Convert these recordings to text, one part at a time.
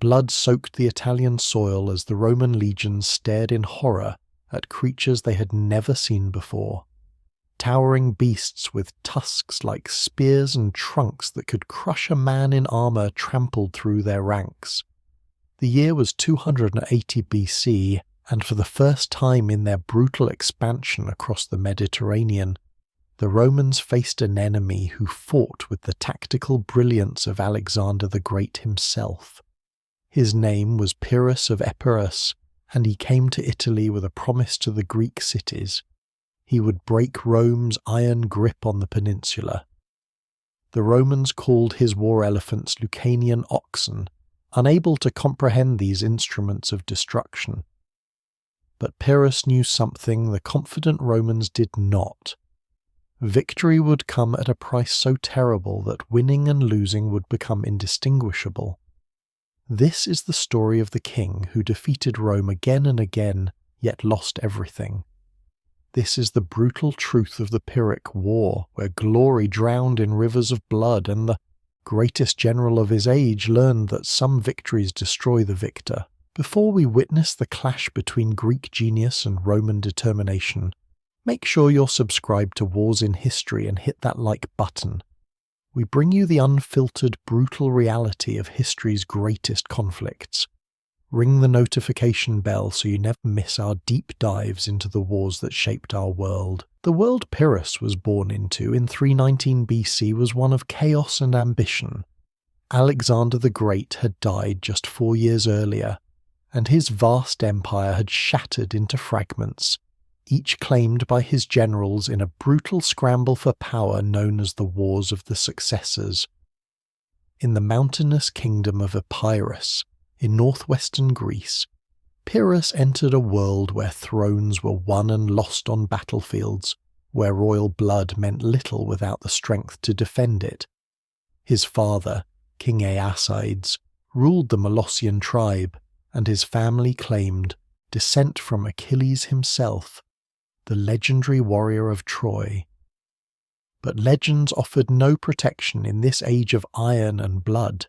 Blood soaked the Italian soil as the Roman legions stared in horror at creatures they had never seen before. Towering beasts with tusks like spears and trunks that could crush a man in armor trampled through their ranks. The year was 280 BC, and for the first time in their brutal expansion across the Mediterranean, the Romans faced an enemy who fought with the tactical brilliance of Alexander the Great himself. His name was Pyrrhus of Epirus, and he came to Italy with a promise to the Greek cities. He would break Rome's iron grip on the peninsula. The Romans called his war elephants Lucanian oxen, unable to comprehend these instruments of destruction. But Pyrrhus knew something the confident Romans did not. Victory would come at a price so terrible that winning and losing would become indistinguishable. This is the story of the king who defeated Rome again and again, yet lost everything. This is the brutal truth of the Pyrrhic War, where glory drowned in rivers of blood, and the greatest general of his age learned that some victories destroy the victor. Before we witness the clash between Greek genius and Roman determination, make sure you're subscribed to Wars in History and hit that like button. We bring you the unfiltered, brutal reality of history's greatest conflicts. Ring the notification bell so you never miss our deep dives into the wars that shaped our world. The world Pyrrhus was born into in 319 BC was one of chaos and ambition. Alexander the Great had died just 4 years earlier, and his vast empire had shattered into fragments, each claimed by his generals in a brutal scramble for power known as the Wars of the Successors. In the mountainous kingdom of Epirus, in northwestern Greece, Pyrrhus entered a world where thrones were won and lost on battlefields, where royal blood meant little without the strength to defend it. His father, King Aeacides, ruled the Molossian tribe, and his family claimed descent from Achilles himself, the legendary warrior of Troy. But legends offered no protection in this age of iron and blood.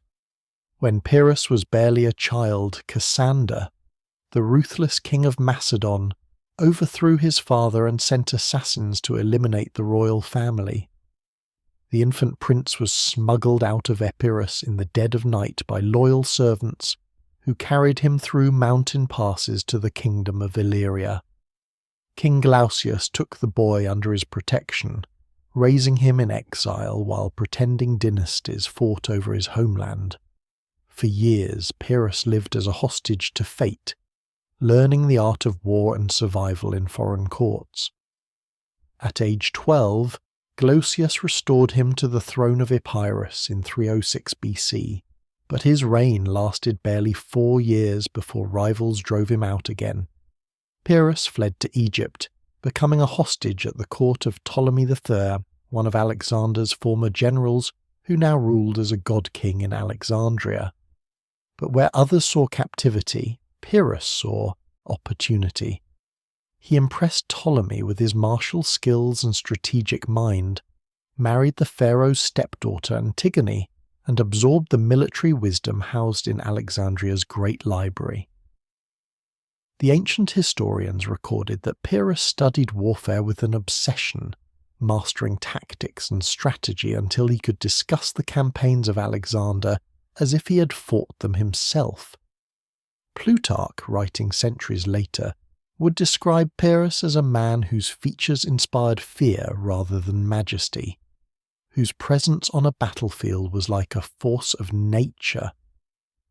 When Pyrrhus was barely a child, Cassander, the ruthless king of Macedon, overthrew his father and sent assassins to eliminate the royal family. The infant prince was smuggled out of Epirus in the dead of night by loyal servants who carried him through mountain passes to the kingdom of Illyria. King Glaucius took the boy under his protection, raising him in exile while pretending dynasties fought over his homeland. For years, Pyrrhus lived as a hostage to fate, learning the art of war and survival in foreign courts. At age 12, Glaucius restored him to the throne of Epirus in 306 BC, but his reign lasted barely 4 years before rivals drove him out again. Pyrrhus fled to Egypt, becoming a hostage at the court of Ptolemy III, one of Alexander's former generals who now ruled as a god-king in Alexandria. But where others saw captivity, Pyrrhus saw opportunity. He impressed Ptolemy with his martial skills and strategic mind, married the pharaoh's stepdaughter Antigone, and absorbed the military wisdom housed in Alexandria's great library. The ancient historians recorded that Pyrrhus studied warfare with an obsession, mastering tactics and strategy until he could discuss the campaigns of Alexander as if he had fought them himself. Plutarch, writing centuries later, would describe Pyrrhus as a man whose features inspired fear rather than majesty, whose presence on a battlefield was like a force of nature.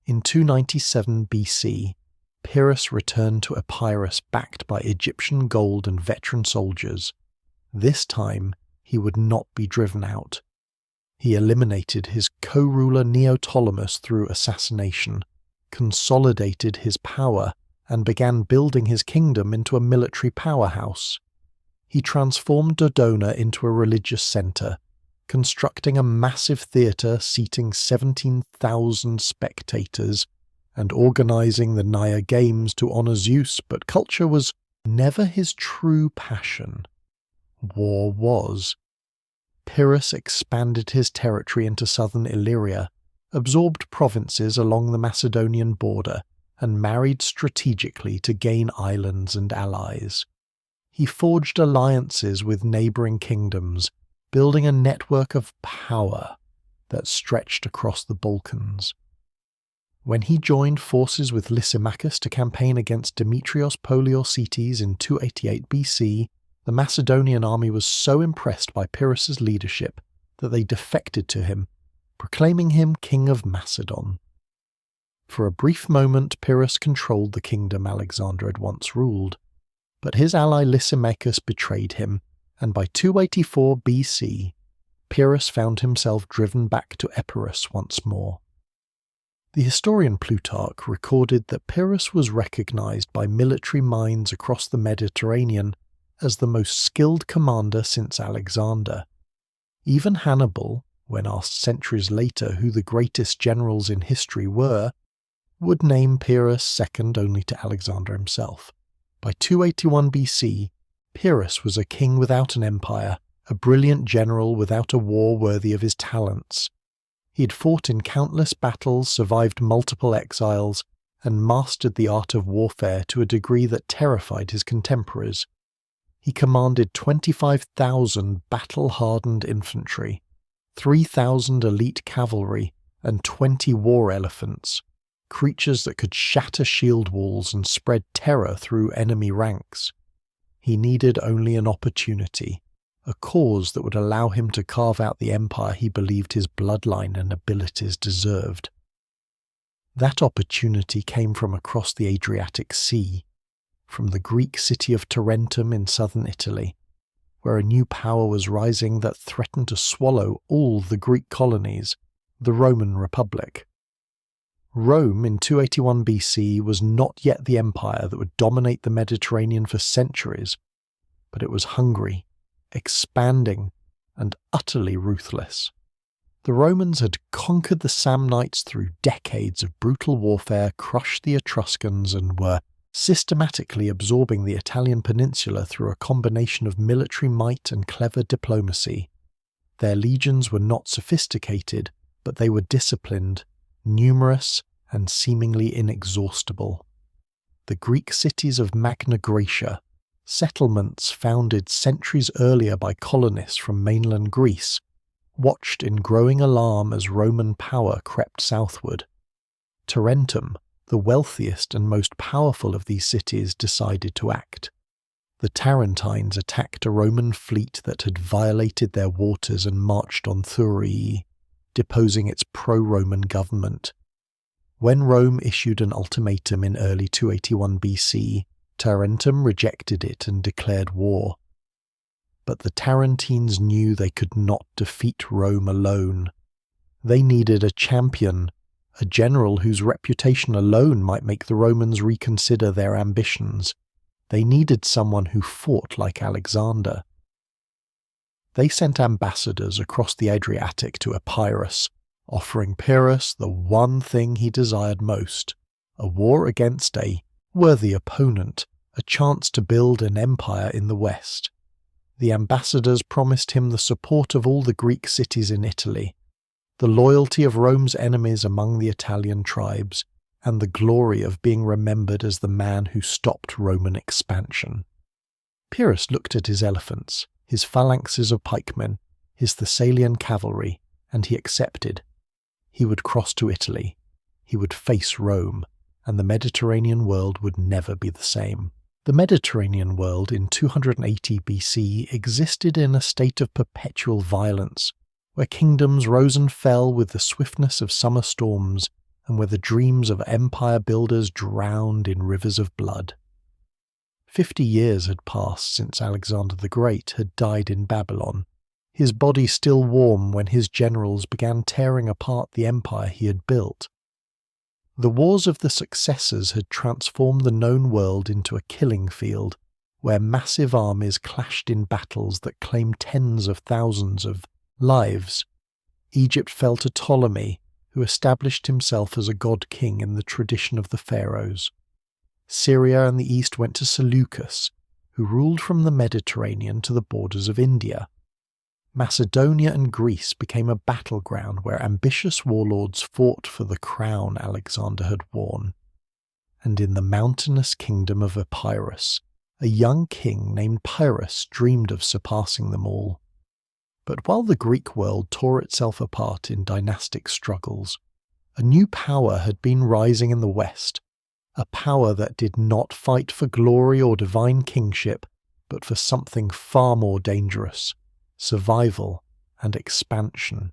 In 297 BC, Pyrrhus returned to Epirus backed by Egyptian gold and veteran soldiers. This time, he would not be driven out. He eliminated his co-ruler Neoptolemus through assassination, consolidated his power, and began building his kingdom into a military powerhouse. He transformed Dodona into a religious centre, constructing a massive theatre seating 17,000 spectators, and organising the Naya Games to honour Zeus, but culture was never his true passion. War was. Pyrrhus expanded his territory into southern Illyria, absorbed provinces along the Macedonian border, and married strategically to gain islands and allies. He forged alliances with neighbouring kingdoms, building a network of power that stretched across the Balkans. When he joined forces with Lysimachus to campaign against Demetrios Poliorcetes in 288 BC, the Macedonian army was so impressed by Pyrrhus's leadership that they defected to him, proclaiming him King of Macedon. For a brief moment, Pyrrhus controlled the kingdom Alexander had once ruled, but his ally Lysimachus betrayed him, and by 284 BC, Pyrrhus found himself driven back to Epirus once more. The historian Plutarch recorded that Pyrrhus was recognized by military minds across the Mediterranean as the most skilled commander since Alexander. Even Hannibal, when asked centuries later who the greatest generals in history were, would name Pyrrhus second only to Alexander himself. By 281 BC, Pyrrhus was a king without an empire, a brilliant general without a war worthy of his talents. He had fought in countless battles, survived multiple exiles, and mastered the art of warfare to a degree that terrified his contemporaries. He commanded 25,000 battle-hardened infantry, 3,000 elite cavalry, and 20 war elephants, creatures that could shatter shield walls and spread terror through enemy ranks. He needed only an opportunity, a cause that would allow him to carve out the empire he believed his bloodline and abilities deserved. That opportunity came from across the Adriatic Sea, from the Greek city of Tarentum in southern Italy, where a new power was rising that threatened to swallow all the Greek colonies, the Roman Republic. Rome in 281 BC was not yet the empire that would dominate the Mediterranean for centuries, but it was hungry, expanding, and utterly ruthless. The Romans had conquered the Samnites through decades of brutal warfare, crushed the Etruscans, and were systematically absorbing the Italian peninsula through a combination of military might and clever diplomacy. Their legions were not sophisticated, but they were disciplined, numerous, and seemingly inexhaustible. The Greek cities of Magna Graecia, settlements founded centuries earlier by colonists from mainland Greece, watched in growing alarm as Roman power crept southward. Tarentum, the wealthiest and most powerful of these cities, decided to act. The Tarentines attacked a Roman fleet that had violated their waters and marched on Thurii, deposing its pro-Roman government. When Rome issued an ultimatum in early 281 BC, Tarentum rejected it and declared war. But the Tarentines knew they could not defeat Rome alone. They needed a champion, a general whose reputation alone might make the Romans reconsider their ambitions. They needed someone who fought like Alexander. They sent ambassadors across the Adriatic to Epirus, offering Pyrrhus the one thing he desired most, a war against a worthy opponent, a chance to build an empire in the west. The ambassadors promised him the support of all the Greek cities in Italy, the loyalty of Rome's enemies among the Italian tribes, and the glory of being remembered as the man who stopped Roman expansion. Pyrrhus looked at his elephants, his phalanxes of pikemen, his Thessalian cavalry, and he accepted. He would cross to Italy. He would face Rome, and the Mediterranean world would never be the same. The Mediterranean world in 280 BC existed in a state of perpetual violence, where kingdoms rose and fell with the swiftness of summer storms, and where the dreams of empire builders drowned in rivers of blood. 50 years had passed since Alexander the Great had died in Babylon, his body still warm when his generals began tearing apart the empire he had built. The wars of the successors had transformed the known world into a killing field, where massive armies clashed in battles that claimed tens of thousands of lives. Egypt fell to Ptolemy, who established himself as a god-king in the tradition of the pharaohs. Syria and the east went to Seleucus, who ruled from the Mediterranean to the borders of India. Macedonia and Greece became a battleground where ambitious warlords fought for the crown Alexander had worn. And in the mountainous kingdom of Epirus, a young king named Pyrrhus dreamed of surpassing them all. But while the Greek world tore itself apart in dynastic struggles, a new power had been rising in the west, a power that did not fight for glory or divine kingship, but for something far more dangerous: survival and expansion.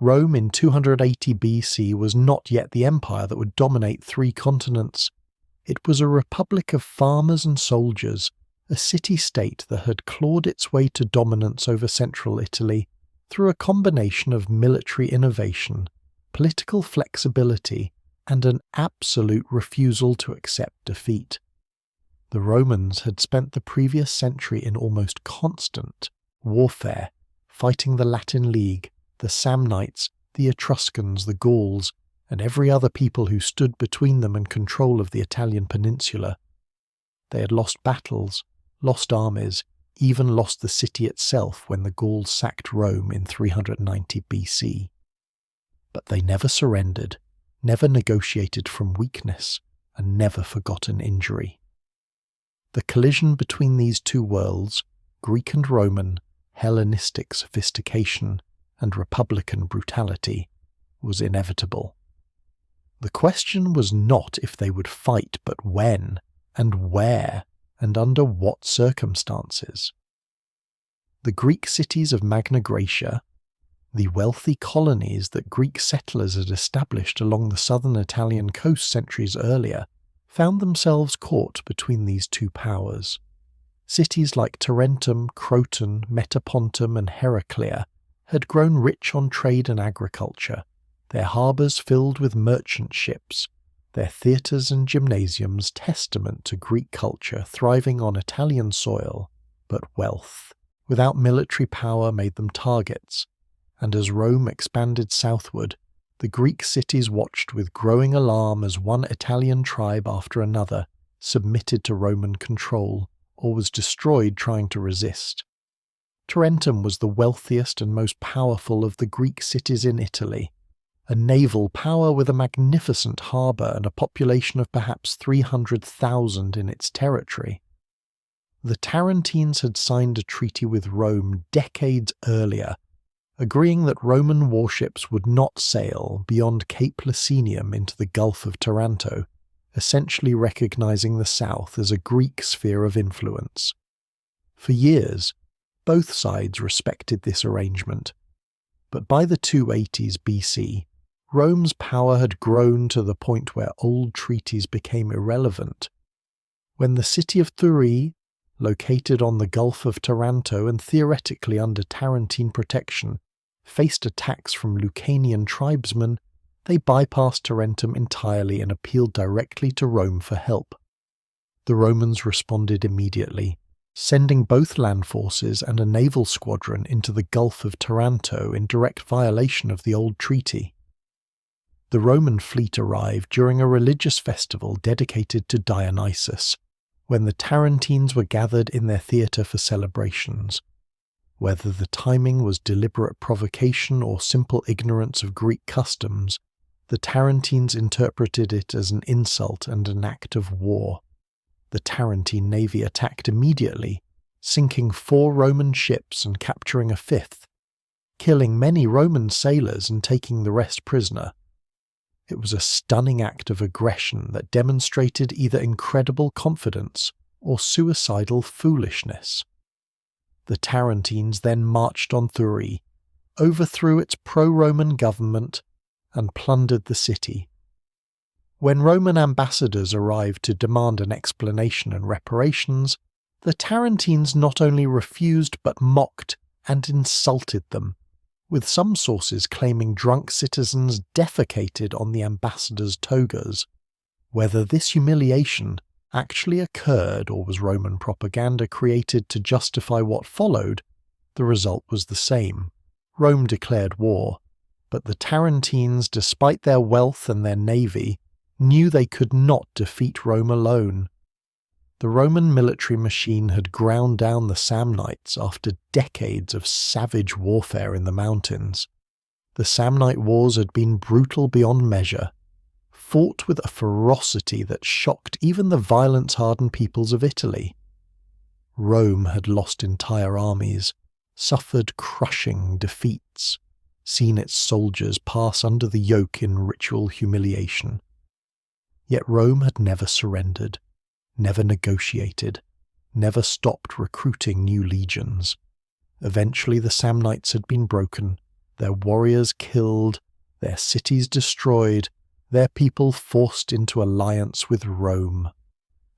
Rome in 280 BC was not yet the empire that would dominate 3 continents. It was a republic of farmers and soldiers, a city-state that had clawed its way to dominance over central Italy through a combination of military innovation, political flexibility, and an absolute refusal to accept defeat. The Romans had spent the previous century in almost constant warfare, fighting the Latin League, the Samnites, the Etruscans, the Gauls, and every other people who stood between them and control of the Italian peninsula. They had lost battles, lost armies, even lost the city itself when the Gauls sacked Rome in 390 BC. But they never surrendered, never negotiated from weakness, and never forgot an injury. The collision between these two worlds, Greek and Roman, Hellenistic sophistication and republican brutality, was inevitable. The question was not if they would fight, but when, and where, and under what circumstances. The Greek cities of Magna Graecia, the wealthy colonies that Greek settlers had established along the southern Italian coast centuries earlier, found themselves caught between these two powers. Cities like Tarentum, Croton, Metapontum and Heraclea had grown rich on trade and agriculture, their harbours filled with merchant ships, their theatres and gymnasiums testament to Greek culture thriving on Italian soil, but wealth, without military power, made them targets, and as Rome expanded southward, the Greek cities watched with growing alarm as one Italian tribe after another submitted to Roman control or was destroyed trying to resist. Tarentum was the wealthiest and most powerful of the Greek cities in Italy, a naval power with a magnificent harbour and a population of perhaps 300,000 in its territory. The Tarentines had signed a treaty with Rome decades earlier, agreeing that Roman warships would not sail beyond Cape Licinium into the Gulf of Taranto, essentially recognising the south as a Greek sphere of influence. For years, both sides respected this arrangement, but by the 280s BC, Rome's power had grown to the point where old treaties became irrelevant. When the city of Thurii, located on the Gulf of Taranto and theoretically under Tarentine protection, faced attacks from Lucanian tribesmen, they bypassed Tarentum entirely and appealed directly to Rome for help. The Romans responded immediately, sending both land forces and a naval squadron into the Gulf of Taranto in direct violation of the old treaty. The Roman fleet arrived during a religious festival dedicated to Dionysus, when the Tarentines were gathered in their theatre for celebrations. Whether the timing was deliberate provocation or simple ignorance of Greek customs, the Tarentines interpreted it as an insult and an act of war. The Tarentine navy attacked immediately, sinking 4 Roman ships and capturing a 5th, killing many Roman sailors and taking the rest prisoner. It was a stunning act of aggression that demonstrated either incredible confidence or suicidal foolishness. The Tarentines then marched on Thurii, overthrew its pro-Roman government, and plundered the city. When Roman ambassadors arrived to demand an explanation and reparations, the Tarentines not only refused but mocked and insulted them, with some sources claiming drunk citizens defecated on the ambassadors' togas. Whether this humiliation actually occurred or was Roman propaganda created to justify what followed, the result was the same. Rome declared war, but the Tarentines, despite their wealth and their navy, knew they could not defeat Rome alone. The Roman military machine had ground down the Samnites after decades of savage warfare in the mountains. The Samnite wars had been brutal beyond measure, fought with a ferocity that shocked even the violence-hardened peoples of Italy. Rome had lost entire armies, suffered crushing defeats, seen its soldiers pass under the yoke in ritual humiliation. Yet Rome had never surrendered, never negotiated, never stopped recruiting new legions. Eventually the Samnites had been broken, their warriors killed, their cities destroyed, their people forced into alliance with Rome.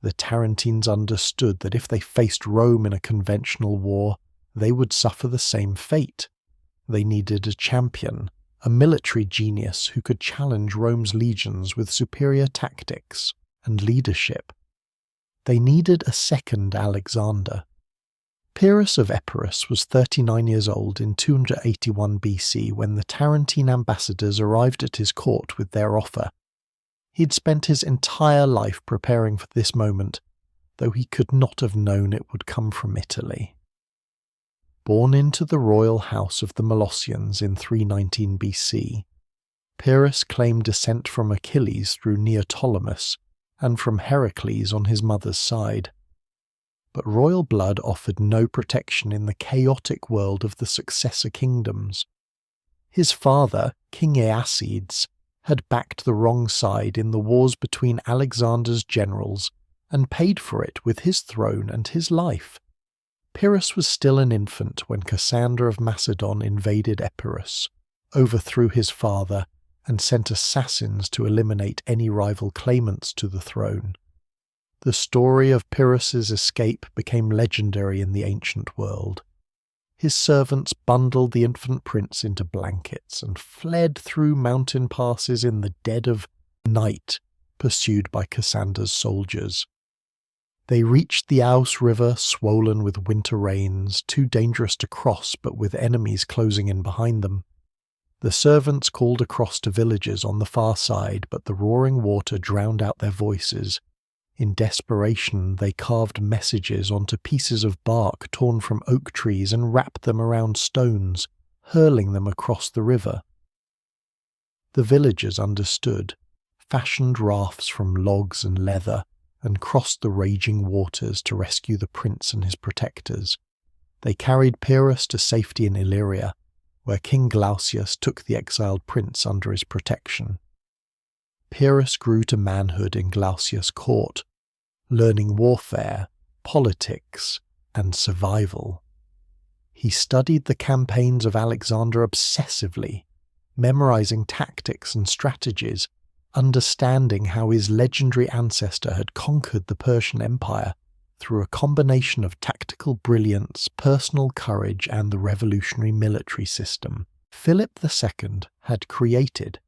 The Tarentines understood that if they faced Rome in a conventional war, they would suffer the same fate. They needed a champion, a military genius who could challenge Rome's legions with superior tactics and leadership. They needed a second Alexander. Pyrrhus of Epirus was 39 years old in 281 BC when the Tarentine ambassadors arrived at his court with their offer. He'd spent his entire life preparing for this moment, though he could not have known it would come from Italy. Born into the royal house of the Molossians in 319 BC, Pyrrhus claimed descent from Achilles through Neoptolemus and from Heracles on his mother's side. But royal blood offered no protection in the chaotic world of the successor kingdoms. His father, King Aeacides, had backed the wrong side in the wars between Alexander's generals and paid for it with his throne and his life. Pyrrhus was still an infant when Cassander of Macedon invaded Epirus, overthrew his father, and sent assassins to eliminate any rival claimants to the throne. The story of Pyrrhus's escape became legendary in the ancient world. His servants bundled the infant prince into blankets and fled through mountain passes in the dead of night, pursued by Cassander's soldiers. They reached the Alps river swollen with winter rains, too dangerous to cross but with enemies closing in behind them. The servants called across to villages on the far side, but the roaring water drowned out their voices. In desperation, they carved messages onto pieces of bark torn from oak trees and wrapped them around stones, hurling them across the river. The villagers understood, fashioned rafts from logs and leather, and crossed the raging waters to rescue the prince and his protectors. They carried Pyrrhus to safety in Illyria, where King Glaucius took the exiled prince under his protection. Pyrrhus grew to manhood in Glaucius' court, learning warfare, politics, and survival. He studied the campaigns of Alexander obsessively, memorizing tactics and strategies, understanding how his legendary ancestor had conquered the Persian Empire through a combination of tactical brilliance, personal courage, and the revolutionary military system Philip II had created.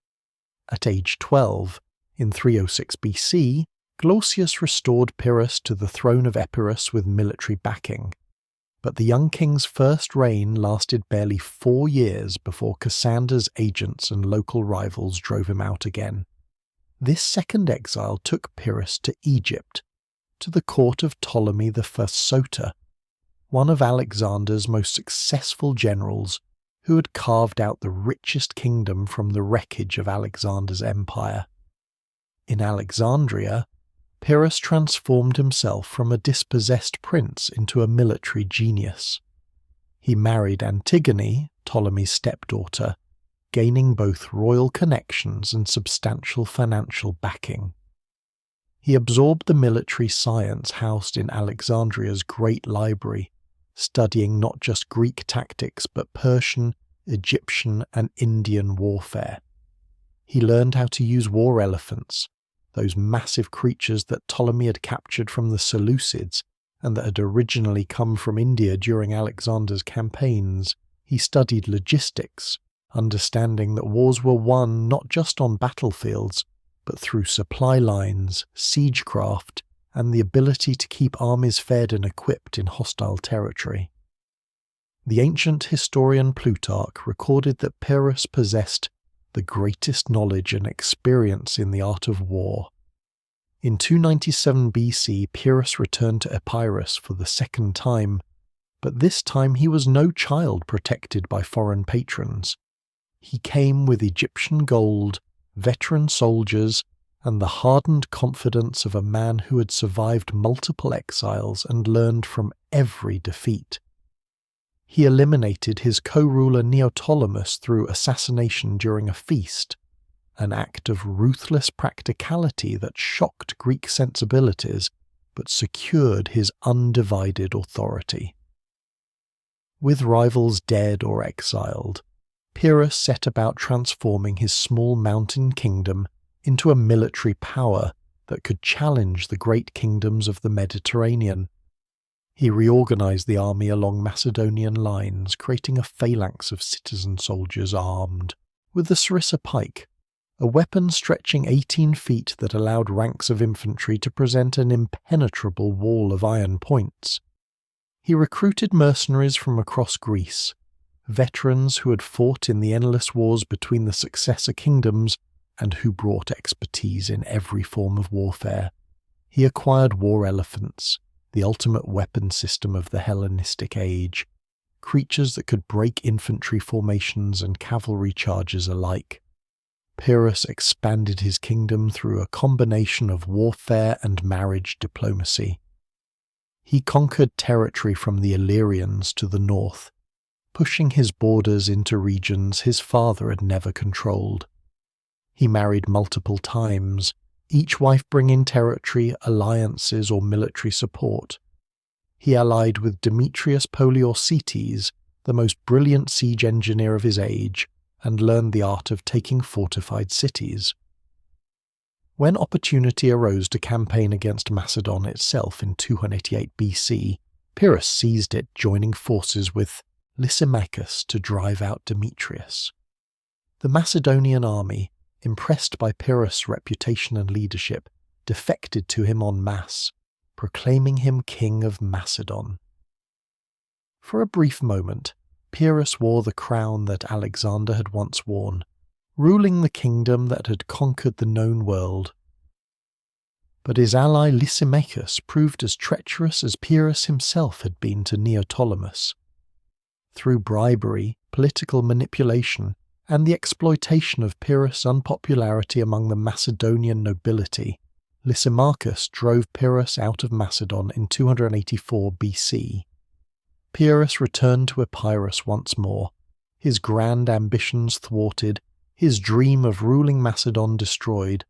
At age 12, in 306 BC, Glaucius restored Pyrrhus to the throne of Epirus with military backing. But the young king's first reign lasted barely 4 years before Cassander's agents and local rivals drove him out again. This second exile took Pyrrhus to Egypt, to the court of Ptolemy I Soter, one of Alexander's most successful generals who had carved out the richest kingdom from the wreckage of Alexander's empire. In Alexandria, Pyrrhus transformed himself from a dispossessed prince into a military genius. He married Antigone, Ptolemy's stepdaughter, gaining both royal connections and substantial financial backing. He absorbed the military science housed in Alexandria's great library, studying not just Greek tactics but Persian, Egyptian, and Indian warfare. He learned how to use war elephants, those massive creatures that Ptolemy had captured from the Seleucids and that had originally come from India during Alexander's campaigns. He studied logistics, understanding that wars were won not just on battlefields, but through supply lines, siegecraft, and the ability to keep armies fed and equipped in hostile territory. The ancient historian Plutarch recorded that Pyrrhus possessed the greatest knowledge and experience in the art of war. In 297 BC, Pyrrhus returned to Epirus for the second time, but this time he was no child protected by foreign patrons. He came with Egyptian gold, veteran soldiers, and the hardened confidence of a man who had survived multiple exiles and learned from every defeat. He eliminated his co-ruler Neoptolemus through assassination during a feast, an act of ruthless practicality that shocked Greek sensibilities but secured his undivided authority. With rivals dead or exiled, Pyrrhus set about transforming his small mountain kingdom into a military power that could challenge the great kingdoms of the Mediterranean. He reorganized the army along Macedonian lines, creating a phalanx of citizen soldiers armed with the sarissa pike, a weapon stretching 18 feet that allowed ranks of infantry to present an impenetrable wall of iron points. He recruited mercenaries from across Greece, veterans who had fought in the endless wars between the successor kingdoms and who brought expertise in every form of warfare. He acquired war elephants, the ultimate weapon system of the Hellenistic age, creatures that could break infantry formations and cavalry charges alike. Pyrrhus expanded his kingdom through a combination of warfare and marriage diplomacy. He conquered territory from the Illyrians to the north, pushing his borders into regions his father had never controlled. He married multiple times, each wife bringing territory, alliances, or military support. He allied with Demetrius Poliorcetes, the most brilliant siege engineer of his age, and learned the art of taking fortified cities. When opportunity arose to campaign against Macedon itself in 288 BC, Pyrrhus seized it, joining forces with Lysimachus to drive out Demetrius. The Macedonian army, impressed by Pyrrhus' reputation and leadership, defected to him en masse, proclaiming him king of Macedon. For a brief moment, Pyrrhus wore the crown that Alexander had once worn, ruling the kingdom that had conquered the known world. But his ally Lysimachus proved as treacherous as Pyrrhus himself had been to Neoptolemus. Through bribery, political manipulation, and the exploitation of Pyrrhus' unpopularity among the Macedonian nobility, Lysimachus drove Pyrrhus out of Macedon in 284 BC. Pyrrhus returned to Epirus once more, his grand ambitions thwarted, his dream of ruling Macedon destroyed,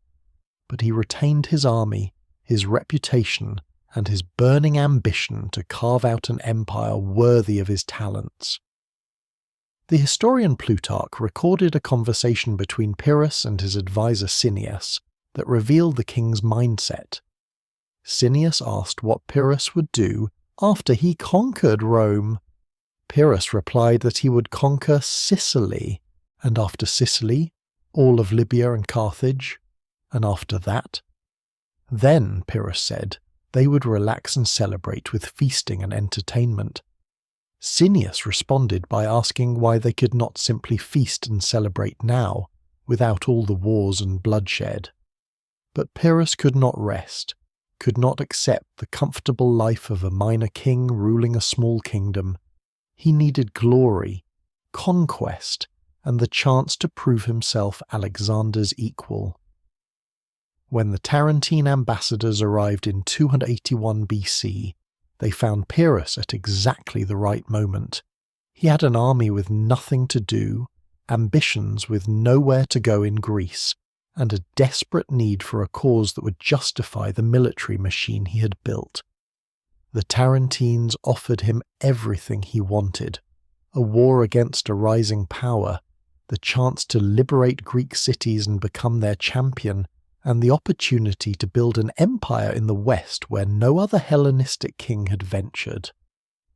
but he retained his army, his reputation, and his burning ambition to carve out an empire worthy of his talents. The historian Plutarch recorded a conversation between Pyrrhus and his advisor Cineas that revealed the king's mindset. Cineas asked what Pyrrhus would do after he conquered Rome. Pyrrhus replied that he would conquer Sicily, and after Sicily, all of Libya and Carthage, and after that. Then, Pyrrhus said, they would relax and celebrate with feasting and entertainment. Cineas responded by asking why they could not simply feast and celebrate now, without all the wars and bloodshed. But Pyrrhus could not rest, could not accept the comfortable life of a minor king ruling a small kingdom. He needed glory, conquest, and the chance to prove himself Alexander's equal. When the Tarentine ambassadors arrived in 281 BC, they found Pyrrhus at exactly the right moment. He had an army with nothing to do, ambitions with nowhere to go in Greece, and a desperate need for a cause that would justify the military machine he had built. The Tarentines offered him everything he wanted: a war against a rising power, the chance to liberate Greek cities and become their champion, and the opportunity to build an empire in the West where no other Hellenistic king had ventured.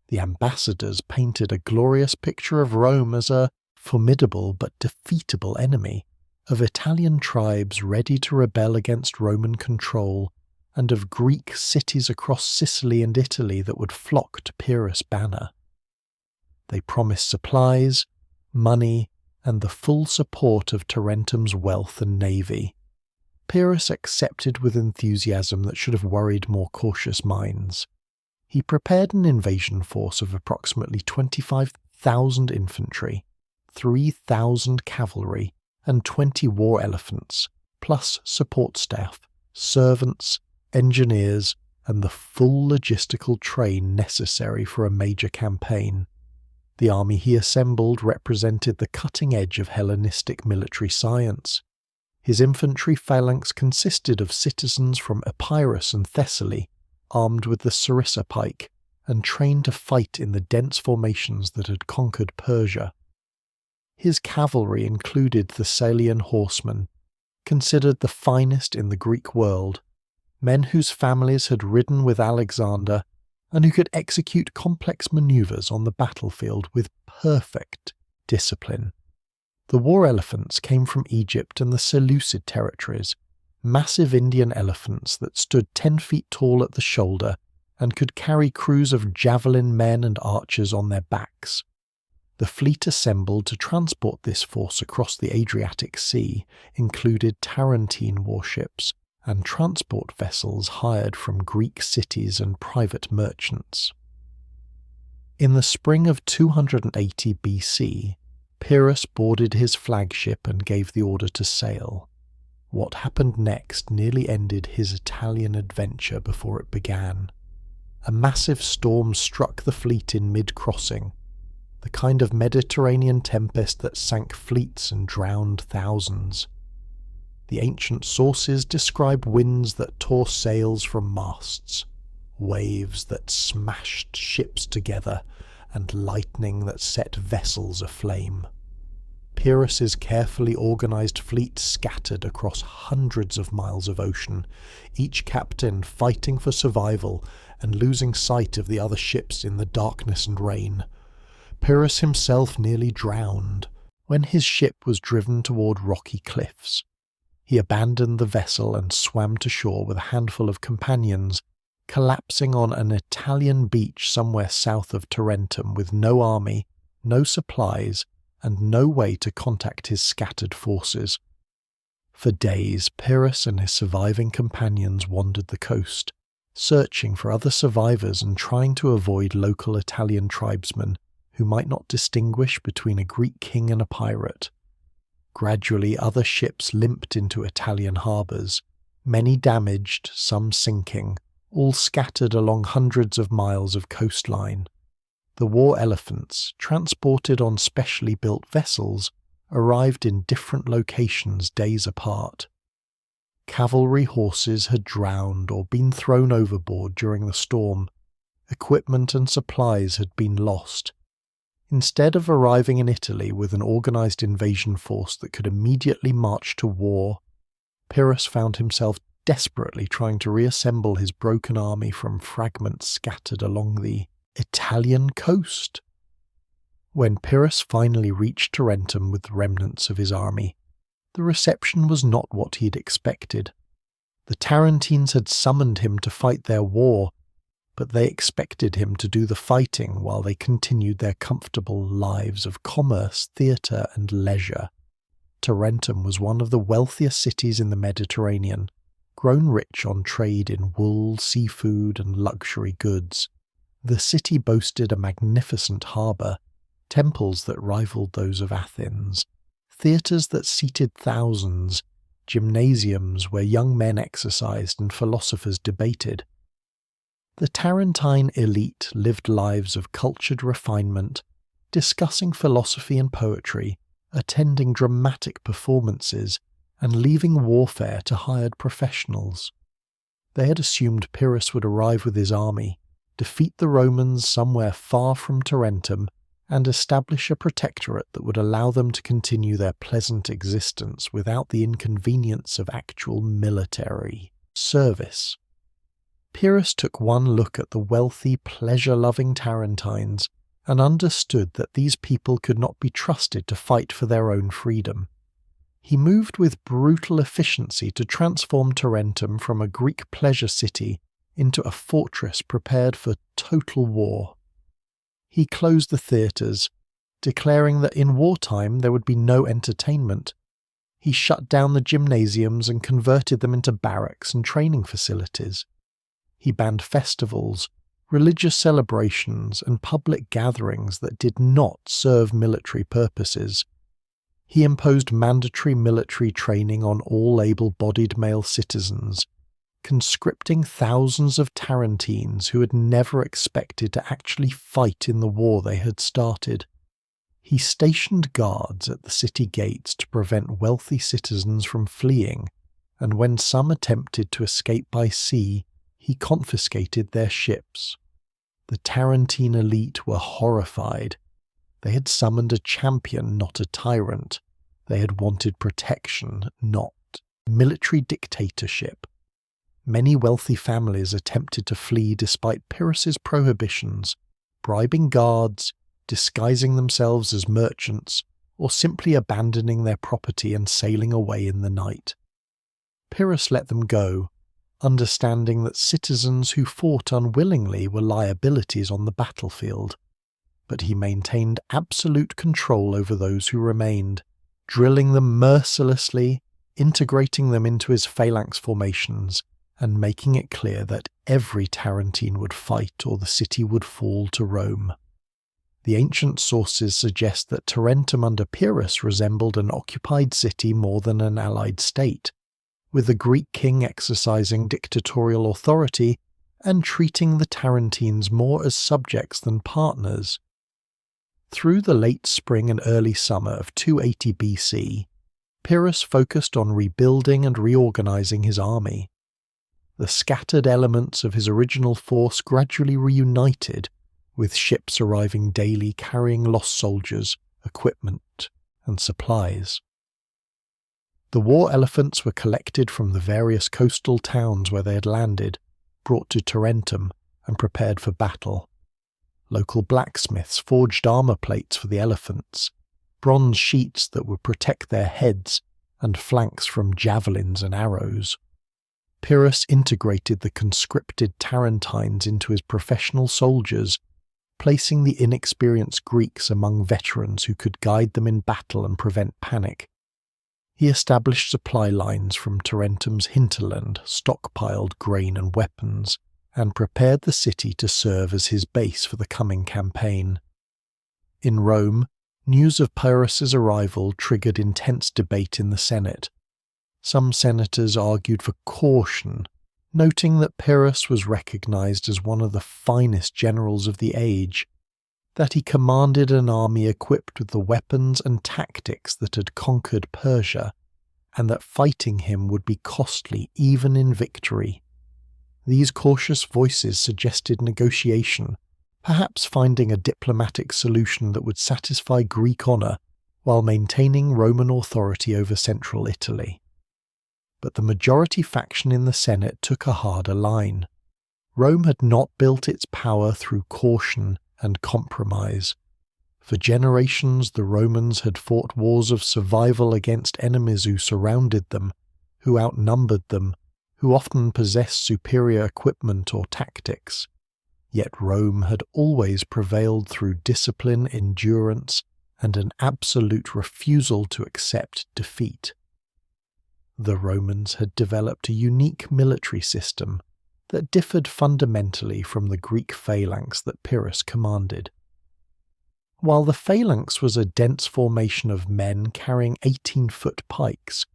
The ambassadors painted a glorious picture of Rome as a formidable but defeatable enemy, of Italian tribes ready to rebel against Roman control, and of Greek cities across Sicily and Italy that would flock to Pyrrhus' banner. They promised supplies, money, and the full support of Tarentum's wealth and navy. Pyrrhus accepted with enthusiasm that should have worried more cautious minds. He prepared an invasion force of approximately 25,000 infantry, 3,000 cavalry, and 20 war elephants, plus support staff, servants, engineers, and the full logistical train necessary for a major campaign. The army he assembled represented the cutting edge of Hellenistic military science. His infantry phalanx consisted of citizens from Epirus and Thessaly, armed with the sarissa pike, and trained to fight in the dense formations that had conquered Persia. His cavalry included Thessalian horsemen, considered the finest in the Greek world, men whose families had ridden with Alexander and who could execute complex maneuvers on the battlefield with perfect discipline. The war elephants came from Egypt and the Seleucid territories, massive Indian elephants that stood 10 feet tall at the shoulder and could carry crews of javelin men and archers on their backs. The fleet assembled to transport this force across the Adriatic Sea included Tarentine warships and transport vessels hired from Greek cities and private merchants. In the spring of 280 BC, Pyrrhus boarded his flagship and gave the order to sail. What happened next nearly ended his Italian adventure before it began. A massive storm struck the fleet in mid-crossing, the kind of Mediterranean tempest that sank fleets and drowned thousands. The ancient sources describe winds that tore sails from masts, waves that smashed ships together, and lightning that set vessels aflame. Pyrrhus's carefully organised fleet scattered across hundreds of miles of ocean, each captain fighting for survival and losing sight of the other ships in the darkness and rain. Pyrrhus himself nearly drowned when his ship was driven toward rocky cliffs. He abandoned the vessel and swam to shore with a handful of companions, collapsing on an Italian beach somewhere south of Tarentum with no army, no supplies, and no way to contact his scattered forces. For days, Pyrrhus and his surviving companions wandered the coast, searching for other survivors and trying to avoid local Italian tribesmen who might not distinguish between a Greek king and a pirate. Gradually, other ships limped into Italian harbours, many damaged, some sinking, all scattered along hundreds of miles of coastline. The war elephants, transported on specially built vessels, arrived in different locations days apart. Cavalry horses had drowned or been thrown overboard during the storm. Equipment and supplies had been lost. Instead of arriving in Italy with an organised invasion force that could immediately march to war, Pyrrhus found himself desperately trying to reassemble his broken army from fragments scattered along the Italian coast. When Pyrrhus finally reached Tarentum with the remnants of his army, the reception was not what he had expected. The Tarentines had summoned him to fight their war, but they expected him to do the fighting while they continued their comfortable lives of commerce, theatre, and leisure. Tarentum was one of the wealthiest cities in the Mediterranean, grown rich on trade in wool, seafood, and luxury goods. The city boasted a magnificent harbour, temples that rivaled those of Athens, theatres that seated thousands, gymnasiums where young men exercised and philosophers debated. The Tarentine elite lived lives of cultured refinement, discussing philosophy and poetry, attending dramatic performances, and leaving warfare to hired professionals. They had assumed Pyrrhus would arrive with his army, defeat the Romans somewhere far from Tarentum, and establish a protectorate that would allow them to continue their pleasant existence without the inconvenience of actual military service. Pyrrhus took one look at the wealthy, pleasure-loving Tarentines and understood that these people could not be trusted to fight for their own freedom. He moved with brutal efficiency to transform Tarentum from a Greek pleasure city into a fortress prepared for total war. He closed the theatres, declaring that in wartime there would be no entertainment. He shut down the gymnasiums and converted them into barracks and training facilities. He banned festivals, religious celebrations, and public gatherings that did not serve military purposes. He imposed mandatory military training on all able-bodied male citizens, conscripting thousands of Tarentines who had never expected to actually fight in the war they had started. He stationed guards at the city gates to prevent wealthy citizens from fleeing, and when some attempted to escape by sea, he confiscated their ships. The Tarentine elite were horrified. They had summoned a champion, not a tyrant. They had wanted protection, not military dictatorship. Many wealthy families attempted to flee despite Pyrrhus's prohibitions, bribing guards, disguising themselves as merchants, or simply abandoning their property and sailing away in the night. Pyrrhus let them go, understanding that citizens who fought unwillingly were liabilities on the battlefield. But he maintained absolute control over those who remained, drilling them mercilessly, integrating them into his phalanx formations, and making it clear that every Tarentine would fight or the city would fall to Rome. The ancient sources suggest that Tarentum under Pyrrhus resembled an occupied city more than an allied state, with the Greek king exercising dictatorial authority and treating the Tarentines more as subjects than partners. Through the late spring and early summer of 280 BC, Pyrrhus focused on rebuilding and reorganizing his army. The scattered elements of his original force gradually reunited, with ships arriving daily carrying lost soldiers, equipment, and supplies. The war elephants were collected from the various coastal towns where they had landed, brought to Tarentum, and prepared for battle. Local blacksmiths forged armor plates for the elephants, bronze sheets that would protect their heads, and flanks from javelins and arrows. Pyrrhus integrated the conscripted Tarentines into his professional soldiers, placing the inexperienced Greeks among veterans who could guide them in battle and prevent panic. He established supply lines from Tarentum's hinterland, stockpiled grain and weapons, and prepared the city to serve as his base for the coming campaign. In Rome, news of Pyrrhus's arrival triggered intense debate in the Senate. Some senators argued for caution, noting that Pyrrhus was recognized as one of the finest generals of the age, that he commanded an army equipped with the weapons and tactics that had conquered Persia, and that fighting him would be costly even in victory. These cautious voices suggested negotiation, perhaps finding a diplomatic solution that would satisfy Greek honor while maintaining Roman authority over central Italy. But the majority faction in the Senate took a harder line. Rome had not built its power through caution and compromise. For generations the Romans had fought wars of survival against enemies who surrounded them, who outnumbered them, who often possessed superior equipment or tactics. Yet Rome had always prevailed through discipline, endurance, and an absolute refusal to accept defeat. The Romans had developed a unique military system that differed fundamentally from the Greek phalanx that Pyrrhus commanded. While the phalanx was a dense formation of men carrying 18-foot pikes,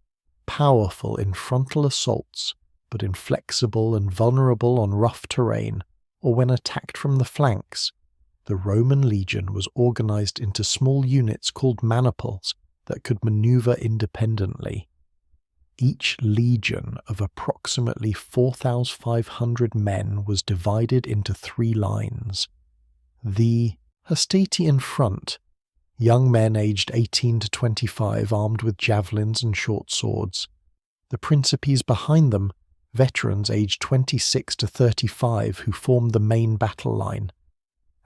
powerful in frontal assaults, but inflexible and vulnerable on rough terrain or when attacked from the flanks, the Roman legion was organized into small units called maniples that could maneuver independently. Each legion of approximately 4,500 men was divided into 3 lines. The hastati in front, young men aged 18 to 25 armed with javelins and short swords. The principes behind them, veterans aged 26 to 35 who formed the main battle line.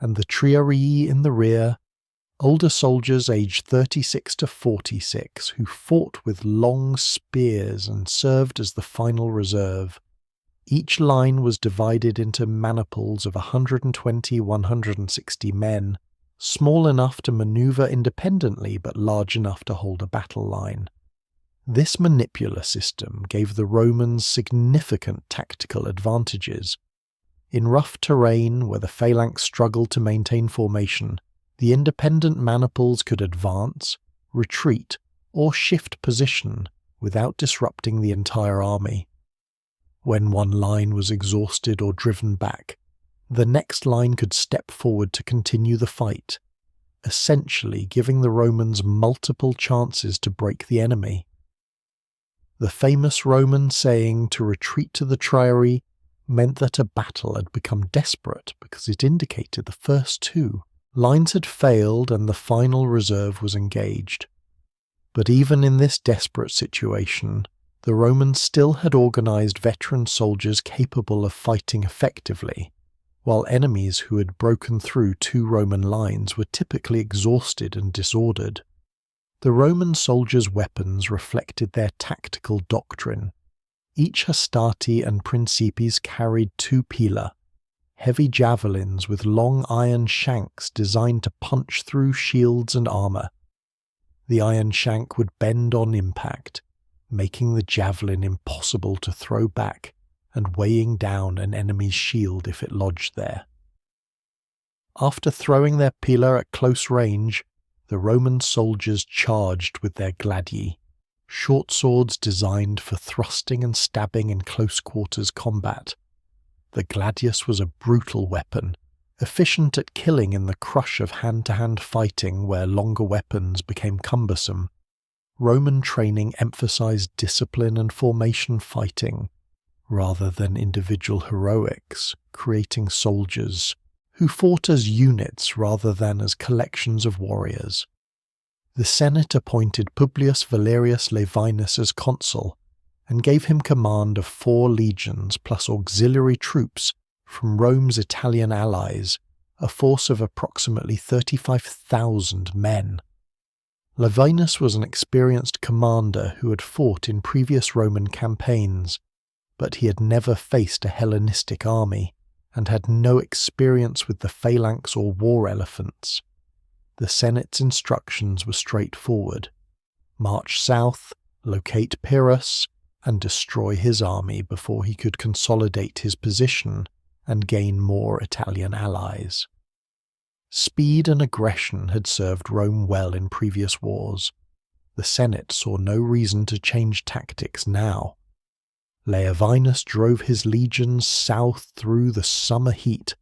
And the triarii in the rear, older soldiers aged 36 to 46 who fought with long spears and served as the final reserve. Each line was divided into maniples of 120-160 men, small enough to maneuver independently but large enough to hold a battle line. This manipular system gave the Romans significant tactical advantages. In rough terrain where the phalanx struggled to maintain formation, the independent maniples could advance, retreat, or shift position without disrupting the entire army. When one line was exhausted or driven back, the next line could step forward to continue the fight, essentially giving the Romans multiple chances to break the enemy. The famous Roman saying to retreat to the Triarii meant that a battle had become desperate because it indicated the first two lines had failed and the final reserve was engaged. But even in this desperate situation, the Romans still had organized veteran soldiers capable of fighting effectively, while enemies who had broken through two Roman lines were typically exhausted and disordered. The Roman soldiers' weapons reflected their tactical doctrine. Each hastati and principes carried two pila, heavy javelins with long iron shanks designed to punch through shields and armor. The iron shank would bend on impact, making the javelin impossible to throw back and weighing down an enemy's shield if it lodged there. After throwing their pila at close range, the Roman soldiers charged with their gladii, short swords designed for thrusting and stabbing in close quarters combat. The gladius was a brutal weapon, efficient at killing in the crush of hand-to-hand fighting where longer weapons became cumbersome. Roman training emphasized discipline and formation fighting, rather than individual heroics, creating soldiers who fought as units rather than as collections of warriors. The Senate appointed Publius Valerius Laevinus as consul and gave him command of 4 legions plus auxiliary troops from Rome's Italian allies, a force of approximately 35,000 men. Laevinus was an experienced commander who had fought in previous Roman campaigns, but he had never faced a Hellenistic army and had no experience with the phalanx or war elephants. The Senate's instructions were straightforward: march south, locate Pyrrhus, and destroy his army before he could consolidate his position and gain more Italian allies. Speed and aggression had served Rome well in previous wars. The Senate saw no reason to change tactics now. Laevinus drove his legions south through the summer heat,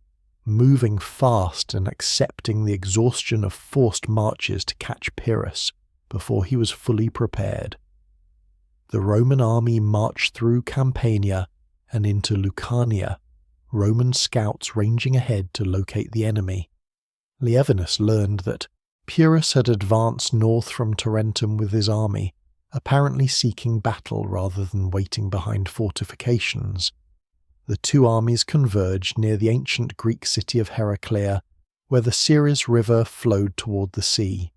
moving fast and accepting the exhaustion of forced marches to catch Pyrrhus before he was fully prepared. The Roman army marched through Campania and into Lucania, Roman scouts ranging ahead to locate the enemy. Laevinus learned that Pyrrhus had advanced north from Tarentum with his army, apparently seeking battle rather than waiting behind fortifications. The two armies converged near the ancient Greek city of Heraclea, where the Ceres River flowed toward the sea.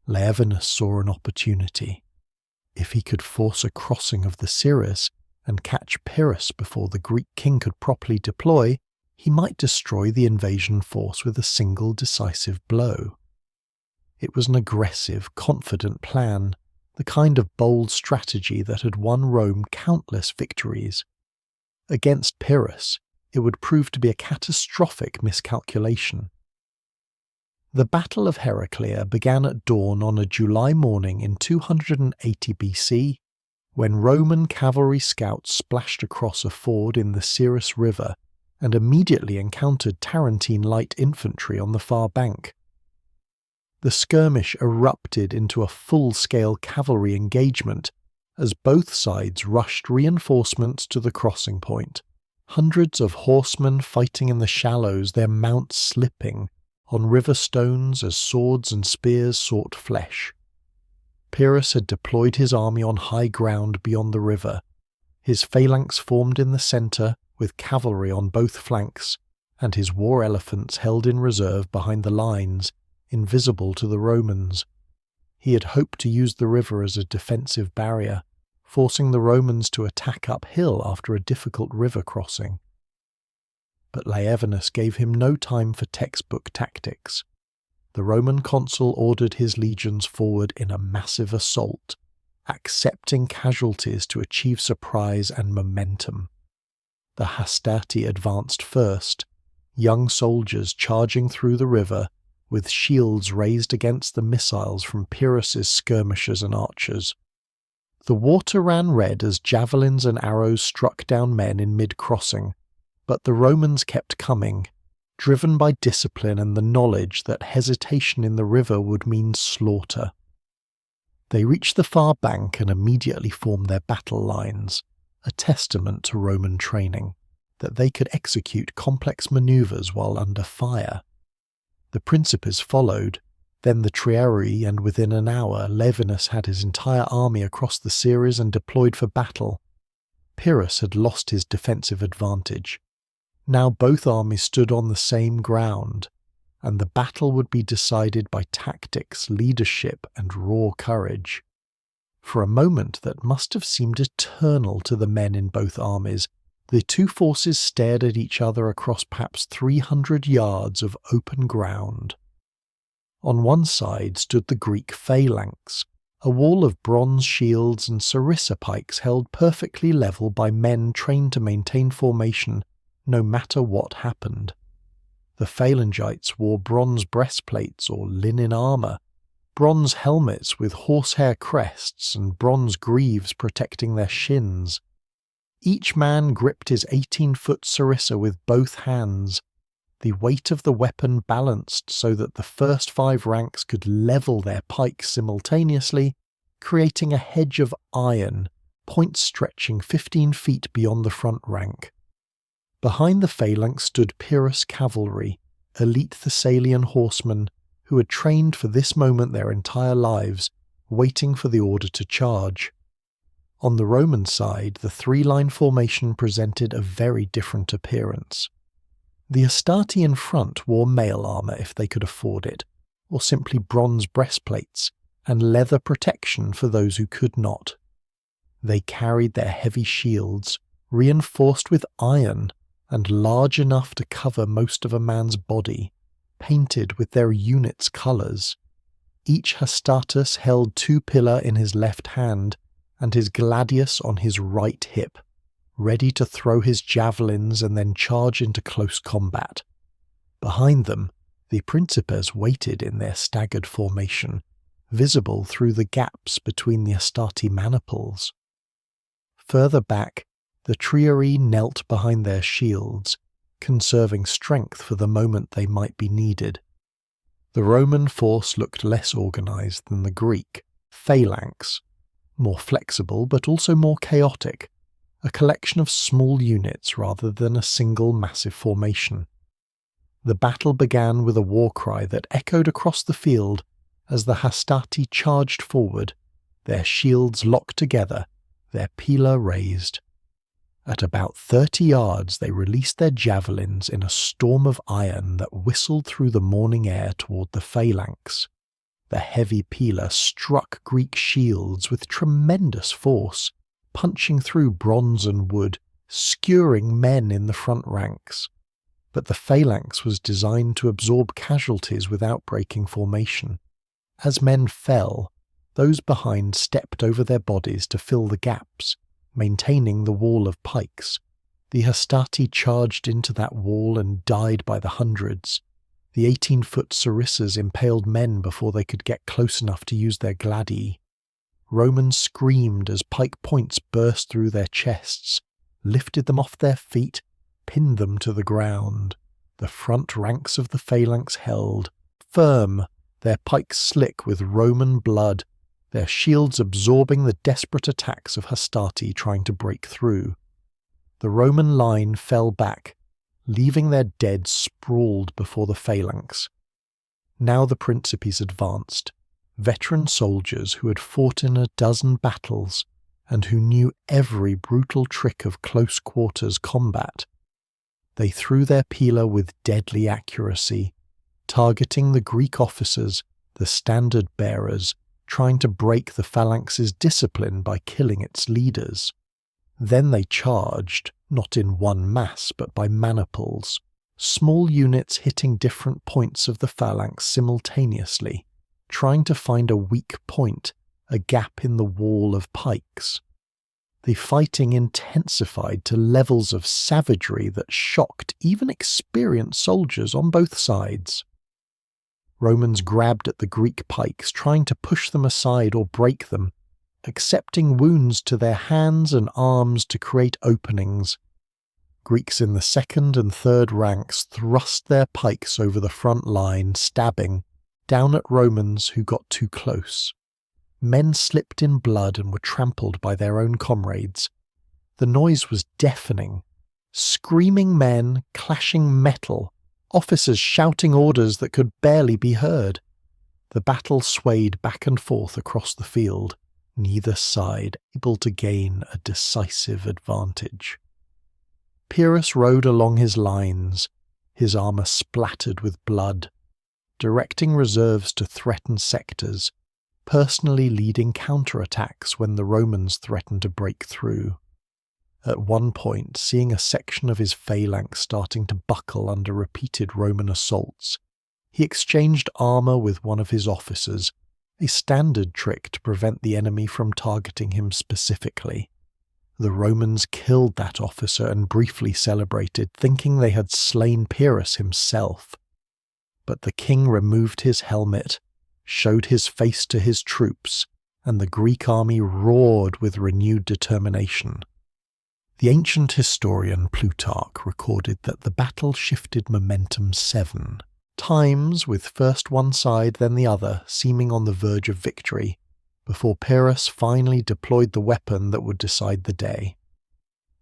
Laevinus saw an opportunity. If he could force a crossing of the Ceres and catch Pyrrhus before the Greek king could properly deploy, he might destroy the invasion force with a single decisive blow. It was an aggressive, confident plan, the kind of bold strategy that had won Rome countless victories. Against Pyrrhus, it would prove to be a catastrophic miscalculation. The Battle of Heraclea began at dawn on a July morning in 280 BC, when Roman cavalry scouts splashed across a ford in the Ceres River and immediately encountered Tarentine light infantry on the far bank. The skirmish erupted into a full-scale cavalry engagement as both sides rushed reinforcements to the crossing point, hundreds of horsemen fighting in the shallows, their mounts slipping on river stones as swords and spears sought flesh. Pyrrhus had deployed his army on high ground beyond the river. His phalanx formed in the centre, with cavalry on both flanks, and his war elephants held in reserve behind the lines, invisible to the Romans. He had hoped to use the river as a defensive barrier, forcing the Romans to attack uphill after a difficult river crossing. But Laevinus gave him no time for textbook tactics. The Roman consul ordered his legions forward in a massive assault, accepting casualties to achieve surprise and momentum. The Hastati advanced first, young soldiers charging through the river with shields raised against the missiles from Pyrrhus's skirmishers and archers. The water ran red as javelins and arrows struck down men in mid-crossing, but the Romans kept coming, driven by discipline and the knowledge that hesitation in the river would mean slaughter. They reached the far bank and immediately formed their battle lines, a testament to Roman training, that they could execute complex maneuvers while under fire. The Principes followed, then the Triarii, and within an hour Levinus had his entire army across the Ceres and deployed for battle. Pyrrhus had lost his defensive advantage. Now both armies stood on the same ground, and the battle would be decided by tactics, leadership, and raw courage. For a moment that must have seemed eternal to the men in both armies, the two forces stared at each other across perhaps 300 yards of open ground. On one side stood the Greek phalanx, a wall of bronze shields and sarissa pikes held perfectly level by men trained to maintain formation no matter what happened. The phalangites wore bronze breastplates or linen armour, bronze helmets with horsehair crests and bronze greaves protecting their shins. Each man gripped his 18-foot sarissa with both hands, the weight of the weapon balanced so that the first 5 ranks could level their pikes simultaneously, creating a hedge of iron, points stretching 15 feet beyond the front rank. Behind the phalanx stood Pyrrhus cavalry, elite Thessalian horsemen, who had trained for this moment their entire lives, waiting for the order to charge. On the Roman side, the 3-line formation presented a very different appearance. The Hastati in front wore mail armour if they could afford it, or simply bronze breastplates, and leather protection for those who could not. They carried their heavy shields, reinforced with iron, and large enough to cover most of a man's body, painted with their unit's colours. Each Hastatus held 2 pilla in his left hand, and his gladius on his right hip, ready to throw his javelins and then charge into close combat. Behind them, the Principes waited in their staggered formation, visible through the gaps between the Hastati maniples. Further back, the Triarii knelt behind their shields, conserving strength for the moment they might be needed. The Roman force looked less organised than the Greek phalanx, more flexible but also more chaotic, a collection of small units rather than a single massive formation. The battle began with a war cry that echoed across the field as the Hastati charged forward, their shields locked together, their pila raised. At about 30 yards they released their javelins in a storm of iron that whistled through the morning air toward the phalanx. The heavy pila struck Greek shields with tremendous force, punching through bronze and wood, skewering men in the front ranks. But the phalanx was designed to absorb casualties without breaking formation. As men fell, those behind stepped over their bodies to fill the gaps, maintaining the wall of pikes. The Hastati charged into that wall and died by the hundreds. The 18-foot sarissas impaled men before they could get close enough to use their gladii. Romans screamed as pike points burst through their chests, lifted them off their feet, pinned them to the ground. The front ranks of the phalanx held, firm, their pikes slick with Roman blood, their shields absorbing the desperate attacks of Hastati trying to break through. The Roman line fell back, leaving their dead sprawled before the phalanx. Now the Principes advanced, veteran soldiers who had fought in a dozen battles and who knew every brutal trick of close quarters combat. They threw their pila with deadly accuracy, targeting the Greek officers, the standard bearers, trying to break the phalanx's discipline by killing its leaders. Then they charged, not in one mass but by maniples, small units hitting different points of the phalanx simultaneously, trying to find a weak point a gap in the wall of pikes. The fighting intensified to levels of savagery that shocked even experienced soldiers on both sides. Romans grabbed at the Greek pikes, trying to push them aside or break them, accepting wounds to their hands and arms to create openings. Greeks in the second and third ranks thrust their pikes over the front line, stabbing down at Romans who got too close. Men slipped in blood and were trampled by their own comrades. The noise was deafening. Screaming men, clashing metal, officers shouting orders that could barely be heard. The battle swayed back and forth across the field, neither side able to gain a decisive advantage. Pyrrhus rode along his lines, his armour splattered with blood, directing reserves to threaten sectors, personally leading counterattacks when the Romans threatened to break through. At one point, seeing a section of his phalanx starting to buckle under repeated Roman assaults, he exchanged armour with one of his officers, a standard trick to prevent the enemy from targeting him specifically. The Romans killed that officer and briefly celebrated, thinking they had slain Pyrrhus himself. But the king removed his helmet, showed his face to his troops, and the Greek army roared with renewed determination. The ancient historian Plutarch recorded that the battle shifted momentum 7 times, with first one side then the other seeming on the verge of victory, before Pyrrhus finally deployed the weapon that would decide the day.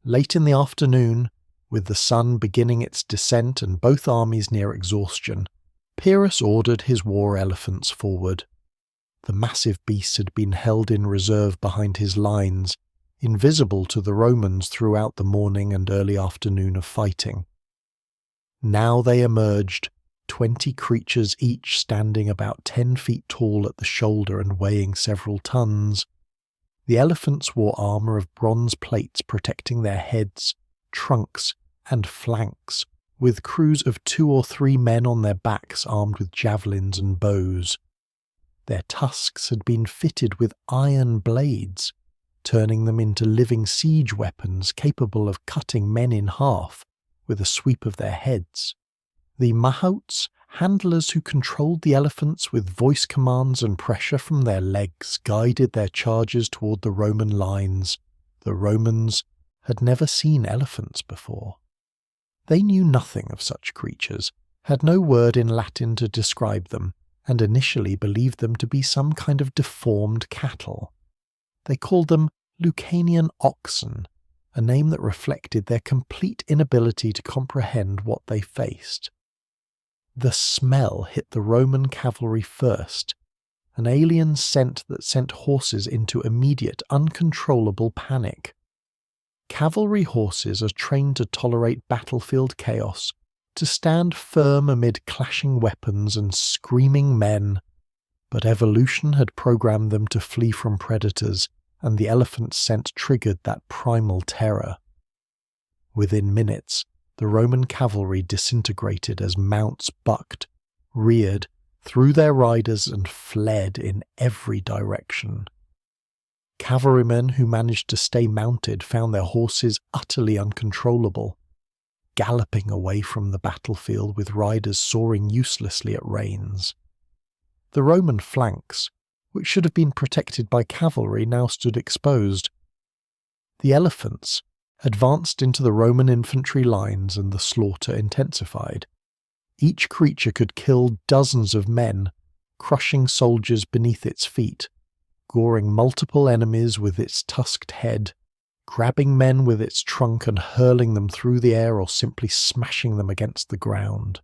Late in the afternoon, with the sun beginning its descent and both armies near exhaustion, Pyrrhus ordered his war elephants forward. The massive beasts had been held in reserve behind his lines, invisible to the Romans throughout the morning and early afternoon of fighting. Now they emerged, 20 creatures each standing about 10 feet tall at the shoulder and weighing several tons. The elephants wore armour of bronze plates protecting their heads, trunks, and flanks, with crews of 2 or 3 men on their backs armed with javelins and bows. Their tusks had been fitted with iron blades, turning them into living siege weapons capable of cutting men in half with a sweep of their heads. The mahouts, handlers who controlled the elephants with voice commands and pressure from their legs, guided their charges toward the Roman lines. The Romans had never seen elephants before. They knew nothing of such creatures, had no word in Latin to describe them, and initially believed them to be some kind of deformed cattle. They called them Lucanian oxen, a name that reflected their complete inability to comprehend what they faced. The smell hit the Roman cavalry first, an alien scent that sent horses into immediate, uncontrollable panic. Cavalry horses are trained to tolerate battlefield chaos, to stand firm amid clashing weapons and screaming men, but evolution had programmed them to flee from predators, and the elephant scent triggered that primal terror. Within minutes, the Roman cavalry disintegrated as mounts bucked, reared, threw their riders and fled in every direction. Cavalrymen who managed to stay mounted found their horses utterly uncontrollable, galloping away from the battlefield with riders soaring uselessly at reins. The Roman flanks, which should have been protected by cavalry, now stood exposed. The elephants advanced into the Roman infantry lines and the slaughter intensified. Each creature could kill dozens of men, crushing soldiers beneath its feet, goring multiple enemies with its tusked head, grabbing men with its trunk and hurling them through the air or simply smashing them against the ground.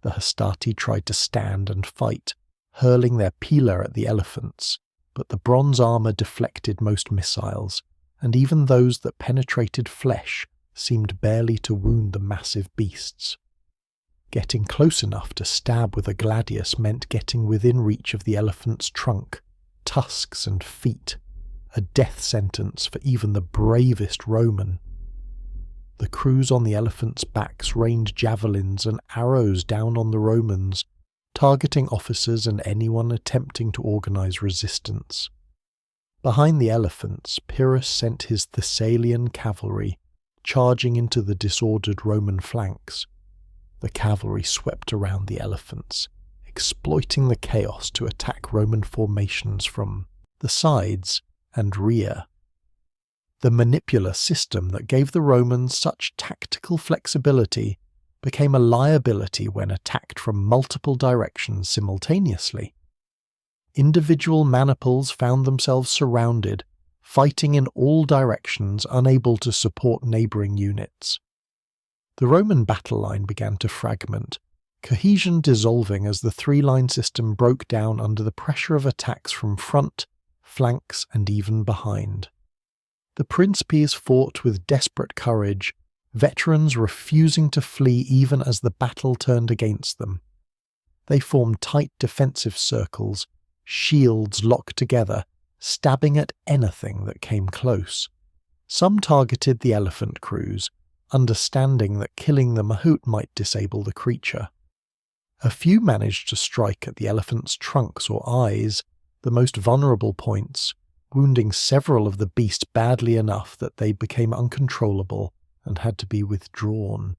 The Hastati tried to stand and fight, hurling their pila at the elephants, but the bronze armour deflected most missiles, and even those that penetrated flesh seemed barely to wound the massive beasts. Getting close enough to stab with a gladius meant getting within reach of the elephant's trunk, tusks and feet, a death sentence for even the bravest Roman. The crews on the elephants' backs rained javelins and arrows down on the Romans, targeting officers and anyone attempting to organize resistance. Behind the elephants, Pyrrhus sent his Thessalian cavalry, charging into the disordered Roman flanks. The cavalry swept around the elephants, exploiting the chaos to attack Roman formations from the sides and rear. The manipular system that gave the Romans such tactical flexibility became a liability when attacked from multiple directions simultaneously. Individual maniples found themselves surrounded, fighting in all directions, unable to support neighbouring units. The Roman battle line began to fragment, cohesion dissolving as the three-line system broke down under the pressure of attacks from front, flanks, and even behind. The Principes fought with desperate courage, veterans refusing to flee even as the battle turned against them. They formed tight defensive circles, shields locked together, stabbing at anything that came close. Some targeted the elephant crews, understanding that killing the mahout might disable the creature. A few managed to strike at the elephant's trunks or eyes, the most vulnerable points, wounding several of the beast badly enough that they became uncontrollable and had to be withdrawn.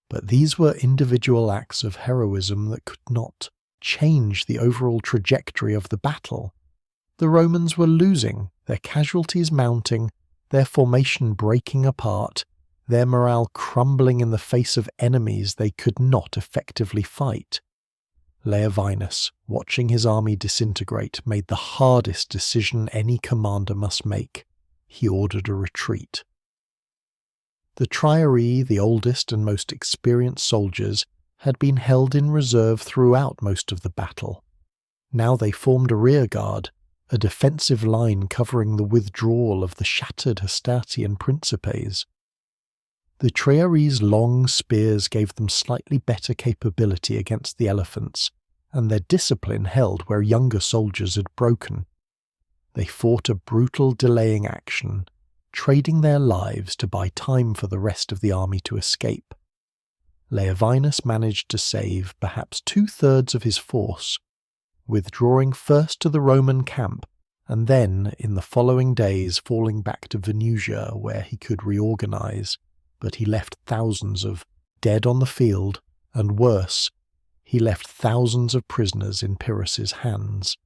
But these were individual acts of heroism that could not change the overall trajectory of the battle. The Romans were losing, their casualties mounting, their formation breaking apart, their morale crumbling in the face of enemies they could not effectively fight. Leovinus, watching his army disintegrate, made the hardest decision any commander must make. He ordered a retreat. The Triarii, the oldest and most experienced soldiers, had been held in reserve throughout most of the battle. Now they formed a rearguard, a defensive line covering the withdrawal of the shattered Hastatian Principes. The Triarii's long spears gave them slightly better capability against the elephants, and their discipline held where younger soldiers had broken. They fought a brutal delaying action, trading their lives to buy time for the rest of the army to escape. Leovinus managed to save perhaps 2/3 of his force, withdrawing first to the Roman camp, and then, in the following days, falling back to Venusia where he could reorganize. But he left thousands of dead on the field, and worse, he left thousands of prisoners in Pyrrhus's hands.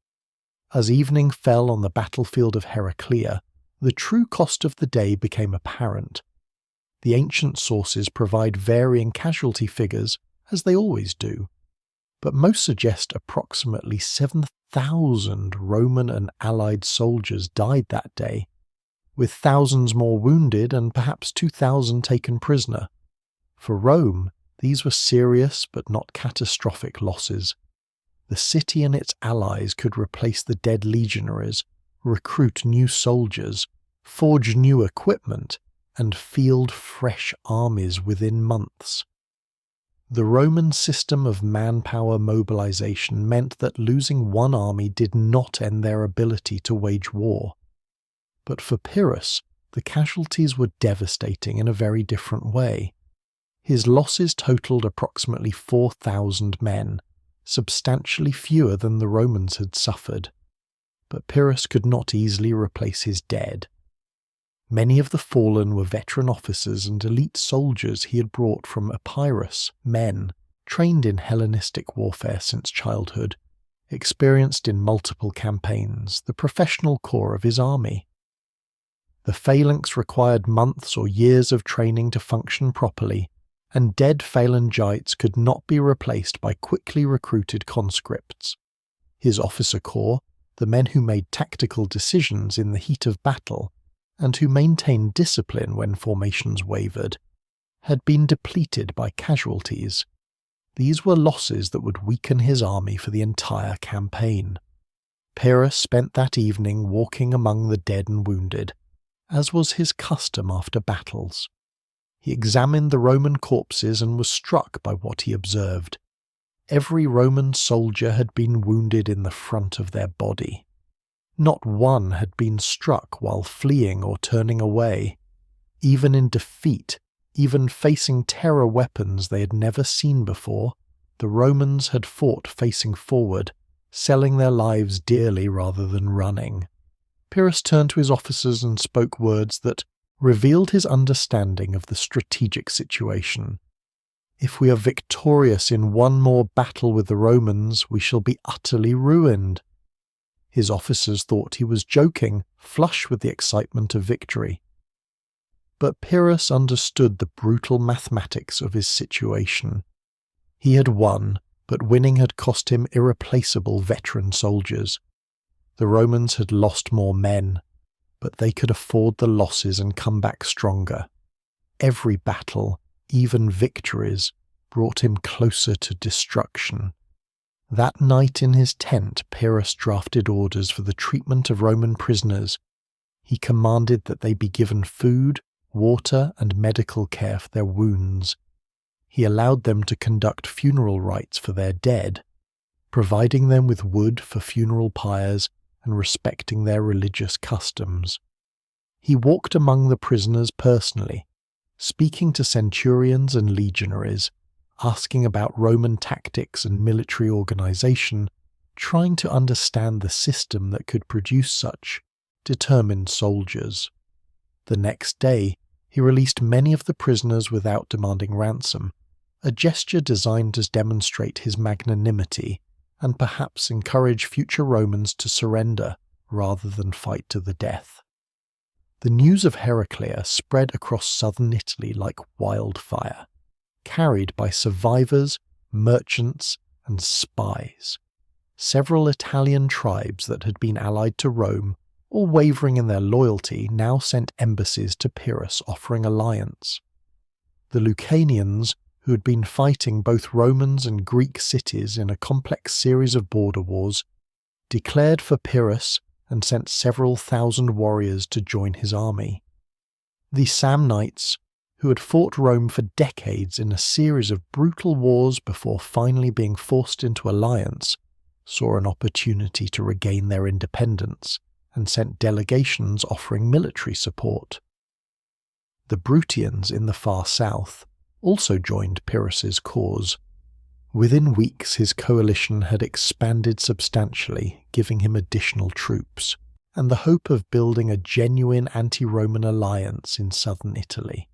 As evening fell on the battlefield of Heraclea, the true cost of the day became apparent. The ancient sources provide varying casualty figures, as they always do, but most suggest approximately 7,000 Roman and Allied soldiers died that day, with thousands more wounded and perhaps 2,000 taken prisoner. For Rome, these were serious but not catastrophic losses. The city and its allies could replace the dead legionaries, recruit new soldiers, forge new equipment, and field fresh armies within months. The Roman system of manpower mobilization meant that losing one army did not end their ability to wage war. But for Pyrrhus, the casualties were devastating in a very different way. His losses totaled approximately 4,000 men, substantially fewer than the Romans had suffered. But Pyrrhus could not easily replace his dead. Many of the fallen were veteran officers and elite soldiers he had brought from Epirus, men trained in Hellenistic warfare since childhood, experienced in multiple campaigns, the professional core of his army. The phalanx required months or years of training to function properly, and dead phalangites could not be replaced by quickly recruited conscripts. His officer corps, the men who made tactical decisions in the heat of battle, and who maintained discipline when formations wavered, had been depleted by casualties. These were losses that would weaken his army for the entire campaign. Pyrrhus spent that evening walking among the dead and wounded, as was his custom after battles. He examined the Roman corpses and was struck by what he observed. Every Roman soldier had been wounded in the front of their body. Not one had been struck while fleeing or turning away. Even in defeat, even facing terror weapons they had never seen before, the Romans had fought facing forward, selling their lives dearly rather than running. Pyrrhus turned to his officers and spoke words that revealed his understanding of the strategic situation. "If we are victorious in one more battle with the Romans, we shall be utterly ruined." His officers thought he was joking, flush with the excitement of victory. But Pyrrhus understood the brutal mathematics of his situation. He had won, but winning had cost him irreplaceable veteran soldiers. The Romans had lost more men, but they could afford the losses and come back stronger. Every battle, even victories, brought him closer to destruction. That night in his tent, Pyrrhus drafted orders for the treatment of Roman prisoners. He commanded that they be given food, water, and medical care for their wounds. He allowed them to conduct funeral rites for their dead, providing them with wood for funeral pyres and respecting their religious customs. He walked among the prisoners personally, speaking to centurions and legionaries, asking about Roman tactics and military organization, trying to understand the system that could produce such determined soldiers. The next day, he released many of the prisoners without demanding ransom, a gesture designed to demonstrate his magnanimity and perhaps encourage future Romans to surrender rather than fight to the death. The news of Heraclea spread across southern Italy like wildfire, carried by survivors, merchants, and spies. Several Italian tribes that had been allied to Rome, or wavering in their loyalty, now sent embassies to Pyrrhus offering alliance. The Lucanians, who had been fighting both Romans and Greek cities in a complex series of border wars, declared for Pyrrhus and sent several thousand warriors to join his army. The Samnites, who had fought Rome for decades in a series of brutal wars before finally being forced into alliance, saw an opportunity to regain their independence and sent delegations offering military support. The Bruttians in the far south also joined Pyrrhus's cause. Within weeks his coalition had expanded substantially, giving him additional troops, and the hope of building a genuine anti-Roman alliance in southern Italy.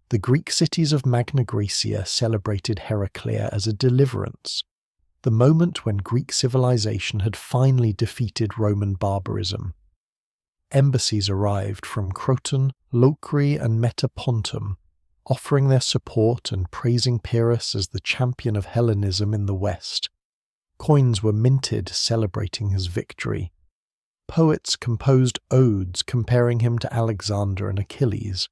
The Greek cities of Magna Graecia celebrated Heraclea as a deliverance, the moment when Greek civilization had finally defeated Roman barbarism. Embassies arrived from Croton, Locri, and Metapontum, offering their support and praising Pyrrhus as the champion of Hellenism in the West. Coins were minted celebrating his victory. Poets composed odes comparing him to Alexander and Achilles.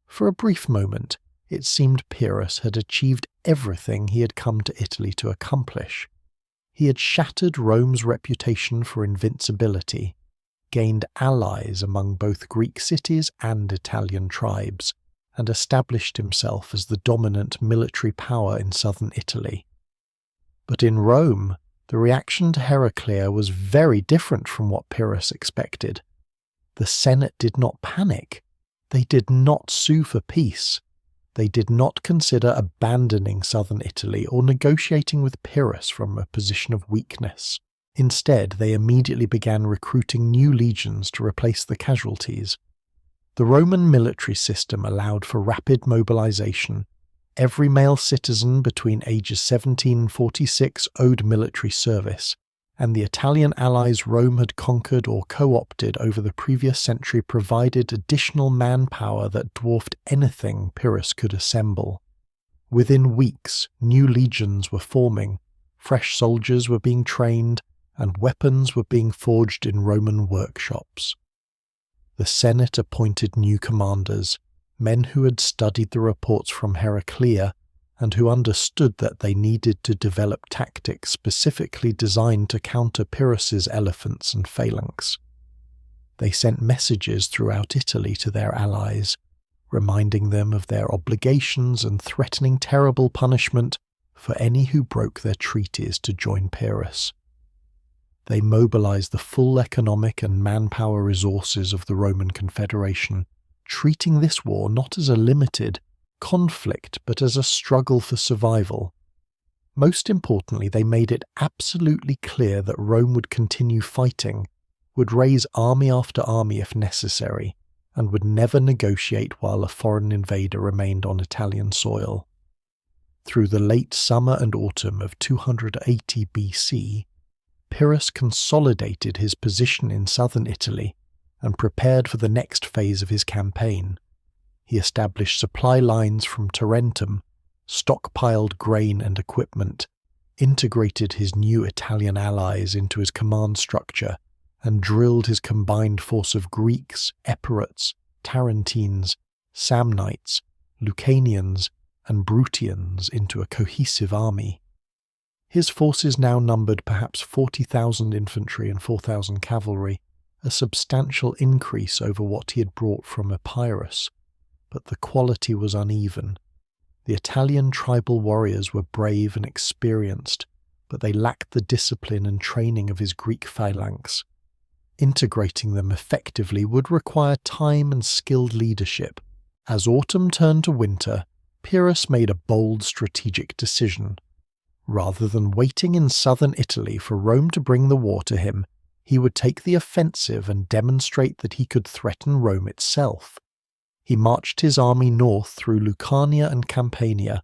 For a brief moment, it seemed Pyrrhus had achieved everything he had come to Italy to accomplish. He had shattered Rome's reputation for invincibility, gained allies among both Greek cities and Italian tribes, and established himself as the dominant military power in southern Italy. But in Rome, the reaction to Heraclea was very different from what Pyrrhus expected. The Senate did not panic. They did not sue for peace. They did not consider abandoning southern Italy or negotiating with Pyrrhus from a position of weakness. Instead, they immediately began recruiting new legions to replace the casualties. The Roman military system allowed for rapid mobilization. Every male citizen between ages 17 and 46 owed military service, and the Italian allies Rome had conquered or co-opted over the previous century provided additional manpower that dwarfed anything Pyrrhus could assemble. Within weeks, new legions were forming, fresh soldiers were being trained, and weapons were being forged in Roman workshops. The Senate appointed new commanders, men who had studied the reports from Heraclea and who understood that they needed to develop tactics specifically designed to counter Pyrrhus's elephants and phalanx. They sent messages throughout Italy to their allies, reminding them of their obligations and threatening terrible punishment for any who broke their treaties to join Pyrrhus. They mobilized the full economic and manpower resources of the Roman Confederation, treating this war not as a limited conflict but as a struggle for survival. Most importantly, they made it absolutely clear that Rome would continue fighting, would raise army after army if necessary, and would never negotiate while a foreign invader remained on Italian soil. Through the late summer and autumn of 280 BC, Pyrrhus consolidated his position in southern Italy and prepared for the next phase of his campaign. He established supply lines from Tarentum, stockpiled grain and equipment, integrated his new Italian allies into his command structure, and drilled his combined force of Greeks, Epirots, Tarentines, Samnites, Lucanians, and Bruttians into a cohesive army. His forces now numbered perhaps 40,000 infantry and 4,000 cavalry, a substantial increase over what he had brought from Epirus, but the quality was uneven. The Italian tribal warriors were brave and experienced, but they lacked the discipline and training of his Greek phalanx. Integrating them effectively would require time and skilled leadership. As autumn turned to winter, Pyrrhus made a bold strategic decision. Rather than waiting in southern Italy for Rome to bring the war to him, he would take the offensive and demonstrate that he could threaten Rome itself. He marched his army north through Lucania and Campania,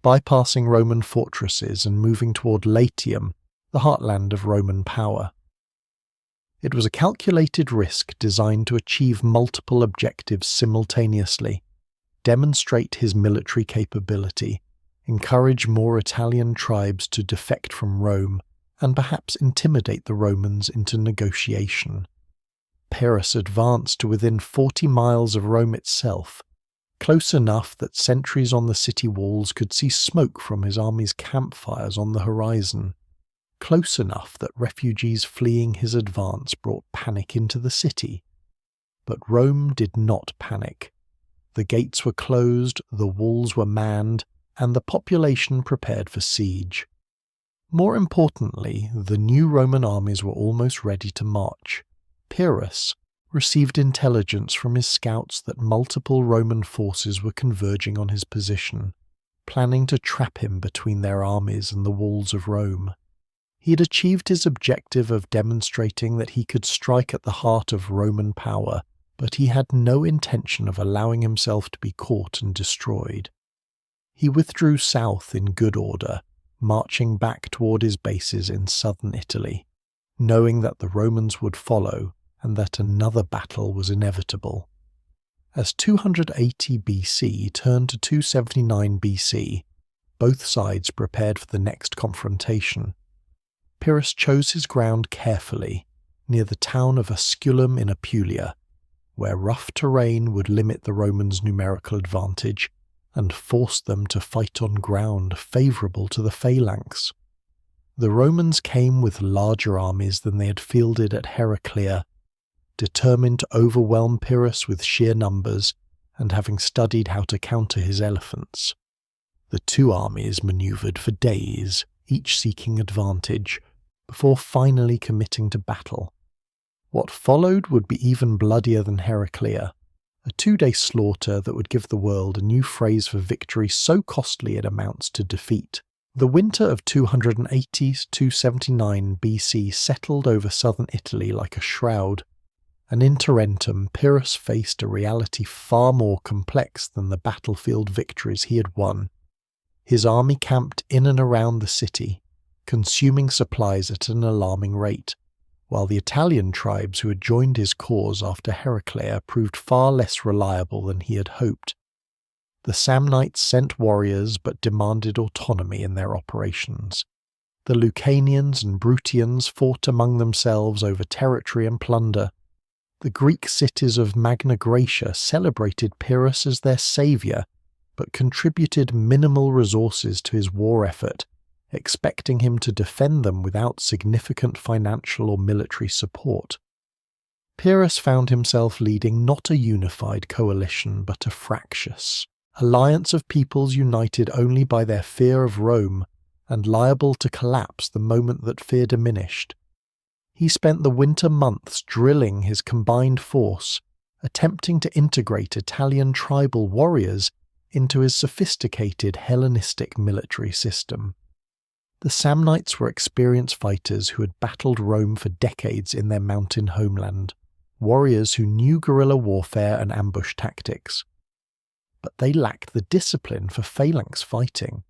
bypassing Roman fortresses and moving toward Latium, the heartland of Roman power. It was a calculated risk designed to achieve multiple objectives simultaneously: demonstrate his military capability, encourage more Italian tribes to defect from Rome, and perhaps intimidate the Romans into negotiation. Pyrrhus advanced to within 40 miles of Rome itself, close enough that sentries on the city walls could see smoke from his army's campfires on the horizon, close enough that refugees fleeing his advance brought panic into the city. But Rome did not panic. The gates were closed, the walls were manned, and the population prepared for siege. More importantly, the new Roman armies were almost ready to march. Pyrrhus received intelligence from his scouts that multiple Roman forces were converging on his position, planning to trap him between their armies and the walls of Rome. He had achieved his objective of demonstrating that he could strike at the heart of Roman power, but he had no intention of allowing himself to be caught and destroyed. He withdrew south in good order, marching back toward his bases in southern Italy, knowing that the Romans would follow and that another battle was inevitable. As 280 BC turned to 279 BC, both sides prepared for the next confrontation. Pyrrhus chose his ground carefully, near the town of Asculum in Apulia, where rough terrain would limit the Romans' numerical advantage and force them to fight on ground favourable to the phalanx. The Romans came with larger armies than they had fielded at Heraclea, determined to overwhelm Pyrrhus with sheer numbers and having studied how to counter his elephants. The two armies manoeuvred for days, each seeking advantage, before finally committing to battle. What followed would be even bloodier than Heraclea, a 2-day slaughter that would give the world a new phrase for victory so costly it amounts to defeat. The winter of 280 to 279 BC settled over southern Italy like a shroud, and in Tarentum Pyrrhus faced a reality far more complex than the battlefield victories he had won. His army camped in and around the city, consuming supplies at an alarming rate, while the Italian tribes who had joined his cause after Heraclea proved far less reliable than he had hoped. The Samnites sent warriors but demanded autonomy in their operations. The Lucanians and Bruttians fought among themselves over territory and plunder. The Greek cities of Magna Graecia celebrated Pyrrhus as their saviour, but contributed minimal resources to his war effort, expecting him to defend them without significant financial or military support. Pyrrhus found himself leading not a unified coalition but a fractious alliance of peoples united only by their fear of Rome and liable to collapse the moment that fear diminished. He spent the winter months drilling his combined force, attempting to integrate Italian tribal warriors into his sophisticated Hellenistic military system. The Samnites were experienced fighters who had battled Rome for decades in their mountain homeland, warriors who knew guerrilla warfare and ambush tactics. But they lacked the discipline for phalanx fighting,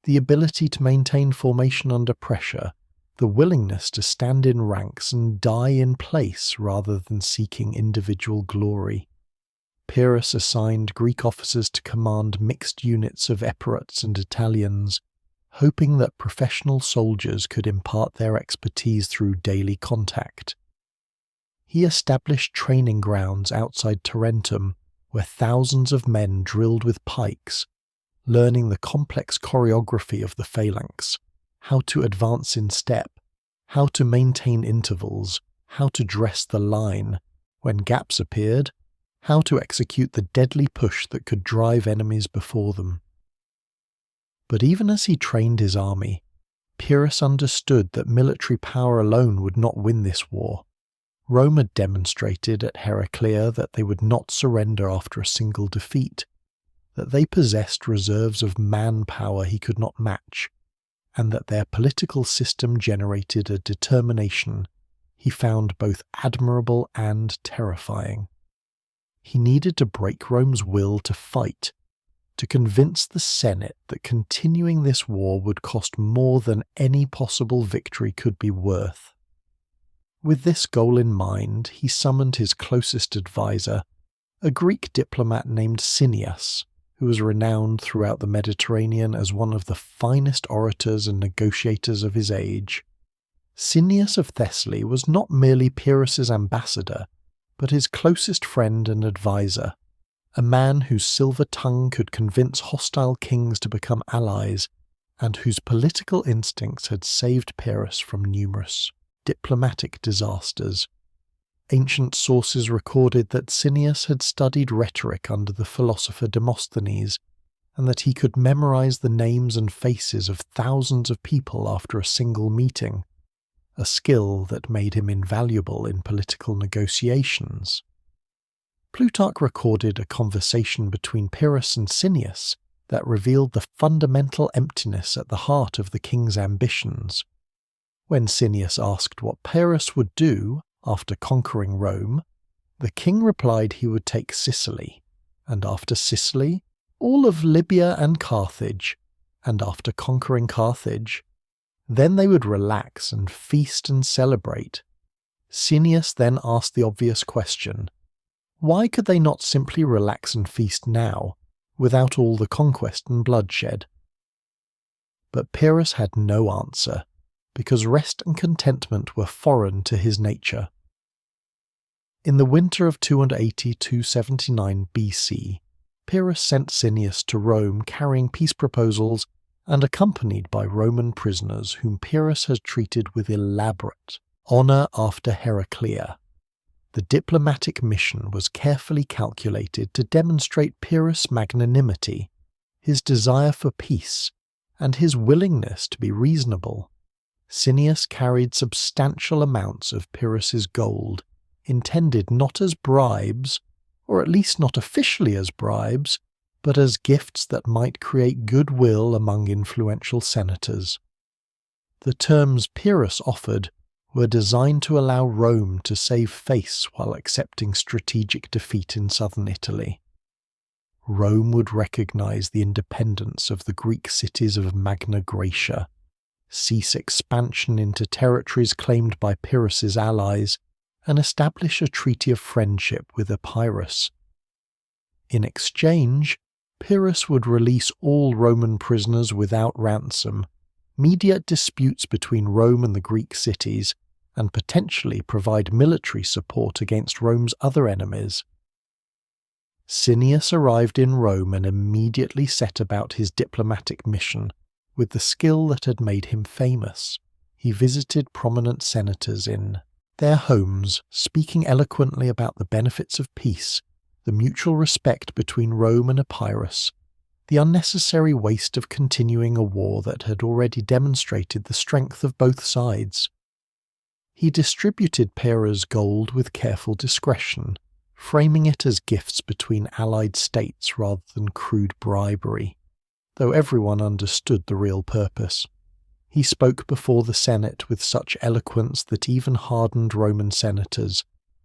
the ability to maintain formation under pressure, the willingness to stand in ranks and die in place rather than seeking individual glory. Pyrrhus assigned Greek officers to command mixed units of Epirots and Italians, hoping that professional soldiers could impart their expertise through daily contact. He established training grounds outside Tarentum, where thousands of men drilled with pikes, learning the complex choreography of the phalanx, how to advance in step, how to maintain intervals, how to dress the line, when gaps appeared, how to execute the deadly push that could drive enemies before them. But even as he trained his army, Pyrrhus understood that military power alone would not win this war. Rome had demonstrated at Heraclea that they would not surrender after a single defeat, that they possessed reserves of manpower he could not match, and that their political system generated a determination he found both admirable and terrifying. He needed to break Rome's will to fight, to convince the Senate that continuing this war would cost more than any possible victory could be worth. With this goal in mind, he summoned his closest advisor, a Greek diplomat named Cineas, who was renowned throughout the Mediterranean as one of the finest orators and negotiators of his age. Cineas of Thessaly was not merely Pyrrhus's ambassador, but his closest friend and advisor, a man whose silver tongue could convince hostile kings to become allies, and whose political instincts had saved Pyrrhus from numerous diplomatic disasters. Ancient sources recorded that Cineas had studied rhetoric under the philosopher Demosthenes, and that he could memorize the names and faces of thousands of people after a single meeting, a skill that made him invaluable in political negotiations. Plutarch recorded a conversation between Pyrrhus and Cineas that revealed the fundamental emptiness at the heart of the king's ambitions. When Cineas asked what Pyrrhus would do after conquering Rome, the king replied he would take Sicily, and after Sicily, all of Libya and Carthage, and after conquering Carthage, then they would relax and feast and celebrate. Cineas then asked the obvious question: why could they not simply relax and feast now, without all the conquest and bloodshed? But Pyrrhus had no answer, because rest and contentment were foreign to his nature. In the winter of 280–279 BC, Pyrrhus sent Cineas to Rome carrying peace proposals and accompanied by Roman prisoners whom Pyrrhus had treated with elaborate honour after Heraclea. The diplomatic mission was carefully calculated to demonstrate Pyrrhus' magnanimity, his desire for peace, and his willingness to be reasonable. Cineas carried substantial amounts of Pyrrhus's gold, intended not as bribes, or at least not officially as bribes, but as gifts that might create goodwill among influential senators. The terms Pyrrhus offered were designed to allow Rome to save face while accepting strategic defeat in southern Italy. Rome would recognize the independence of the Greek cities of Magna Graecia, cease expansion into territories claimed by Pyrrhus's allies, and establish a treaty of friendship with Epirus. In exchange, Pyrrhus would release all Roman prisoners without ransom, mediate disputes between Rome and the Greek cities, and potentially provide military support against Rome's other enemies. Cineas arrived in Rome and immediately set about his diplomatic mission with the skill that had made him famous. He visited prominent senators in their homes, speaking eloquently about the benefits of peace, the mutual respect between Rome and Epirus, the unnecessary waste of continuing a war that had already demonstrated the strength of both sides. He distributed Pyrrhus' gold with careful discretion, framing it as gifts between allied states rather than crude bribery, though everyone understood the real purpose. He spoke before the Senate with such eloquence that even hardened Roman senators,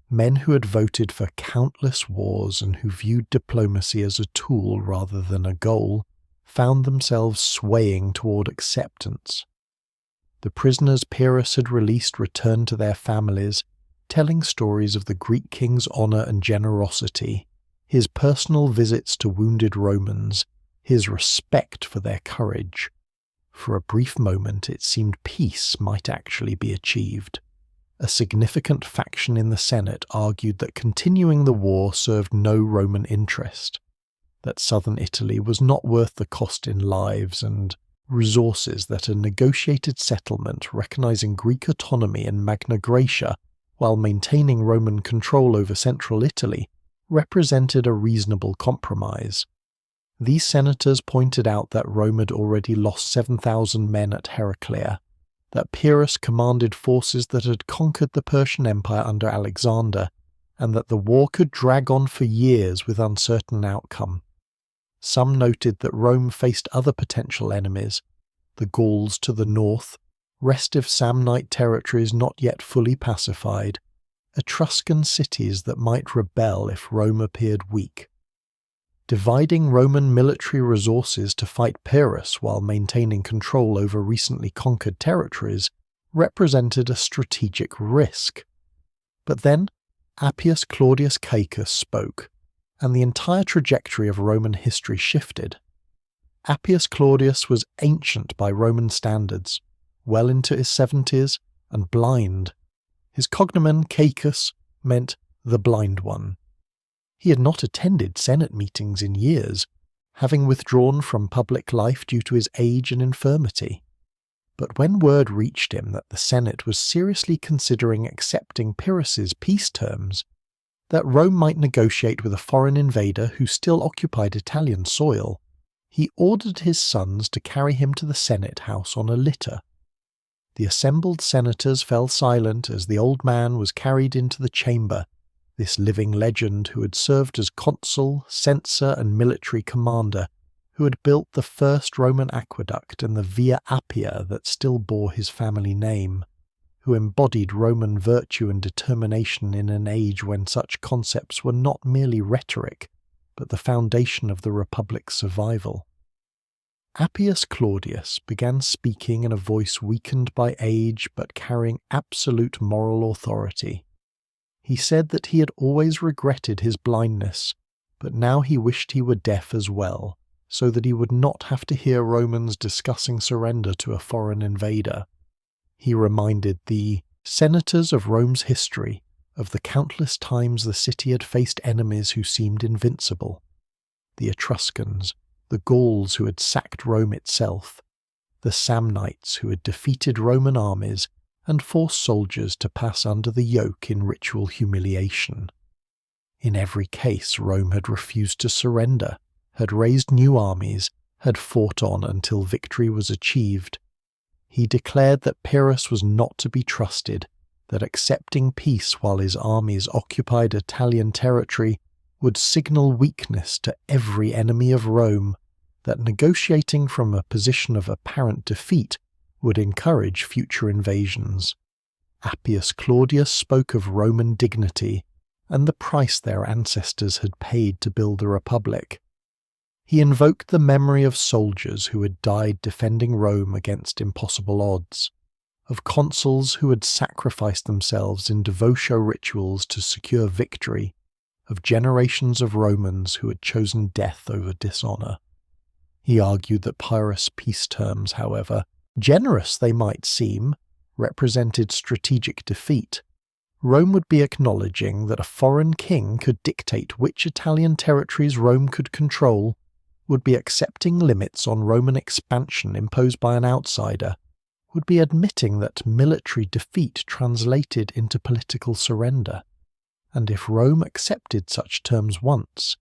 men who had voted for countless wars and who viewed diplomacy as a tool rather than a goal, found themselves swaying toward acceptance. The prisoners Pyrrhus had released returned to their families, telling stories of the Greek king's honour and generosity, his personal visits to wounded Romans, his respect for their courage. For a brief moment it seemed peace might actually be achieved. A significant faction in the Senate argued that continuing the war served no Roman interest, that southern Italy was not worth the cost in lives and resources, that a negotiated settlement recognizing Greek autonomy and Magna Graecia while maintaining Roman control over central Italy represented a reasonable compromise. These senators pointed out that Rome had already lost 7,000 men at Heraclea, that Pyrrhus commanded forces that had conquered the Persian Empire under Alexander, and that the war could drag on for years with uncertain outcome. Some noted that Rome faced other potential enemies, the Gauls to the north, restive Samnite territories not yet fully pacified, Etruscan cities that might rebel if Rome appeared weak. Dividing Roman military resources to fight Pyrrhus while maintaining control over recently conquered territories represented a strategic risk. But then Appius Claudius Caecus spoke, and the entire trajectory of Roman history shifted. Appius Claudius was ancient by Roman standards, well into his 70s, and blind. His cognomen, Caecus, meant the blind one. He had not attended Senate meetings in years, having withdrawn from public life due to his age and infirmity. But when word reached him that the Senate was seriously considering accepting Pyrrhus's peace terms, that Rome might negotiate with a foreign invader who still occupied Italian soil, he ordered his sons to carry him to the Senate house on a litter. The assembled senators fell silent as the old man was carried into the chamber, this living legend who had served as consul, censor, and military commander, who had built the first Roman aqueduct and the Via Appia that still bore his family name, who embodied Roman virtue and determination in an age when such concepts were not merely rhetoric, but the foundation of the Republic's survival. Appius Claudius began speaking in a voice weakened by age but carrying absolute moral authority. He said that he had always regretted his blindness, but now he wished he were deaf as well, so that he would not have to hear Romans discussing surrender to a foreign invader. He reminded the senators of Rome's history of the countless times the city had faced enemies who seemed invincible. The Etruscans, the Gauls who had sacked Rome itself, the Samnites who had defeated Roman armies and forced soldiers to pass under the yoke in ritual humiliation. In every case, Rome had refused to surrender, had raised new armies, had fought on until victory was achieved. He declared that Pyrrhus was not to be trusted, that accepting peace while his armies occupied Italian territory would signal weakness to every enemy of Rome, that negotiating from a position of apparent defeat would encourage future invasions. Appius Claudius spoke of Roman dignity and the price their ancestors had paid to build a republic. He invoked the memory of soldiers who had died defending Rome against impossible odds, of consuls who had sacrificed themselves in devotio rituals to secure victory, of generations of Romans who had chosen death over dishonor. He argued that Pyrrhus' peace terms, however, generous they might seem, represented strategic defeat. Rome would be acknowledging that a foreign king could dictate which Italian territories Rome could control, would be accepting limits on Roman expansion imposed by an outsider, would be admitting that military defeat translated into political surrender. And if Rome accepted such terms once,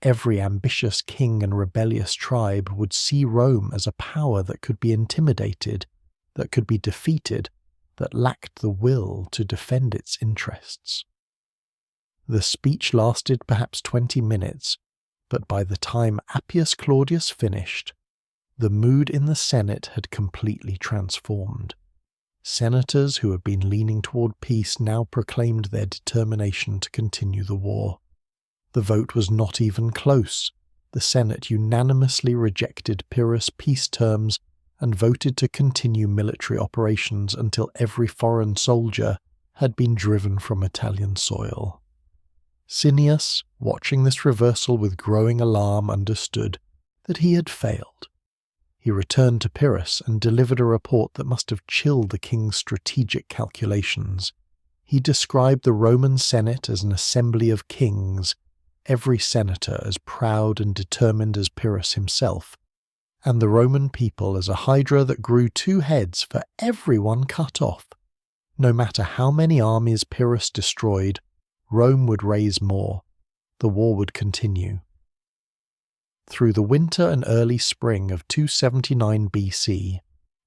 every ambitious king and rebellious tribe would see Rome as a power that could be intimidated, that could be defeated, that lacked the will to defend its interests. The speech lasted perhaps 20 minutes, but by the time Appius Claudius finished, the mood in the Senate had completely transformed. Senators who had been leaning toward peace now proclaimed their determination to continue the war. The vote was not even close. The Senate unanimously rejected Pyrrhus' peace terms and voted to continue military operations until every foreign soldier had been driven from Italian soil. Cineas, watching this reversal with growing alarm, understood that he had failed. He returned to Pyrrhus and delivered a report that must have chilled the king's strategic calculations. He described the Roman Senate as an assembly of kings, every senator as proud and determined as Pyrrhus himself, and the Roman people as a hydra that grew 2 heads for everyone cut off. No matter how many armies Pyrrhus destroyed, Rome would raise more. The war would continue. Through the winter and early spring of 279 BC,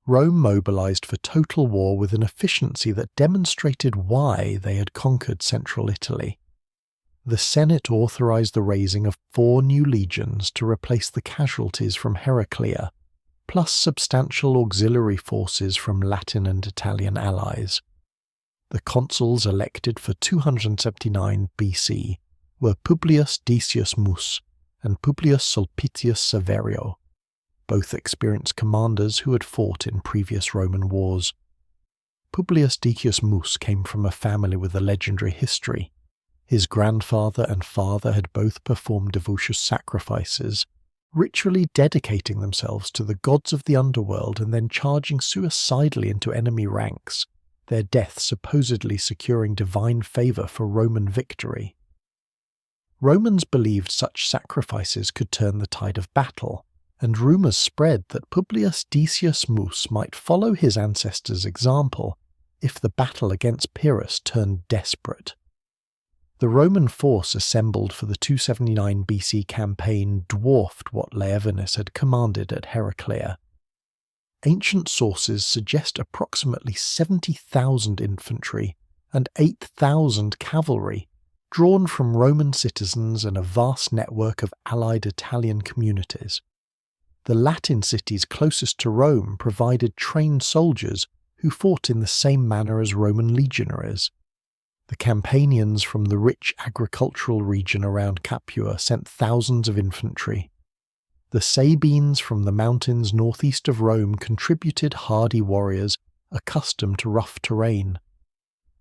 Rome mobilized for total war with an efficiency that demonstrated why they had conquered central Italy. The Senate authorized the raising of 4 new legions to replace the casualties from Heraclea, plus substantial auxiliary forces from Latin and Italian allies. The consuls elected for 279 BC were Publius Decius Mus and Publius Sulpicius Severio, both experienced commanders who had fought in previous Roman wars. Publius Decius Mus came from a family with a legendary history. His grandfather and father had both performed devoutious sacrifices, ritually dedicating themselves to the gods of the underworld and then charging suicidally into enemy ranks, their death supposedly securing divine favour for Roman victory. Romans believed such sacrifices could turn the tide of battle, and rumours spread that Publius Decius Mus might follow his ancestors' example if the battle against Pyrrhus turned desperate. The Roman force assembled for the 279 BC campaign dwarfed what Laevinus had commanded at Heraclea. Ancient sources suggest approximately 70,000 infantry and 8,000 cavalry, drawn from Roman citizens and a vast network of allied Italian communities. The Latin cities closest to Rome provided trained soldiers who fought in the same manner as Roman legionaries. The Campanians from the rich agricultural region around Capua sent thousands of infantry. The Sabines from the mountains northeast of Rome contributed hardy warriors accustomed to rough terrain.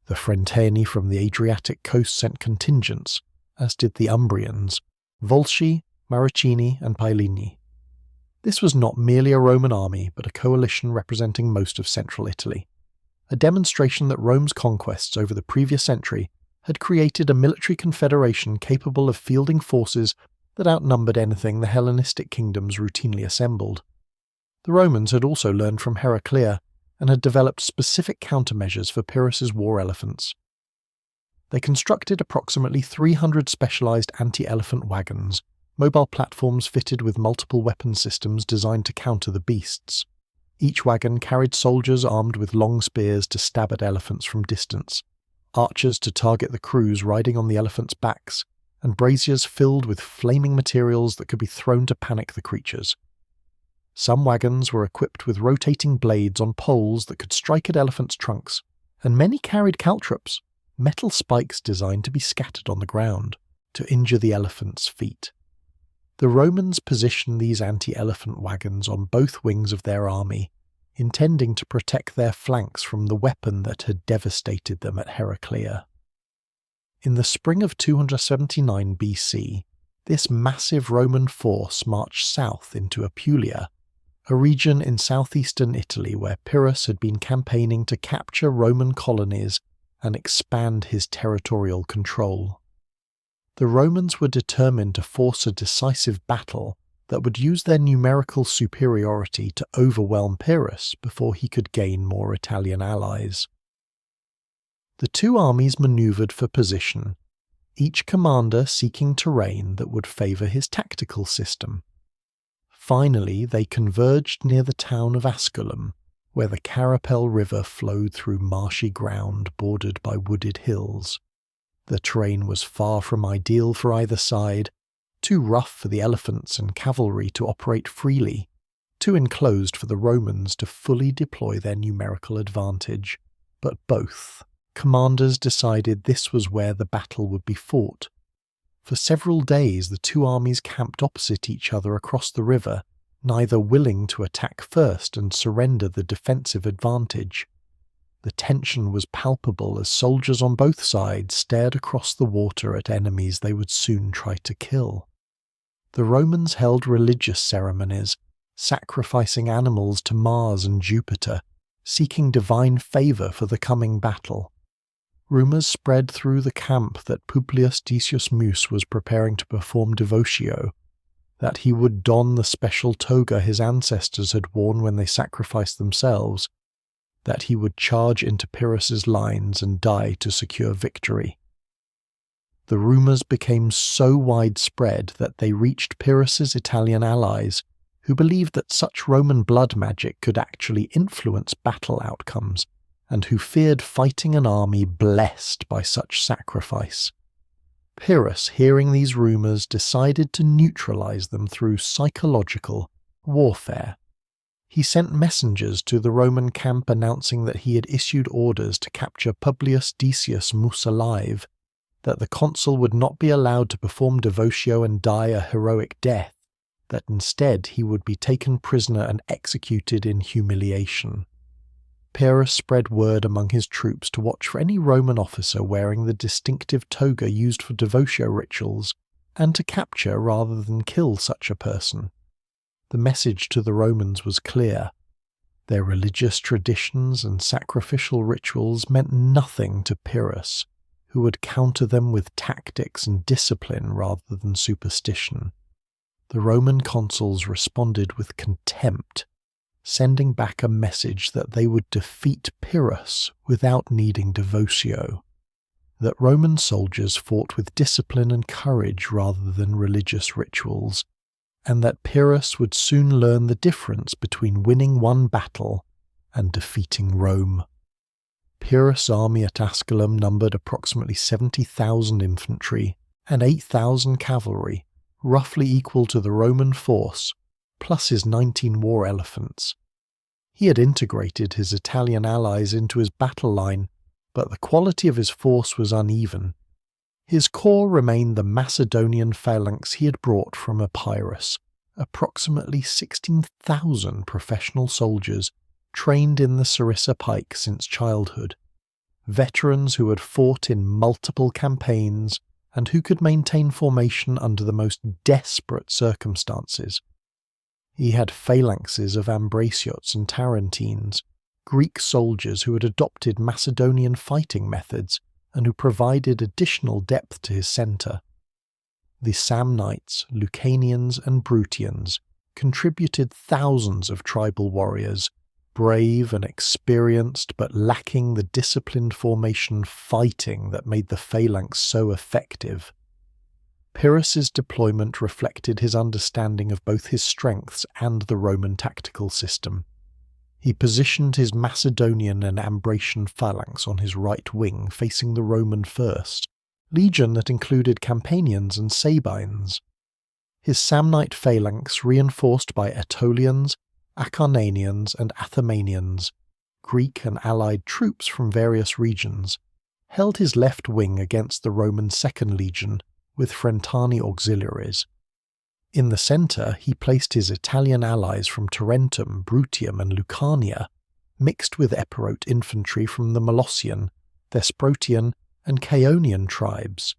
The Frentani from the Adriatic coast sent contingents, as did the Umbrians, Volsci, Marrucini and Paeligni. This was not merely a Roman army, but a coalition representing most of central Italy, a demonstration that Rome's conquests over the previous century had created a military confederation capable of fielding forces that outnumbered anything the Hellenistic kingdoms routinely assembled. The Romans had also learned from Heraclea and had developed specific countermeasures for Pyrrhus's war elephants. They constructed approximately 300 specialized anti-elephant wagons, mobile platforms fitted with multiple weapon systems designed to counter the beasts. Each wagon carried soldiers armed with long spears to stab at elephants from distance, archers to target the crews riding on the elephants' backs, and braziers filled with flaming materials that could be thrown to panic the creatures. Some wagons were equipped with rotating blades on poles that could strike at elephants' trunks, and many carried caltrops, metal spikes designed to be scattered on the ground, to injure the elephants' feet. The Romans positioned these anti-elephant wagons on both wings of their army, intending to protect their flanks from the weapon that had devastated them at Heraclea. In the spring of 279 BC, this massive Roman force marched south into Apulia, a region in southeastern Italy where Pyrrhus had been campaigning to capture Roman colonies and expand his territorial control. The Romans were determined to force a decisive battle that would use their numerical superiority to overwhelm Pyrrhus before he could gain more Italian allies. The two armies manoeuvred for position, each commander seeking terrain that would favour his tactical system. Finally, they converged near the town of Asculum, where the Carapel River flowed through marshy ground bordered by wooded hills. The terrain was far from ideal for either side, too rough for the elephants and cavalry to operate freely, too enclosed for the Romans to fully deploy their numerical advantage, but both commanders decided this was where the battle would be fought. For several days the two armies camped opposite each other across the river, neither willing to attack first and surrender the defensive advantage. The tension was palpable as soldiers on both sides stared across the water at enemies they would soon try to kill. The Romans held religious ceremonies, sacrificing animals to Mars and Jupiter, seeking divine favour for the coming battle. Rumours spread through the camp that Publius Decius Mus was preparing to perform devotio, that he would don the special toga his ancestors had worn when they sacrificed themselves, that he would charge into Pyrrhus's lines and die to secure victory. The rumours became so widespread that they reached Pyrrhus's Italian allies, who believed that such Roman blood magic could actually influence battle outcomes, and who feared fighting an army blessed by such sacrifice. Pyrrhus, hearing these rumours, decided to neutralize them through psychological warfare. He sent messengers to the Roman camp announcing that he had issued orders to capture Publius Decius Mus alive, that the consul would not be allowed to perform devotio and die a heroic death, that instead he would be taken prisoner and executed in humiliation. Pyrrhus spread word among his troops to watch for any Roman officer wearing the distinctive toga used for devotio rituals, and to capture rather than kill such a person. The message to the Romans was clear. Their religious traditions and sacrificial rituals meant nothing to Pyrrhus, who would counter them with tactics and discipline rather than superstition. The Roman consuls responded with contempt, sending back a message that they would defeat Pyrrhus without needing devotio, that Roman soldiers fought with discipline and courage rather than religious rituals, and that Pyrrhus would soon learn the difference between winning one battle and defeating Rome. Pyrrhus' army at Asculum numbered approximately 70,000 infantry and 8,000 cavalry, roughly equal to the Roman force, plus his 19 war elephants. He had integrated his Italian allies into his battle line, but the quality of his force was uneven. His core remained the Macedonian Phalanx he had brought from Epirus, approximately 16,000 professional soldiers trained in the Sarissa pike since childhood, veterans who had fought in multiple campaigns and who could maintain formation under the most desperate circumstances. He had phalanxes of Ambraciots and Tarentines, Greek soldiers who had adopted Macedonian fighting methods and who provided additional depth to his centre. The Samnites, Lucanians and Bruttians contributed thousands of tribal warriors, brave and experienced but lacking the disciplined formation fighting that made the phalanx so effective. Pyrrhus's deployment reflected his understanding of both his strengths and the Roman tactical system. He positioned his Macedonian and Ambracian phalanx on his right wing facing the Roman first, legion that included Campanians and Sabines. His Samnite phalanx, reinforced by Aetolians, Acarnanians and Athamanians, Greek and allied troops from various regions, held his left wing against the Roman Second Legion with Frentani auxiliaries. In the centre he placed his Italian allies from Tarentum, Bruttium and Lucania, mixed with Epirote infantry from the Molossian, Thesprotian and Chaonian tribes,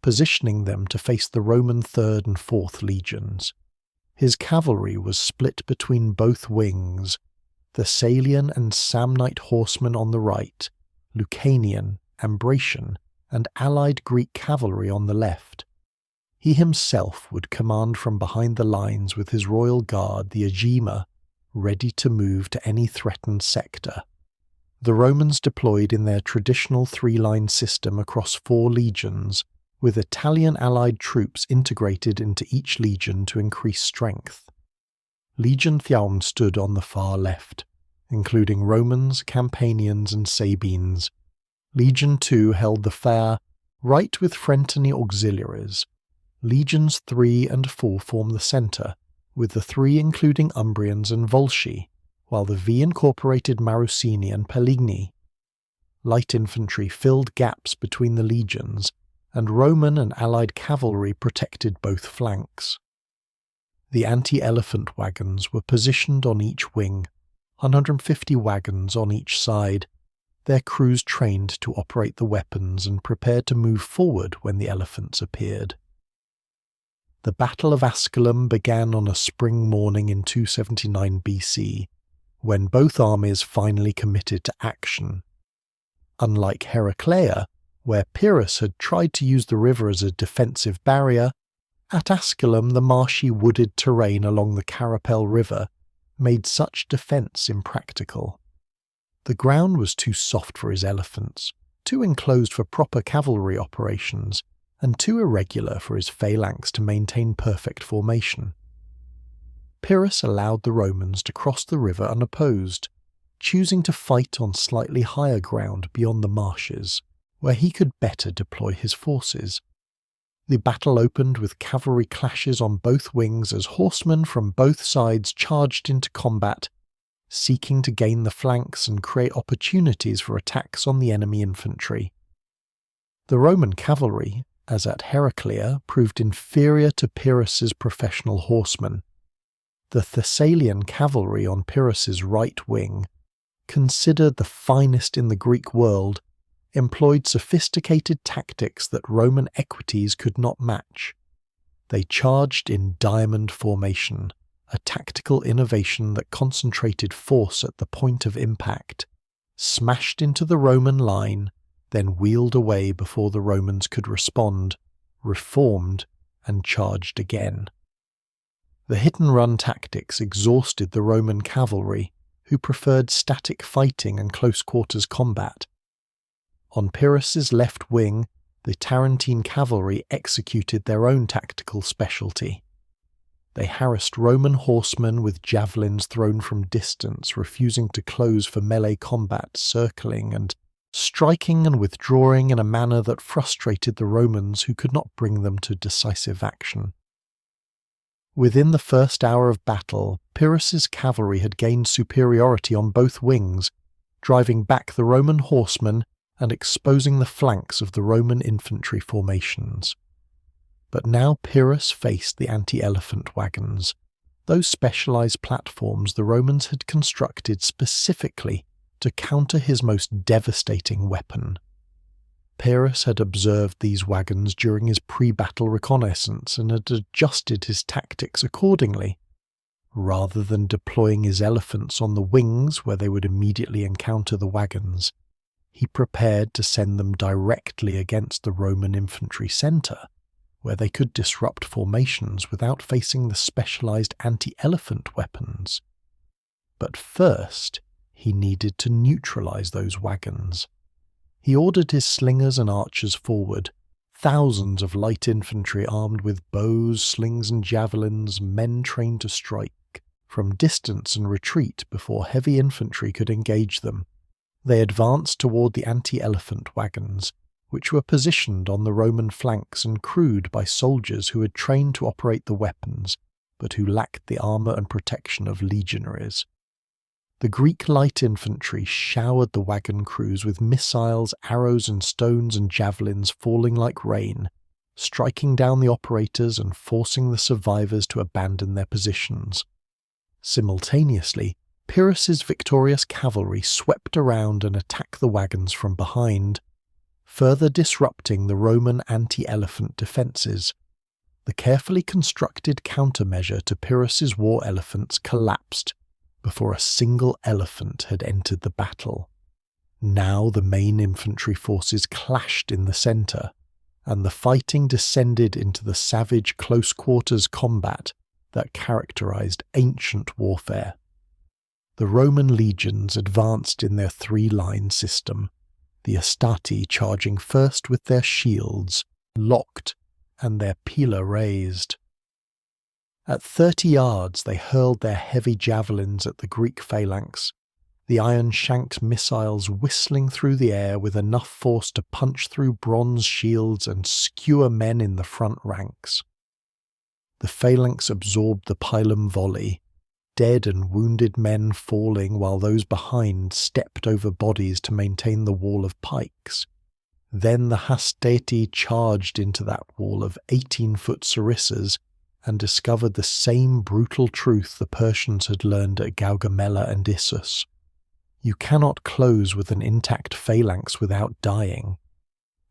positioning them to face the Roman 3rd and 4th legions. His cavalry was split between both wings, Thessalian and Samnite horsemen on the right, Lucanian, Ambracian, and allied Greek cavalry on the left. He himself would command from behind the lines with his royal guard, the Agema, ready to move to any threatened sector. The Romans deployed in their traditional three-line system across 4 legions, with Italian allied troops integrated into each legion to increase strength. Legion Thjaun stood on the far left, including Romans, Campanians and Sabines. Legion 2 held the fair, right with Frentani auxiliaries. Legions 3 and 4 formed the centre, with the three including Umbrians and Volsci, while the V incorporated Marrucini and Peligni. Light infantry filled gaps between the legions, and Roman and allied cavalry protected both flanks. The anti-elephant wagons were positioned on each wing, 150 wagons on each side, their crews trained to operate the weapons and prepared to move forward when the elephants appeared. The Battle of Asculum began on a spring morning in 279 BC, when both armies finally committed to action. Unlike Heraclea, where Pyrrhus had tried to use the river as a defensive barrier, at Asculum the marshy wooded terrain along the Carapel River made such defence impractical. The ground was too soft for his elephants, too enclosed for proper cavalry operations, and too irregular for his phalanx to maintain perfect formation. Pyrrhus allowed the Romans to cross the river unopposed, choosing to fight on slightly higher ground beyond the marshes, where he could better deploy his forces. The battle opened with cavalry clashes on both wings as horsemen from both sides charged into combat, seeking to gain the flanks and create opportunities for attacks on the enemy infantry. The Roman cavalry, as at Heraclea, proved inferior to Pyrrhus's professional horsemen. The Thessalian cavalry on Pyrrhus's right wing, considered the finest in the Greek world, employed sophisticated tactics that Roman equities could not match. They charged in diamond formation, a tactical innovation that concentrated force at the point of impact, smashed into the Roman line, then wheeled away before the Romans could respond, reformed, and charged again. The hit-and-run tactics exhausted the Roman cavalry, who preferred static fighting and close-quarters combat. On Pyrrhus's left wing, the Tarentine cavalry executed their own tactical specialty. They harassed Roman horsemen with javelins thrown from distance, refusing to close for melee combat, circling and striking and withdrawing in a manner that frustrated the Romans who could not bring them to decisive action. Within the first hour of battle, Pyrrhus's cavalry had gained superiority on both wings, driving back the Roman horsemen and exposing the flanks of the Roman infantry formations. But now Pyrrhus faced the anti-elephant wagons, those specialized platforms the Romans had constructed specifically to counter his most devastating weapon. Pyrrhus had observed these wagons during his pre-battle reconnaissance and had adjusted his tactics accordingly. Rather than deploying his elephants on the wings where they would immediately encounter the wagons, he prepared to send them directly against the Roman infantry centre, where they could disrupt formations without facing the specialized anti-elephant weapons. But first, he needed to neutralize those wagons. He ordered his slingers and archers forward, thousands of light infantry armed with bows, slings and javelins, men trained to strike from distance and retreat before heavy infantry could engage them. They advanced toward the anti-elephant wagons, which were positioned on the Roman flanks and crewed by soldiers who had trained to operate the weapons, but who lacked the armour and protection of legionaries. The Greek light infantry showered the wagon crews with missiles, arrows and stones and javelins falling like rain, striking down the operators and forcing the survivors to abandon their positions. Simultaneously, Pyrrhus's victorious cavalry swept around and attacked the wagons from behind, further disrupting the Roman anti-elephant defences. The carefully constructed countermeasure to Pyrrhus's war elephants collapsed before a single elephant had entered the battle. Now the main infantry forces clashed in the centre, and the fighting descended into the savage close-quarters combat that characterized ancient warfare. The Roman legions advanced in their three-line system, the Astati charging first with their shields locked and their pila raised. At 30 yards they hurled their heavy javelins at the Greek phalanx, the iron-shanked missiles whistling through the air with enough force to punch through bronze shields and skewer men in the front ranks. The phalanx absorbed the pilum volley, dead and wounded men falling while those behind stepped over bodies to maintain the wall of pikes. Then the Hastati charged into that wall of 18-foot sarissas and discovered the same brutal truth the Persians had learned at Gaugamela and Issus. You cannot close with an intact phalanx without dying.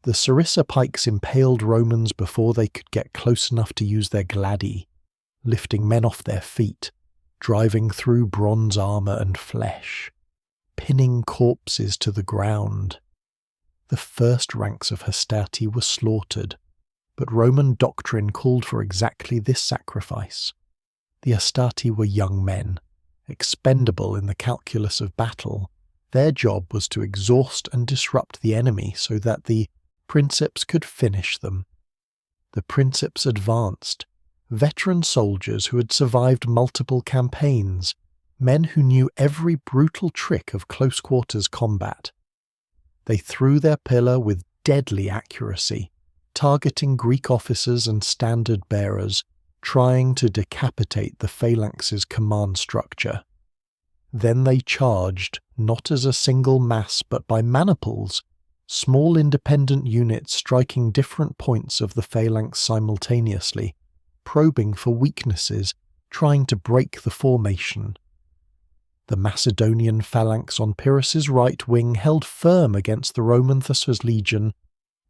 The sarissa pikes impaled Romans before they could get close enough to use their gladi, lifting men off their feet, driving through bronze armour and flesh, pinning corpses to the ground. The first ranks of Hastati were slaughtered, but Roman doctrine called for exactly this sacrifice. The Hastati were young men, expendable in the calculus of battle. Their job was to exhaust and disrupt the enemy so that the princeps could finish them. The princeps advanced, veteran soldiers who had survived multiple campaigns, men who knew every brutal trick of close-quarters combat. They threw their pillar with deadly accuracy, targeting Greek officers and standard-bearers, trying to decapitate the phalanx's command structure. Then they charged, not as a single mass but by maniples, small independent units striking different points of the phalanx simultaneously, probing for weaknesses, trying to break the formation. The Macedonian phalanx on Pyrrhus's right wing held firm against the Roman Thessal's legion,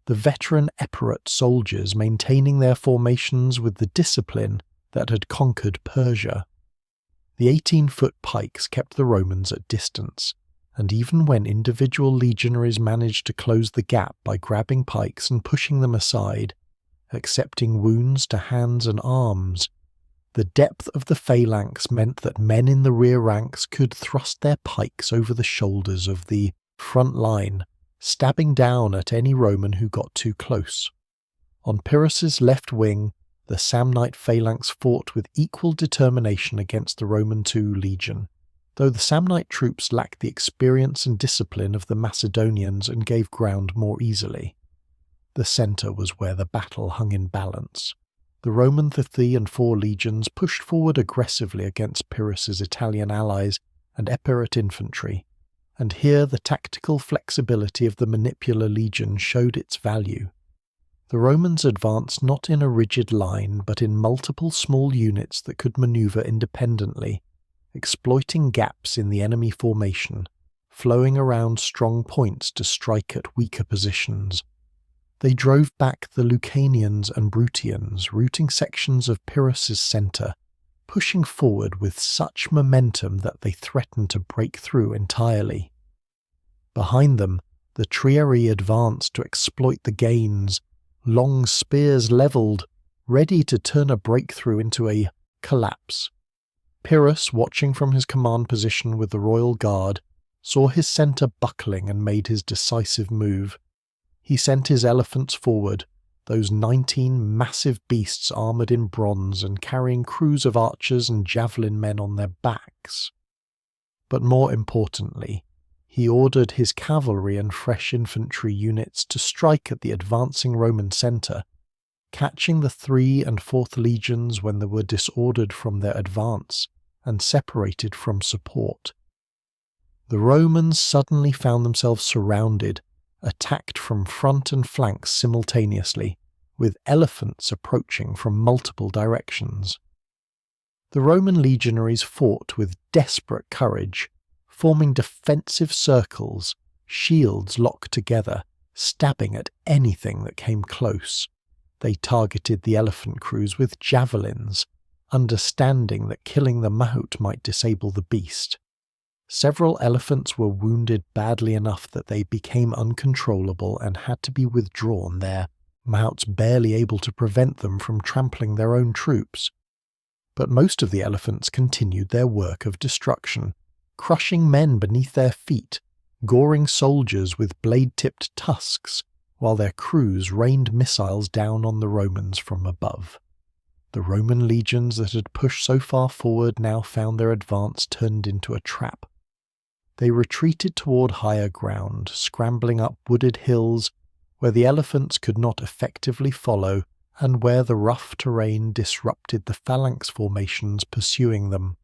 the veteran Epirot soldiers maintaining their formations with the discipline that had conquered Persia. The 18-foot pikes kept the Romans at distance, and even when individual legionaries managed to close the gap by grabbing pikes and pushing them aside, accepting wounds to hands and arms, the depth of the phalanx meant that men in the rear ranks could thrust their pikes over the shoulders of the front line, stabbing down at any Roman who got too close. On Pyrrhus's left wing, the Samnite phalanx fought with equal determination against the Roman II legion, though the Samnite troops lacked the experience and discipline of the Macedonians and gave ground more easily. The centre was where the battle hung in balance. The Roman 3 and 4 legions pushed forward aggressively against Pyrrhus's Italian allies and Epirot infantry, and here the tactical flexibility of the Manipular legion showed its value. The Romans advanced not in a rigid line but in multiple small units that could manoeuvre independently, exploiting gaps in the enemy formation, flowing around strong points to strike at weaker positions. They drove back the Lucanians and Bruttians, routing sections of Pyrrhus's centre, pushing forward with such momentum that they threatened to break through entirely. Behind them, the Triarii advanced to exploit the gains, long spears levelled, ready to turn a breakthrough into a collapse. Pyrrhus, watching from his command position with the royal guard, saw his centre buckling and made his decisive move. He sent his elephants forward, those 19 massive beasts armoured in bronze and carrying crews of archers and javelin men on their backs. But more importantly, he ordered his cavalry and fresh infantry units to strike at the advancing Roman centre, catching the 3 and 4th legions when they were disordered from their advance and separated from support. The Romans suddenly found themselves surrounded, attacked from front and flanks simultaneously, with elephants approaching from multiple directions. The Roman legionaries fought with desperate courage, forming defensive circles, shields locked together, stabbing at anything that came close. They targeted the elephant crews with javelins, understanding that killing the mahout might disable the beast. Several elephants were wounded badly enough that they became uncontrollable and had to be withdrawn, their mahouts barely able to prevent them from trampling their own troops. But most of the elephants continued their work of destruction, crushing men beneath their feet, goring soldiers with blade-tipped tusks, while their crews rained missiles down on the Romans from above. The Roman legions that had pushed so far forward now found their advance turned into a trap. They retreated toward higher ground, scrambling up wooded hills where the elephants could not effectively follow and where the rough terrain disrupted the phalanx formations pursuing them.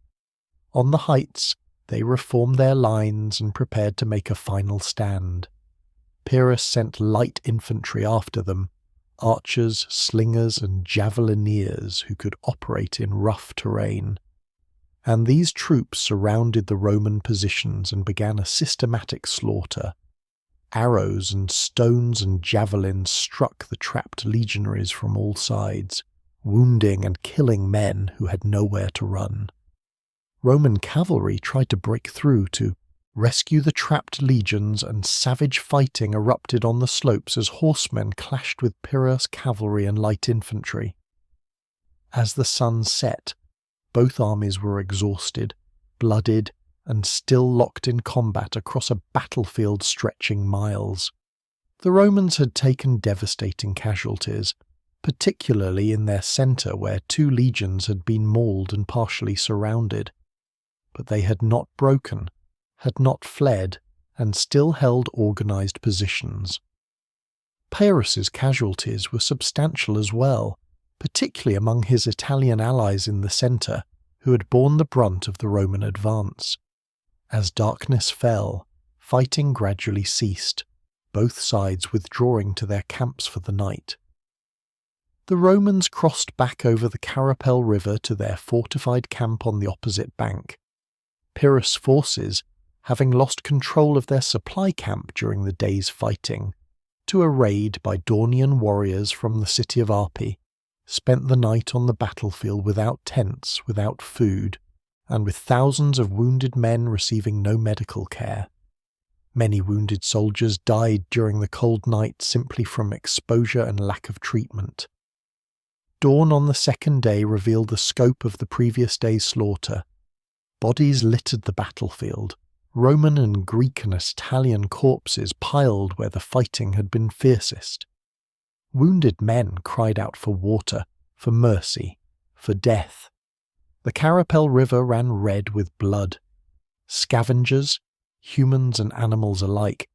On the heights, they reformed their lines and prepared to make a final stand. Pyrrhus sent light infantry after them, archers, slingers, and javelineers who could operate in rough terrain. And these troops surrounded the Roman positions and began a systematic slaughter. Arrows and stones and javelins struck the trapped legionaries from all sides, wounding and killing men who had nowhere to run. Roman cavalry tried to break through to rescue the trapped legions, and savage fighting erupted on the slopes as horsemen clashed with Pyrrhus cavalry and light infantry. As the sun set, both armies were exhausted, blooded, and still locked in combat across a battlefield stretching miles. The Romans had taken devastating casualties, particularly in their centre where 2 legions had been mauled and partially surrounded. But they had not broken, had not fled, and still held organised positions. Pyrrhus's casualties were substantial as well, particularly among his Italian allies in the centre, who had borne the brunt of the Roman advance. As darkness fell, fighting gradually ceased, both sides withdrawing to their camps for the night. The Romans crossed back over the Carapel River to their fortified camp on the opposite bank. Pyrrhus' forces, having lost control of their supply camp during the day's fighting, to a raid by Daunian warriors from the city of Arpi, spent the night on the battlefield without tents, without food, and with thousands of wounded men receiving no medical care. Many wounded soldiers died during the cold night simply from exposure and lack of treatment. Dawn on the second day revealed the scope of the previous day's slaughter. Bodies littered the battlefield, Roman and Greek and Italian corpses piled where the fighting had been fiercest. Wounded men cried out for water, for mercy, for death. The Carapel River ran red with blood. Scavengers, humans and animals alike,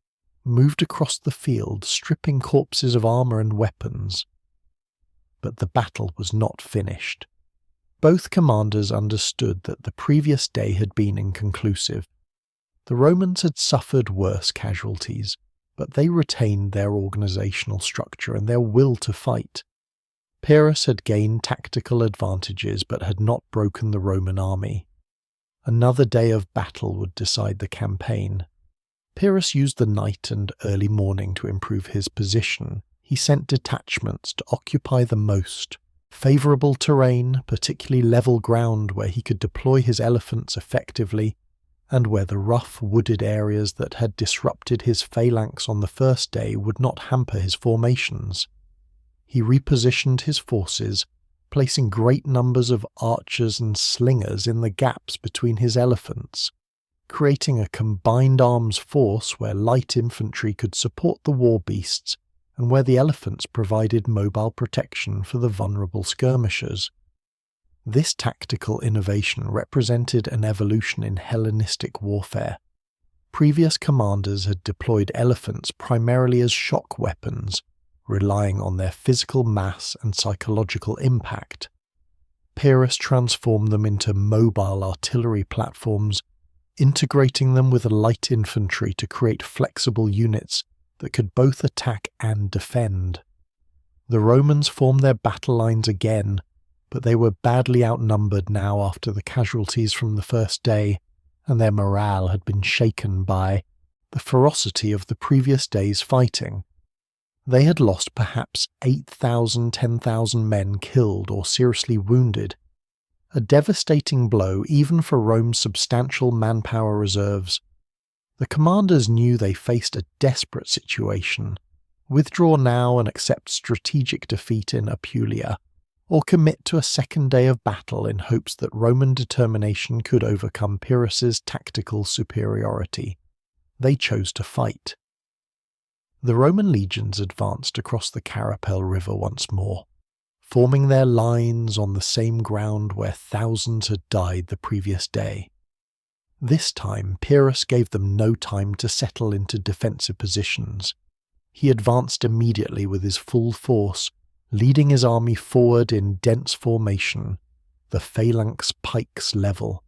moved across the field, stripping corpses of armour and weapons. But the battle was not finished. Both commanders understood that the previous day had been inconclusive. The Romans had suffered worse casualties, but they retained their organisational structure and their will to fight. Pyrrhus had gained tactical advantages but had not broken the Roman army. Another day of battle would decide the campaign. Pyrrhus used the night and early morning to improve his position. He sent detachments to occupy the most favourable terrain, particularly level ground where he could deploy his elephants effectively, and where the rough wooded areas that had disrupted his phalanx on the first day would not hamper his formations. He repositioned his forces, placing great numbers of archers and slingers in the gaps between his elephants, creating a combined arms force where light infantry could support the war beasts and where the elephants provided mobile protection for the vulnerable skirmishers. This tactical innovation represented an evolution in Hellenistic warfare. Previous commanders had deployed elephants primarily as shock weapons, relying on their physical mass and psychological impact. Pyrrhus transformed them into mobile artillery platforms, integrating them with light infantry to create flexible units that could both attack and defend. The Romans formed their battle lines again, but they were badly outnumbered now after the casualties from the first day, and their morale had been shaken by the ferocity of the previous day's fighting. They had lost perhaps 8,000, 10,000 men killed or seriously wounded, a devastating blow even for Rome's substantial manpower reserves. The commanders knew they faced a desperate situation: withdraw now and accept strategic defeat in Apulia, or commit to a second day of battle in hopes that Roman determination could overcome Pyrrhus's tactical superiority. They chose to fight. The Roman legions advanced across the Carapel River once more, forming their lines on the same ground where thousands had died the previous day. This time Pyrrhus gave them no time to settle into defensive positions. He advanced immediately with his full force, leading his army forward in dense formation, the phalanx pikes level.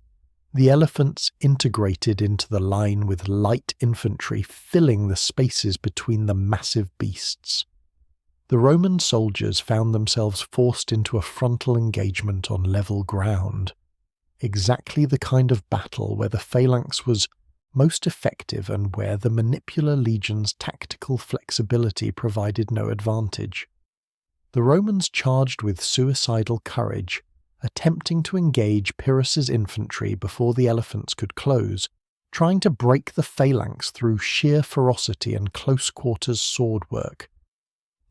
The elephants integrated into the line with light infantry filling the spaces between the massive beasts. The Roman soldiers found themselves forced into a frontal engagement on level ground, exactly the kind of battle where the phalanx was most effective and where the manipular legion's tactical flexibility provided no advantage. The Romans charged with suicidal courage, attempting to engage Pyrrhus's infantry before the elephants could close, trying to break the phalanx through sheer ferocity and close-quarters sword work.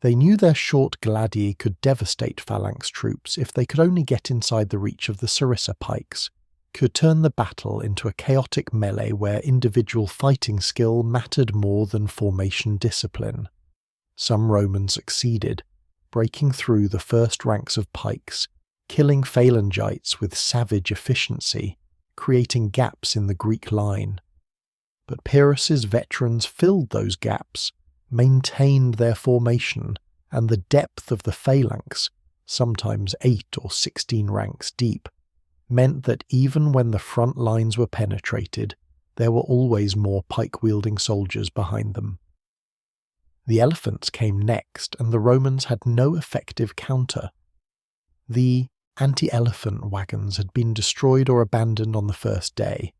They knew their short gladii could devastate phalanx troops if they could only get inside the reach of the sarissa pikes, could turn the battle into a chaotic melee where individual fighting skill mattered more than formation discipline. Some Romans succeeded, breaking through the first ranks of pikes, killing phalangites with savage efficiency, creating gaps in the Greek line. But Pyrrhus's veterans filled those gaps, maintained their formation, and the depth of the phalanx, sometimes 8 or 16 ranks deep, meant that even when the front lines were penetrated, there were always more pike-wielding soldiers behind them. The elephants came next, and the Romans had no effective counter. The anti-elephant wagons had been destroyed or abandoned on the first day.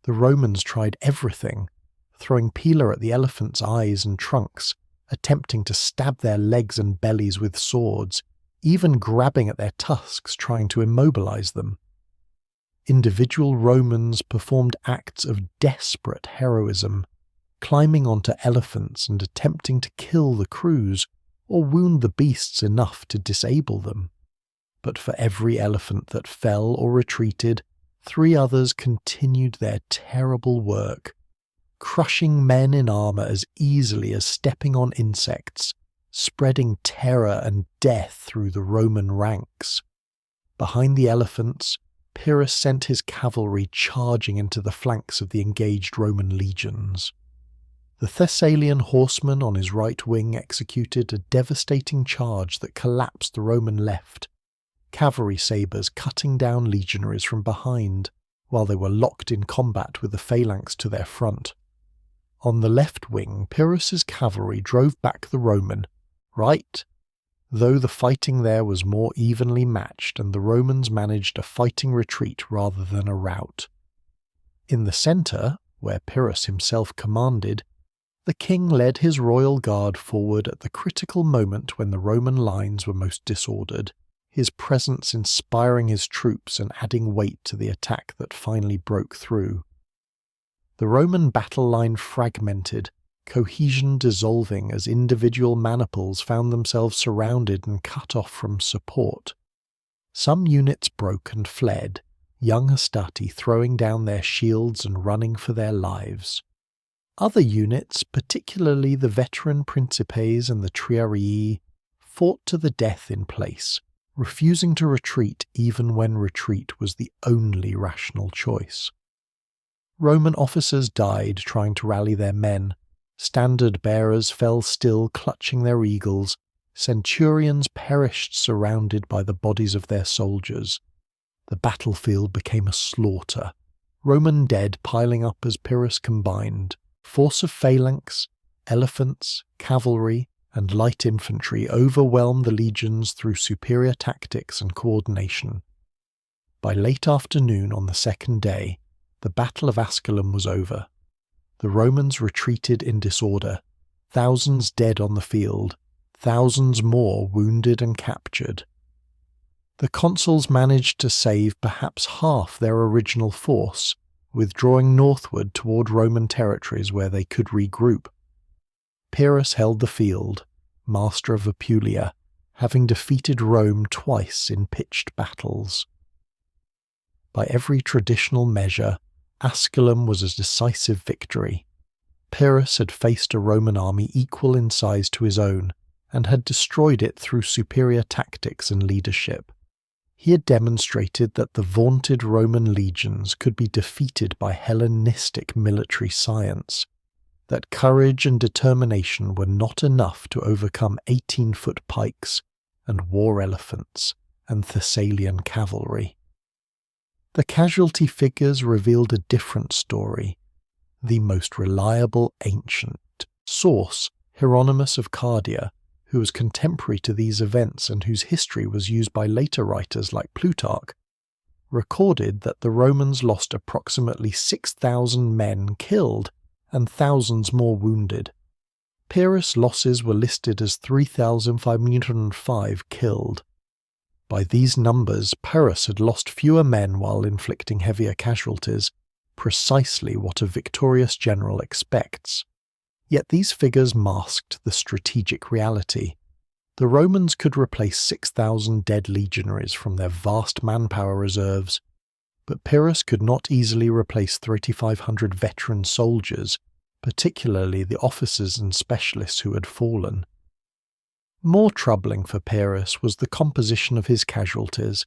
The Romans tried everything, throwing peeler at the elephants' eyes and trunks, attempting to stab their legs and bellies with swords, even grabbing at their tusks trying to immobilize them. Individual Romans performed acts of desperate heroism, climbing onto elephants and attempting to kill the crews or wound the beasts enough to disable them. But for every elephant that fell or retreated, 3 others continued their terrible work, crushing men in armour as easily as stepping on insects, spreading terror and death through the Roman ranks. Behind the elephants, Pyrrhus sent his cavalry charging into the flanks of the engaged Roman legions. The Thessalian horsemen on his right wing executed a devastating charge that collapsed the Roman left, cavalry sabres cutting down legionaries from behind, while they were locked in combat with the phalanx to their front. On the left wing, Pyrrhus's cavalry drove back the Roman right, though the fighting there was more evenly matched and the Romans managed a fighting retreat rather than a rout. In the centre, where Pyrrhus himself commanded, the king led his royal guard forward at the critical moment when the Roman lines were most disordered, his presence inspiring his troops and adding weight to the attack that finally broke through. The Roman battle line fragmented, cohesion dissolving as individual maniples found themselves surrounded and cut off from support. Some units broke and fled, young Hastati throwing down their shields and running for their lives. Other units, particularly the veteran Principes and the Triarii, fought to the death in place, refusing to retreat even when retreat was the only rational choice. Roman officers died trying to rally their men, standard bearers fell still clutching their eagles, centurions perished surrounded by the bodies of their soldiers. The battlefield became a slaughter, Roman dead piling up as Pyrrhus combined. Force of phalanx, elephants, cavalry, and light infantry overwhelmed the legions through superior tactics and coordination. By late afternoon on the second day, the Battle of Asculum was over. The Romans retreated in disorder, thousands dead on the field, thousands more wounded and captured. The consuls managed to save perhaps half their original force, withdrawing northward toward Roman territories where they could regroup. Pyrrhus held the field, master of Apulia, having defeated Rome twice in pitched battles. By every traditional measure, Asculum was a decisive victory. Pyrrhus had faced a Roman army equal in size to his own, and had destroyed it through superior tactics and leadership. He had demonstrated that the vaunted Roman legions could be defeated by Hellenistic military science, that courage and determination were not enough to overcome 18-foot pikes, and war elephants and Thessalian cavalry. The casualty figures revealed a different story. The most reliable ancient source, Hieronymus of Cardia, who was contemporary to these events and whose history was used by later writers like Plutarch, recorded that the Romans lost approximately 6,000 men killed and thousands more wounded. Pyrrhus' losses were listed as 3,505 killed. By these numbers, Pyrrhus had lost fewer men while inflicting heavier casualties, precisely what a victorious general expects. Yet these figures masked the strategic reality. The Romans could replace 6,000 dead legionaries from their vast manpower reserves, but Pyrrhus could not easily replace 3,500 veteran soldiers, particularly the officers and specialists who had fallen. More troubling for Pyrrhus was the composition of his casualties.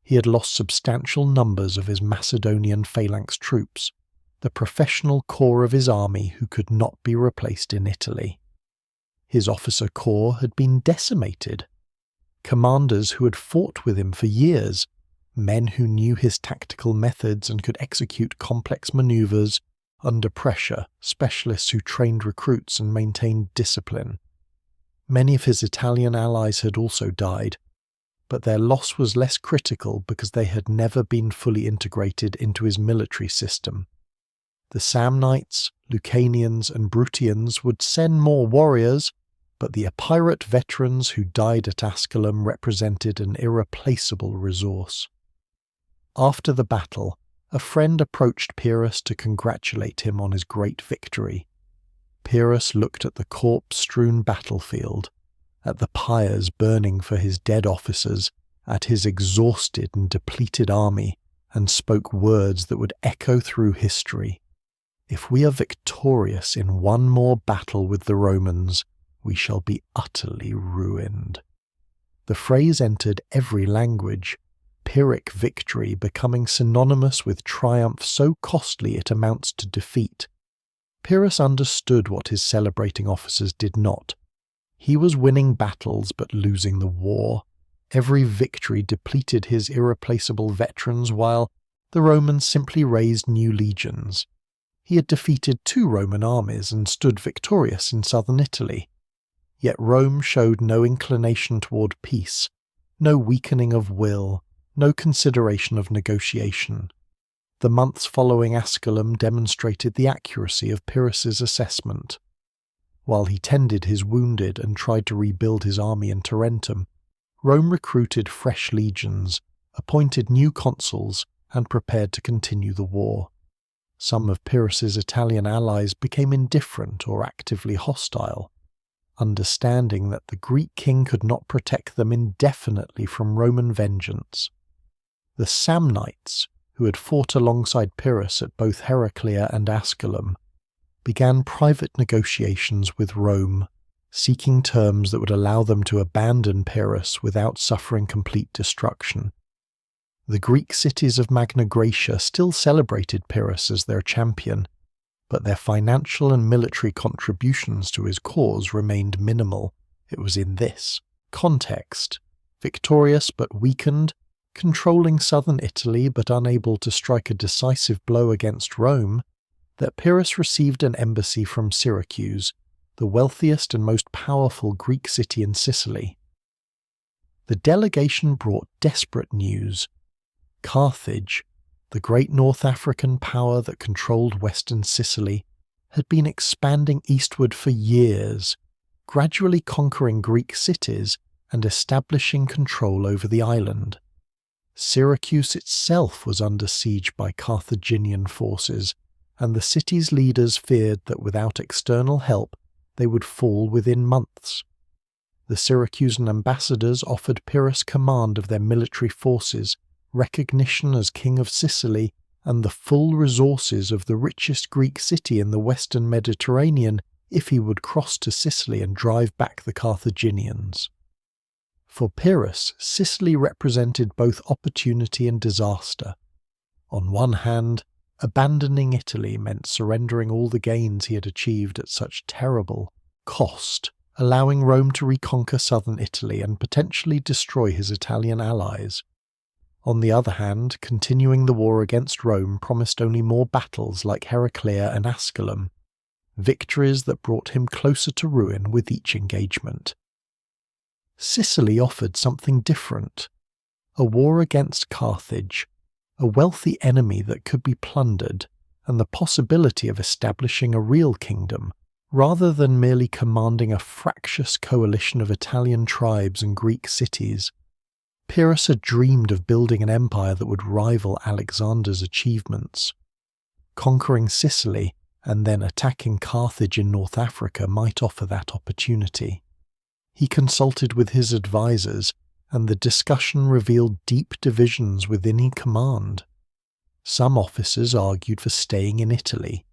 He had lost substantial numbers of his Macedonian Phalanx troops, the professional core of his army who could not be replaced in Italy. His officer corps had been decimated. Commanders who had fought with him for years, men who knew his tactical methods and could execute complex maneuvers under pressure, specialists who trained recruits and maintained discipline. Many of his Italian allies had also died, but their loss was less critical because they had never been fully integrated into his military system. The Samnites, Lucanians, and Bruttians would send more warriors, but the Epirot veterans who died at Asculum represented an irreplaceable resource. After the battle, a friend approached Pyrrhus to congratulate him on his great victory. Pyrrhus looked at the corpse-strewn battlefield, at the pyres burning for his dead officers, at his exhausted and depleted army, and spoke words that would echo through history. If we are victorious in one more battle with the Romans, we shall be utterly ruined. The phrase entered every language, Pyrrhic victory becoming synonymous with triumph so costly it amounts to defeat. Pyrrhus understood what his celebrating officers did not. He was winning battles but losing the war. Every victory depleted his irreplaceable veterans while the Romans simply raised new legions. He had defeated 2 Roman armies and stood victorious in southern Italy. Yet Rome showed no inclination toward peace, no weakening of will, no consideration of negotiation. The months following Asculum demonstrated the accuracy of Pyrrhus's assessment. While he tended his wounded and tried to rebuild his army in Tarentum, Rome recruited fresh legions, appointed new consuls, and prepared to continue the war. Some of Pyrrhus's Italian allies became indifferent or actively hostile, understanding that the Greek king could not protect them indefinitely from Roman vengeance. The Samnites, who had fought alongside Pyrrhus at both Heraclea and Asculum, began private negotiations with Rome, seeking terms that would allow them to abandon Pyrrhus without suffering complete destruction. The Greek cities of Magna Graecia still celebrated Pyrrhus as their champion, but their financial and military contributions to his cause remained minimal. It was in this context, victorious but weakened, controlling southern Italy but unable to strike a decisive blow against Rome, that Pyrrhus received an embassy from Syracuse, the wealthiest and most powerful Greek city in Sicily. The delegation brought desperate news. Carthage, the great North African power that controlled western Sicily, had been expanding eastward for years, gradually conquering Greek cities and establishing control over the island. Syracuse itself was under siege by Carthaginian forces, and the city's leaders feared that without external help they would fall within months. The Syracusan ambassadors offered Pyrrhus command of their military forces, recognition as king of Sicily, and the full resources of the richest Greek city in the western Mediterranean if he would cross to Sicily and drive back the Carthaginians. For Pyrrhus, Sicily represented both opportunity and disaster. On one hand, abandoning Italy meant surrendering all the gains he had achieved at such terrible cost allowing Rome to reconquer southern Italy and potentially destroy his Italian allies. On the other hand, continuing the war against Rome promised only more battles like Heraclea and Asculum, victories that brought him closer to ruin with each engagement. Sicily offered something different: a war against Carthage, a wealthy enemy that could be plundered, and the possibility of establishing a real kingdom, rather than merely commanding a fractious coalition of Italian tribes and Greek cities. Pyrrhus had dreamed of building an empire that would rival Alexander's achievements. Conquering Sicily and then attacking Carthage in North Africa might offer that opportunity. He consulted with his advisors, and the discussion revealed deep divisions within his command. Some officers argued for staying in Italy,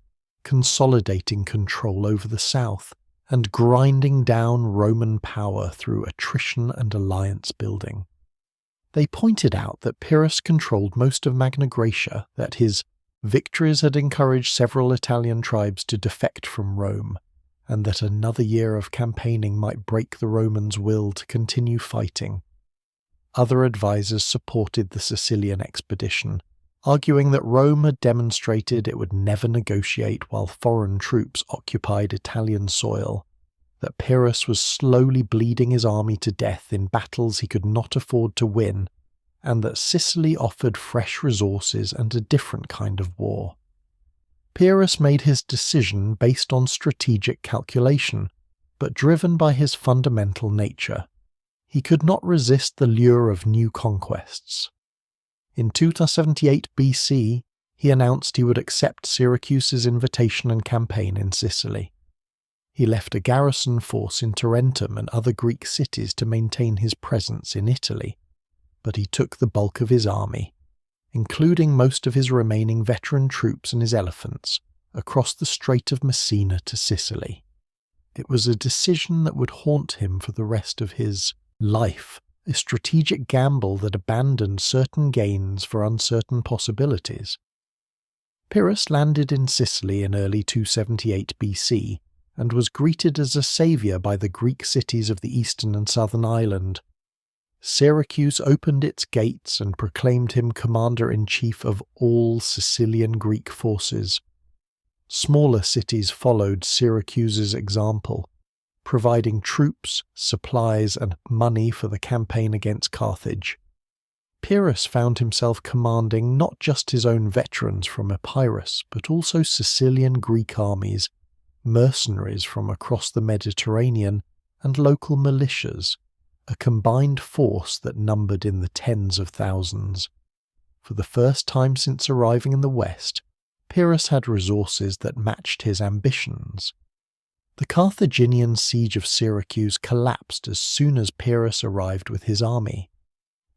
consolidating control over the south, and grinding down Roman power through attrition and alliance building. They pointed out that Pyrrhus controlled most of Magna Graecia, that his victories had encouraged several Italian tribes to defect from Rome, and that another year of campaigning might break the Romans' will to continue fighting. Other advisors supported the Sicilian expedition, arguing that Rome had demonstrated it would never negotiate while foreign troops occupied Italian soil, that Pyrrhus was slowly bleeding his army to death in battles he could not afford to win, and that Sicily offered fresh resources and a different kind of war. Pyrrhus made his decision based on strategic calculation, but driven by his fundamental nature. He could not resist the lure of new conquests. In 278 BC, he announced he would accept Syracuse's invitation and campaign in Sicily. He left a garrison force in Tarentum and other Greek cities to maintain his presence in Italy, but he took the bulk of his army, including most of his remaining veteran troops and his elephants, across the Strait of Messina to Sicily. It was a decision that would haunt him for the rest of his life, a strategic gamble that abandoned certain gains for uncertain possibilities. Pyrrhus landed in Sicily in early 278 BC and was greeted as a saviour by the Greek cities of the eastern and southern island. Syracuse opened its gates and proclaimed him commander-in-chief of all Sicilian Greek forces. Smaller cities followed Syracuse's example, providing troops, supplies, and money for the campaign against Carthage. Pyrrhus found himself commanding not just his own veterans from Epirus, but also Sicilian Greek armies, mercenaries from across the Mediterranean, and local militias, a combined force that numbered in the tens of thousands. For the first time since arriving in the West, Pyrrhus had resources that matched his ambitions. The Carthaginian siege of Syracuse collapsed as soon as Pyrrhus arrived with his army.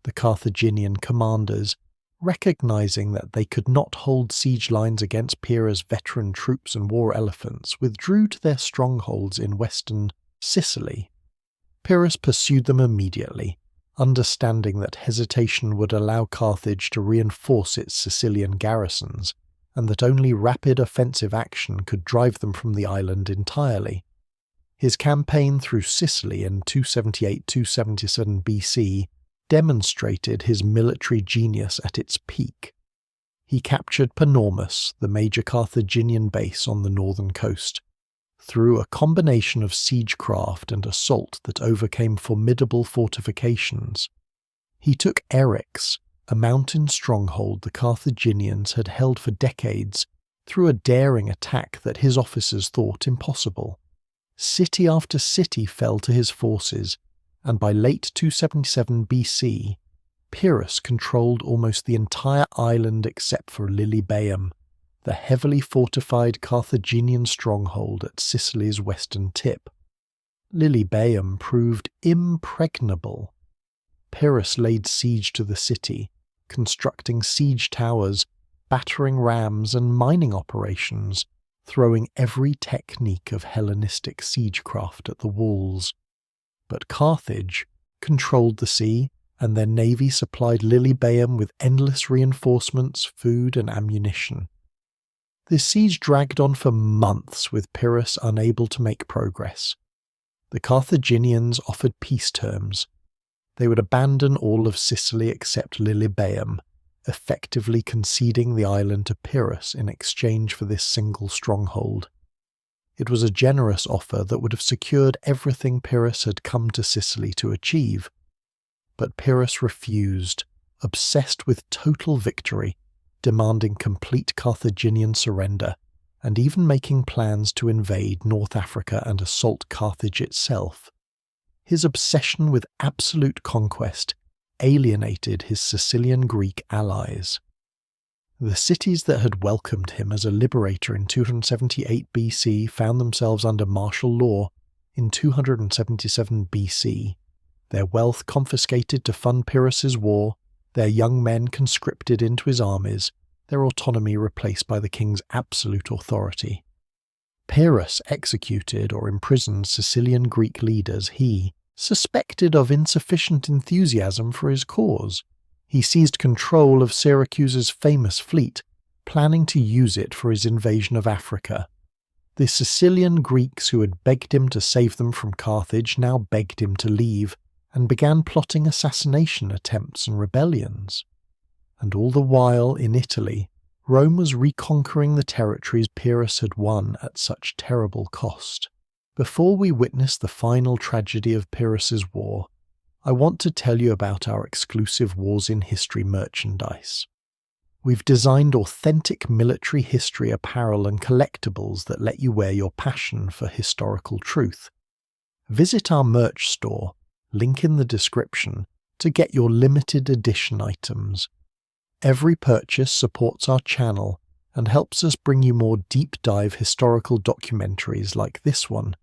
The Carthaginian commanders, recognizing that they could not hold siege lines against Pyrrhus' veteran troops and war elephants, withdrew to their strongholds in western Sicily. Pyrrhus pursued them immediately, understanding that hesitation would allow Carthage to reinforce its Sicilian garrisons, and that only rapid offensive action could drive them from the island entirely. His campaign through Sicily in 278–277 BC demonstrated his military genius at its peak. He captured Panormus, the major Carthaginian base on the northern coast, through a combination of siegecraft and assault that overcame formidable fortifications. He took Eryx, a mountain stronghold the Carthaginians had held for decades, through a daring attack that his officers thought impossible. City after city fell to his forces, and by late 277 BC, Pyrrhus controlled almost the entire island except for Lilybaeum, the heavily fortified Carthaginian stronghold at Sicily's western tip. Lilybaeum proved impregnable. Pyrrhus laid siege to the city, constructing siege towers, battering rams, and mining operations, throwing every technique of Hellenistic siegecraft at the walls. But Carthage controlled the sea, and their navy supplied Lilybaeum with endless reinforcements, food, and ammunition. This siege dragged on for months, with Pyrrhus unable to make progress. The Carthaginians offered peace terms. They would abandon all of Sicily except Lilybaeum, effectively conceding the island to Pyrrhus in exchange for this single stronghold. It was a generous offer that would have secured everything Pyrrhus had come to Sicily to achieve. But Pyrrhus refused, obsessed with total victory, demanding complete Carthaginian surrender, and even making plans to invade North Africa and assault Carthage itself. His obsession with absolute conquest alienated his Sicilian Greek allies. The cities that had welcomed him as a liberator in 278 BC found themselves under martial law in 277 BC, their wealth confiscated to fund Pyrrhus's war, their young men conscripted into his armies, their autonomy replaced by the king's absolute authority. Pyrrhus executed or imprisoned Sicilian Greek leaders he suspected of insufficient enthusiasm for his cause. He seized control of Syracuse's famous fleet, planning to use it for his invasion of Africa. The Sicilian Greeks who had begged him to save them from Carthage now begged him to leave, and began plotting assassination attempts and rebellions. And all the while, in Italy, Rome was reconquering the territories Pyrrhus had won at such terrible cost. Before we witness the final tragedy of Pyrrhus's war, I want to tell you about our exclusive Wars in History merchandise. We've designed authentic military history apparel and collectibles that let you wear your passion for historical truth. Visit our merch store, link in the description, to get your limited edition items. Every purchase supports our channel and helps us bring you more deep dive historical documentaries like this one.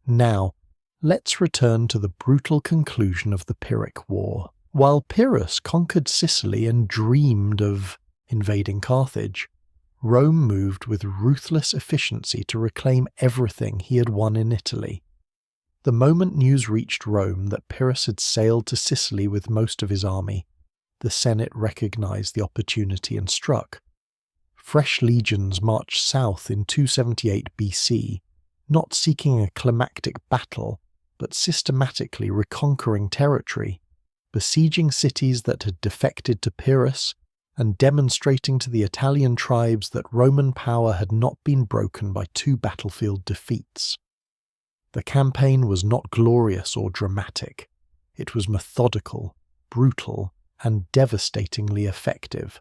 Now, let's return to the brutal conclusion of the Pyrrhic War. While Pyrrhus conquered Sicily and dreamed of invading Carthage, Rome moved with ruthless efficiency to reclaim everything he had won in Italy. The moment news reached Rome that Pyrrhus had sailed to Sicily with most of his army, the Senate recognized the opportunity and struck. Fresh legions marched south in 278 BC, not seeking a climactic battle, but systematically reconquering territory, besieging cities that had defected to Pyrrhus, and demonstrating to the Italian tribes that Roman power had not been broken by two battlefield defeats. The campaign was not glorious or dramatic. It was methodical, brutal, and devastatingly effective.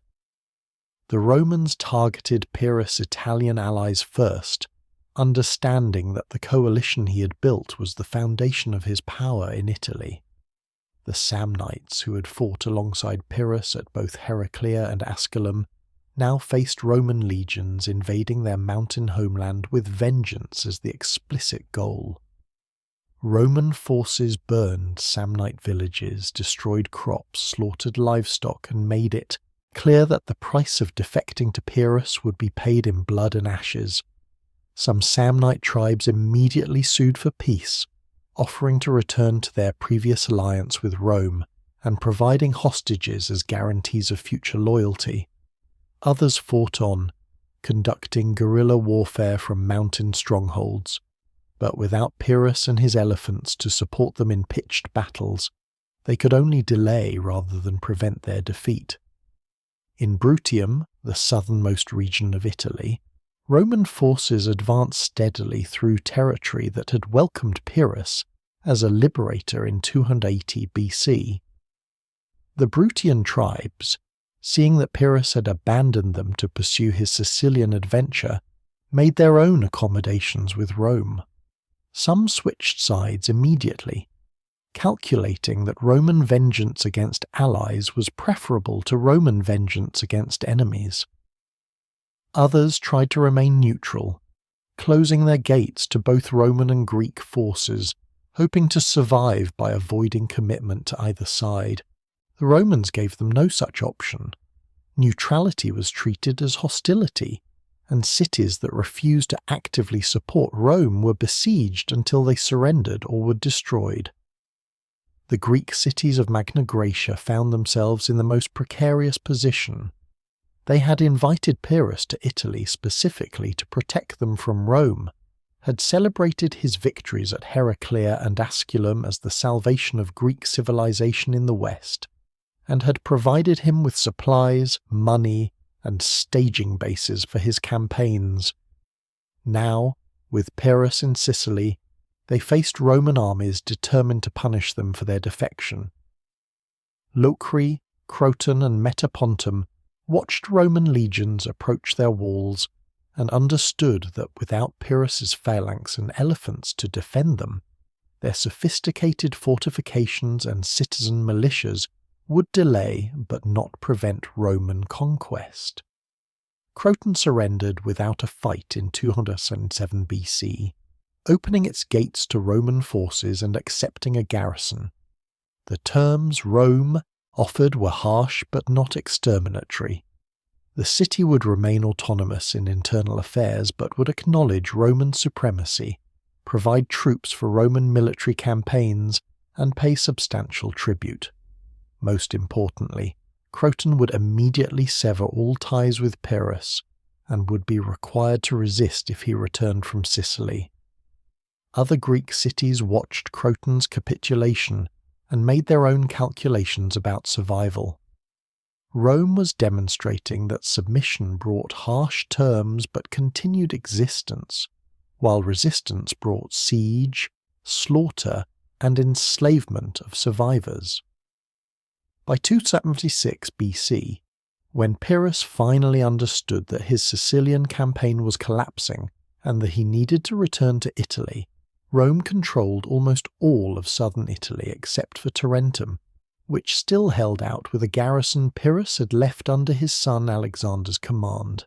The Romans targeted Pyrrhus' Italian allies first, understanding that the coalition he had built was the foundation of his power in Italy. The Samnites, who had fought alongside Pyrrhus at both Heraclea and Asculum, now faced Roman legions invading their mountain homeland with vengeance as the explicit goal. Roman forces burned Samnite villages, destroyed crops, slaughtered livestock, and made it clear that the price of defecting to Pyrrhus would be paid in blood and ashes. Some Samnite tribes immediately sued for peace, offering to return to their previous alliance with Rome and providing hostages as guarantees of future loyalty. Others fought on, conducting guerrilla warfare from mountain strongholds, but without Pyrrhus and his elephants to support them in pitched battles, they could only delay rather than prevent their defeat. In Bruttium, the southernmost region of Italy, Roman forces advanced steadily through territory that had welcomed Pyrrhus as a liberator in 280 BC. The Bruttian tribes, seeing that Pyrrhus had abandoned them to pursue his Sicilian adventure, made their own accommodations with Rome. Some switched sides immediately, calculating that Roman vengeance against allies was preferable to Roman vengeance against enemies. Others tried to remain neutral, closing their gates to both Roman and Greek forces, hoping to survive by avoiding commitment to either side. The Romans gave them no such option. Neutrality was treated as hostility, and cities that refused to actively support Rome were besieged until they surrendered or were destroyed. The Greek cities of Magna Graecia found themselves in the most precarious position. They had invited Pyrrhus to Italy specifically to protect them from Rome, had celebrated his victories at Heraclea and Asculum as the salvation of Greek civilization in the West, and had provided him with supplies, money, and staging bases for his campaigns. Now, with Pyrrhus in Sicily, they faced Roman armies determined to punish them for their defection. Locri, Croton, and Metapontum watched Roman legions approach their walls and understood that without Pyrrhus's phalanx and elephants to defend them, their sophisticated fortifications and citizen militias would delay but not prevent Roman conquest. Croton surrendered without a fight in 207 BC, opening its gates to Roman forces and accepting a garrison. The terms Rome offered were harsh but not exterminatory. The city would remain autonomous in internal affairs but would acknowledge Roman supremacy, provide troops for Roman military campaigns, and pay substantial tribute. Most importantly, Croton would immediately sever all ties with Pyrrhus and would be required to resist if he returned from Sicily. Other Greek cities watched Croton's capitulation and made their own calculations about survival. Rome was demonstrating that submission brought harsh terms but continued existence, while resistance brought siege, slaughter, and enslavement of survivors. By 276 BC, when Pyrrhus finally understood that his Sicilian campaign was collapsing and that he needed to return to Italy, Rome controlled almost all of southern Italy except for Tarentum, which still held out with a garrison Pyrrhus had left under his son Alexander's command.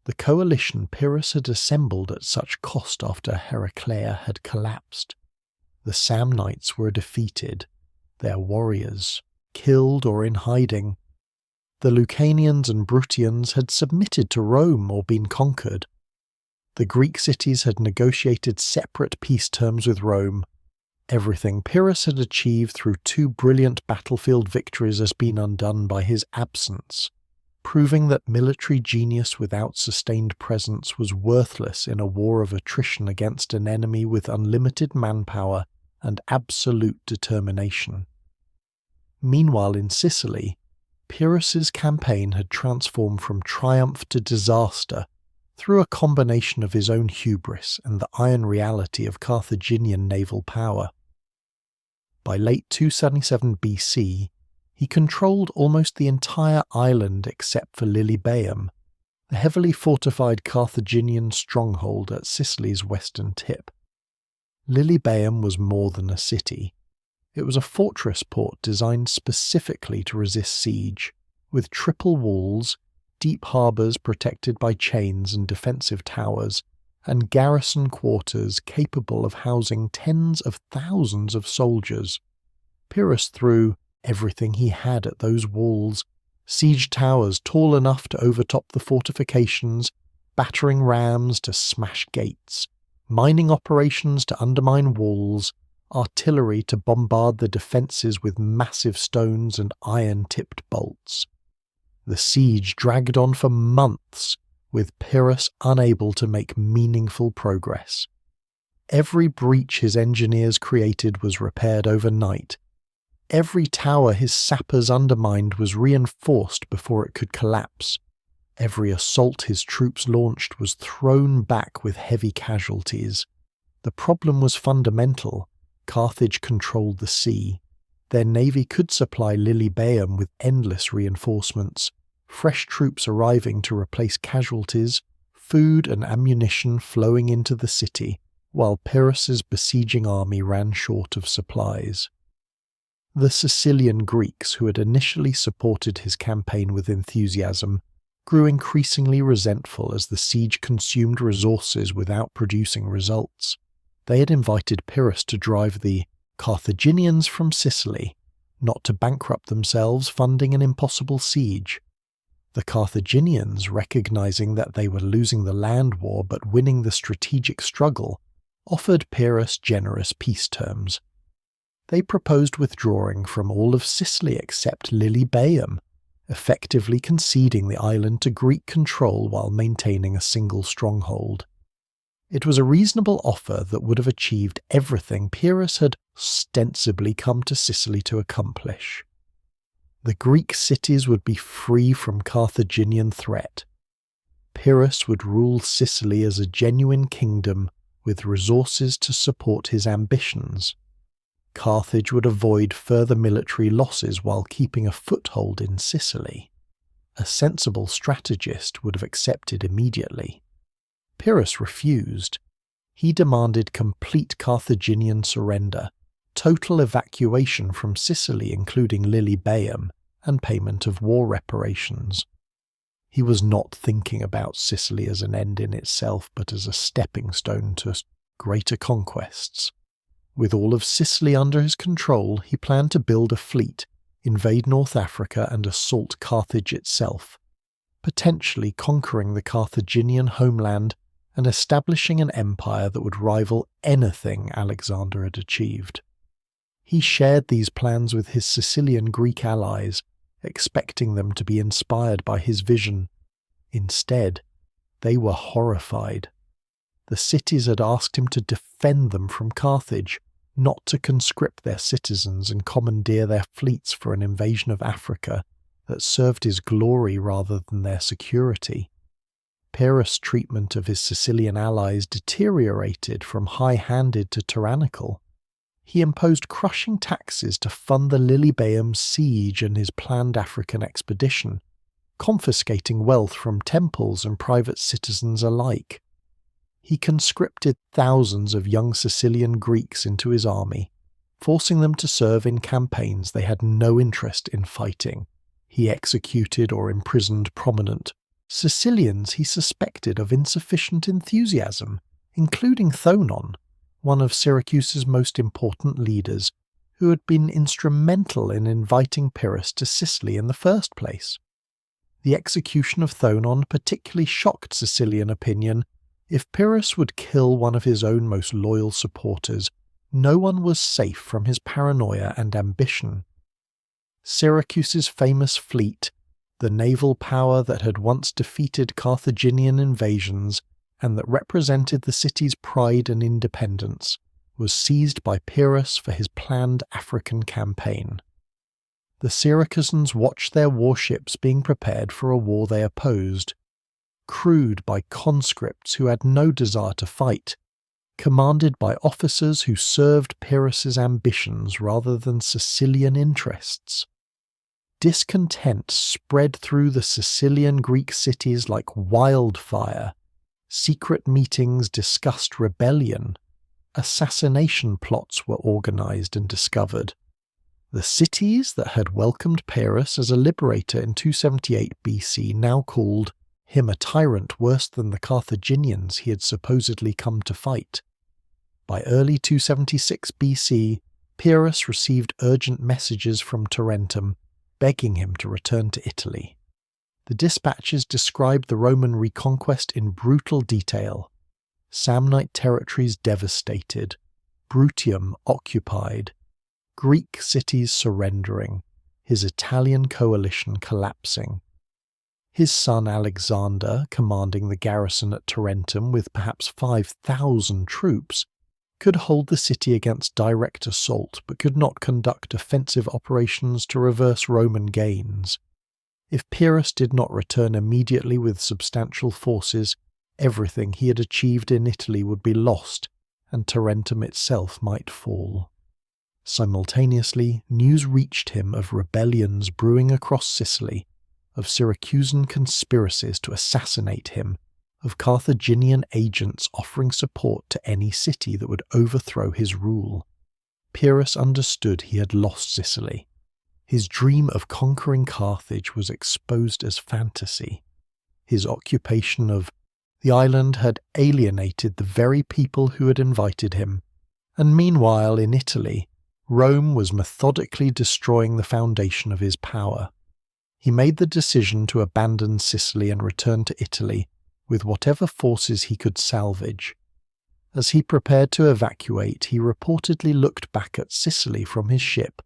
The coalition Pyrrhus had assembled at such cost after Heraclea had collapsed. The Samnites were defeated, their warriors killed or in hiding. The Lucanians and Bruttians had submitted to Rome or been conquered. The Greek cities had negotiated separate peace terms with Rome. Everything Pyrrhus had achieved through 2 brilliant battlefield victories has been undone by his absence, proving that military genius without sustained presence was worthless in a war of attrition against an enemy with unlimited manpower and absolute determination. Meanwhile in Sicily, Pyrrhus's campaign had transformed from triumph to disaster through a combination of his own hubris and the iron reality of Carthaginian naval power. By late 277 BC, he controlled almost the entire island except for Lilybaeum, the heavily fortified Carthaginian stronghold at Sicily's western tip. Lilybaeum was more than a city. It was a fortress port designed specifically to resist siege, with triple walls, deep harbours protected by chains and defensive towers, and garrison quarters capable of housing tens of thousands of soldiers. Pyrrhus threw everything he had at those walls: siege towers tall enough to overtop the fortifications, battering rams to smash gates, mining operations to undermine walls, artillery to bombard the defences with massive stones and iron-tipped bolts. The siege dragged on for months, with Pyrrhus unable to make meaningful progress. Every breach his engineers created was repaired overnight. Every tower his sappers undermined was reinforced before it could collapse. Every assault his troops launched was thrown back with heavy casualties. The problem was fundamental. Carthage controlled the sea. Their navy could supply Lilybaeum with endless reinforcements, fresh troops arriving to replace casualties, food and ammunition flowing into the city, while Pyrrhus's besieging army ran short of supplies. The Sicilian Greeks, who had initially supported his campaign with enthusiasm, grew increasingly resentful as the siege consumed resources without producing results. They had invited Pyrrhus to drive the Carthaginians from Sicily, not to bankrupt themselves funding an impossible siege. The Carthaginians, recognizing that they were losing the land war but winning the strategic struggle, offered Pyrrhus generous peace terms. They proposed withdrawing from all of Sicily except Lilybaeum, effectively conceding the island to Greek control while maintaining a single stronghold. It was a reasonable offer that would have achieved everything Pyrrhus had ostensibly come to Sicily to accomplish. The Greek cities would be free from Carthaginian threat. Pyrrhus would rule Sicily as a genuine kingdom with resources to support his ambitions. Carthage would avoid further military losses while keeping a foothold in Sicily. A sensible strategist would have accepted immediately. Pyrrhus refused. He demanded complete Carthaginian surrender, total evacuation from Sicily including Lilybaeum, and payment of war reparations. He was not thinking about Sicily as an end in itself, but as a stepping stone to greater conquests. With all of Sicily under his control, he planned to build a fleet, invade North Africa and assault Carthage itself, potentially conquering the Carthaginian homeland and establishing an empire that would rival anything Alexander had achieved. He shared these plans with his Sicilian Greek allies, expecting them to be inspired by his vision. Instead, they were horrified. The cities had asked him to defend them from Carthage, not to conscript their citizens and commandeer their fleets for an invasion of Africa that served his glory rather than their security. Pyrrhus' treatment of his Sicilian allies deteriorated from high-handed to tyrannical. He imposed crushing taxes to fund the Lilybaeum siege and his planned African expedition, confiscating wealth from temples and private citizens alike. He conscripted thousands of young Sicilian Greeks into his army, forcing them to serve in campaigns they had no interest in fighting. He executed or imprisoned prominent Sicilians he suspected of insufficient enthusiasm, including Thonon, one of Syracuse's most important leaders, who had been instrumental in inviting Pyrrhus to Sicily in the first place. The execution of Thonon particularly shocked Sicilian opinion. If Pyrrhus would kill one of his own most loyal supporters, no one was safe from his paranoia and ambition. Syracuse's famous fleet, the naval power that had once defeated Carthaginian invasions and that represented the city's pride and independence, was seized by Pyrrhus for his planned African campaign. The Syracusans watched their warships being prepared for a war they opposed, crewed by conscripts who had no desire to fight, commanded by officers who served Pyrrhus's ambitions rather than Sicilian interests. Discontent spread through the Sicilian Greek cities like wildfire. Secret meetings discussed rebellion. Assassination plots were organized and discovered. The cities that had welcomed Pyrrhus as a liberator in 278 BC, now called him a tyrant worse than the Carthaginians he had supposedly come to fight. By early 276 BC, Pyrrhus received urgent messages from Tarentum, begging him to return to Italy. The dispatches described the Roman reconquest in brutal detail. Samnite territories devastated, Bruttium occupied, Greek cities surrendering, his Italian coalition collapsing. His son Alexander, commanding the garrison at Tarentum with perhaps 5,000 troops, could hold the city against direct assault but could not conduct offensive operations to reverse Roman gains. If Pyrrhus did not return immediately with substantial forces, everything he had achieved in Italy would be lost, and Tarentum itself might fall. Simultaneously, news reached him of rebellions brewing across Sicily, of Syracusan conspiracies to assassinate him, of Carthaginian agents offering support to any city that would overthrow his rule. Pyrrhus understood he had lost Sicily. His dream of conquering Carthage was exposed as fantasy. His occupation of the island had alienated the very people who had invited him, and meanwhile in Italy, Rome was methodically destroying the foundation of his power. He made the decision to abandon Sicily and return to Italy with whatever forces he could salvage. As he prepared to evacuate, he reportedly looked back at Sicily from his ship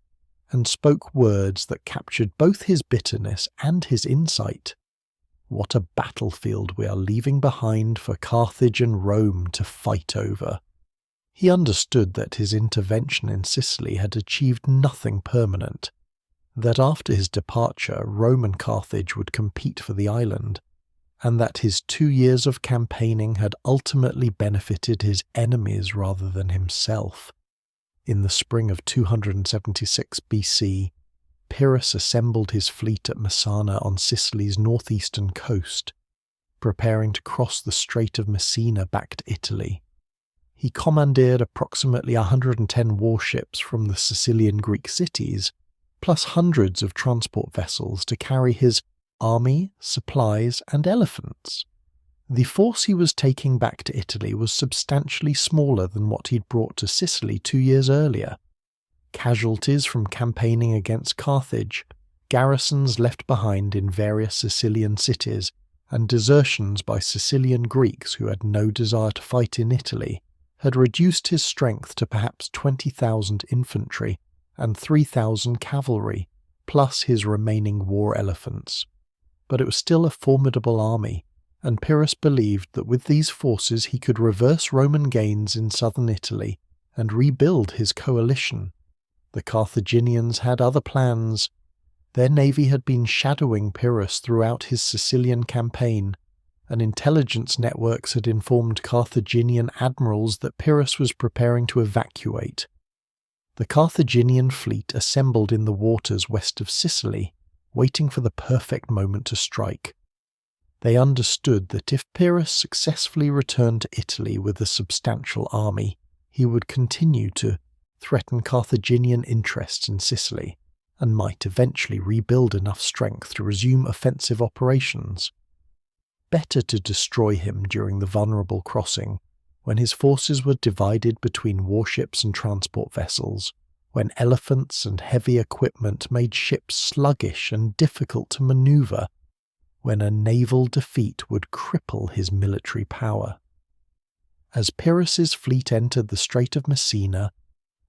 and spoke words that captured both his bitterness and his insight. What a battlefield we are leaving behind for Carthage and Rome to fight over. He understood that his intervention in Sicily had achieved nothing permanent, that after his departure Rome and Carthage would compete for the island, and that his 2 years of campaigning had ultimately benefited his enemies rather than himself. In the spring of 276 BC, Pyrrhus assembled his fleet at Messana on Sicily's northeastern coast, preparing to cross the Strait of Messina back to Italy. He commandeered approximately 110 warships from the Sicilian Greek cities, plus hundreds of transport vessels to carry his army, supplies, and elephants. The force he was taking back to Italy was substantially smaller than what he'd brought to Sicily 2 years earlier. Casualties from campaigning against Carthage, garrisons left behind in various Sicilian cities, and desertions by Sicilian Greeks who had no desire to fight in Italy had reduced his strength to perhaps 20,000 infantry and 3,000 cavalry, plus his remaining war elephants. But it was still a formidable army, and Pyrrhus believed that with these forces he could reverse Roman gains in southern Italy and rebuild his coalition. The Carthaginians had other plans. Their navy had been shadowing Pyrrhus throughout his Sicilian campaign, and intelligence networks had informed Carthaginian admirals that Pyrrhus was preparing to evacuate. The Carthaginian fleet assembled in the waters west of Sicily, waiting for the perfect moment to strike. They understood that if Pyrrhus successfully returned to Italy with a substantial army, he would continue to threaten Carthaginian interests in Sicily, and might eventually rebuild enough strength to resume offensive operations. Better to destroy him during the vulnerable crossing, when his forces were divided between warships and transport vessels, when elephants and heavy equipment made ships sluggish and difficult to maneuver, when a naval defeat would cripple his military power. As Pyrrhus's fleet entered the Strait of Messina,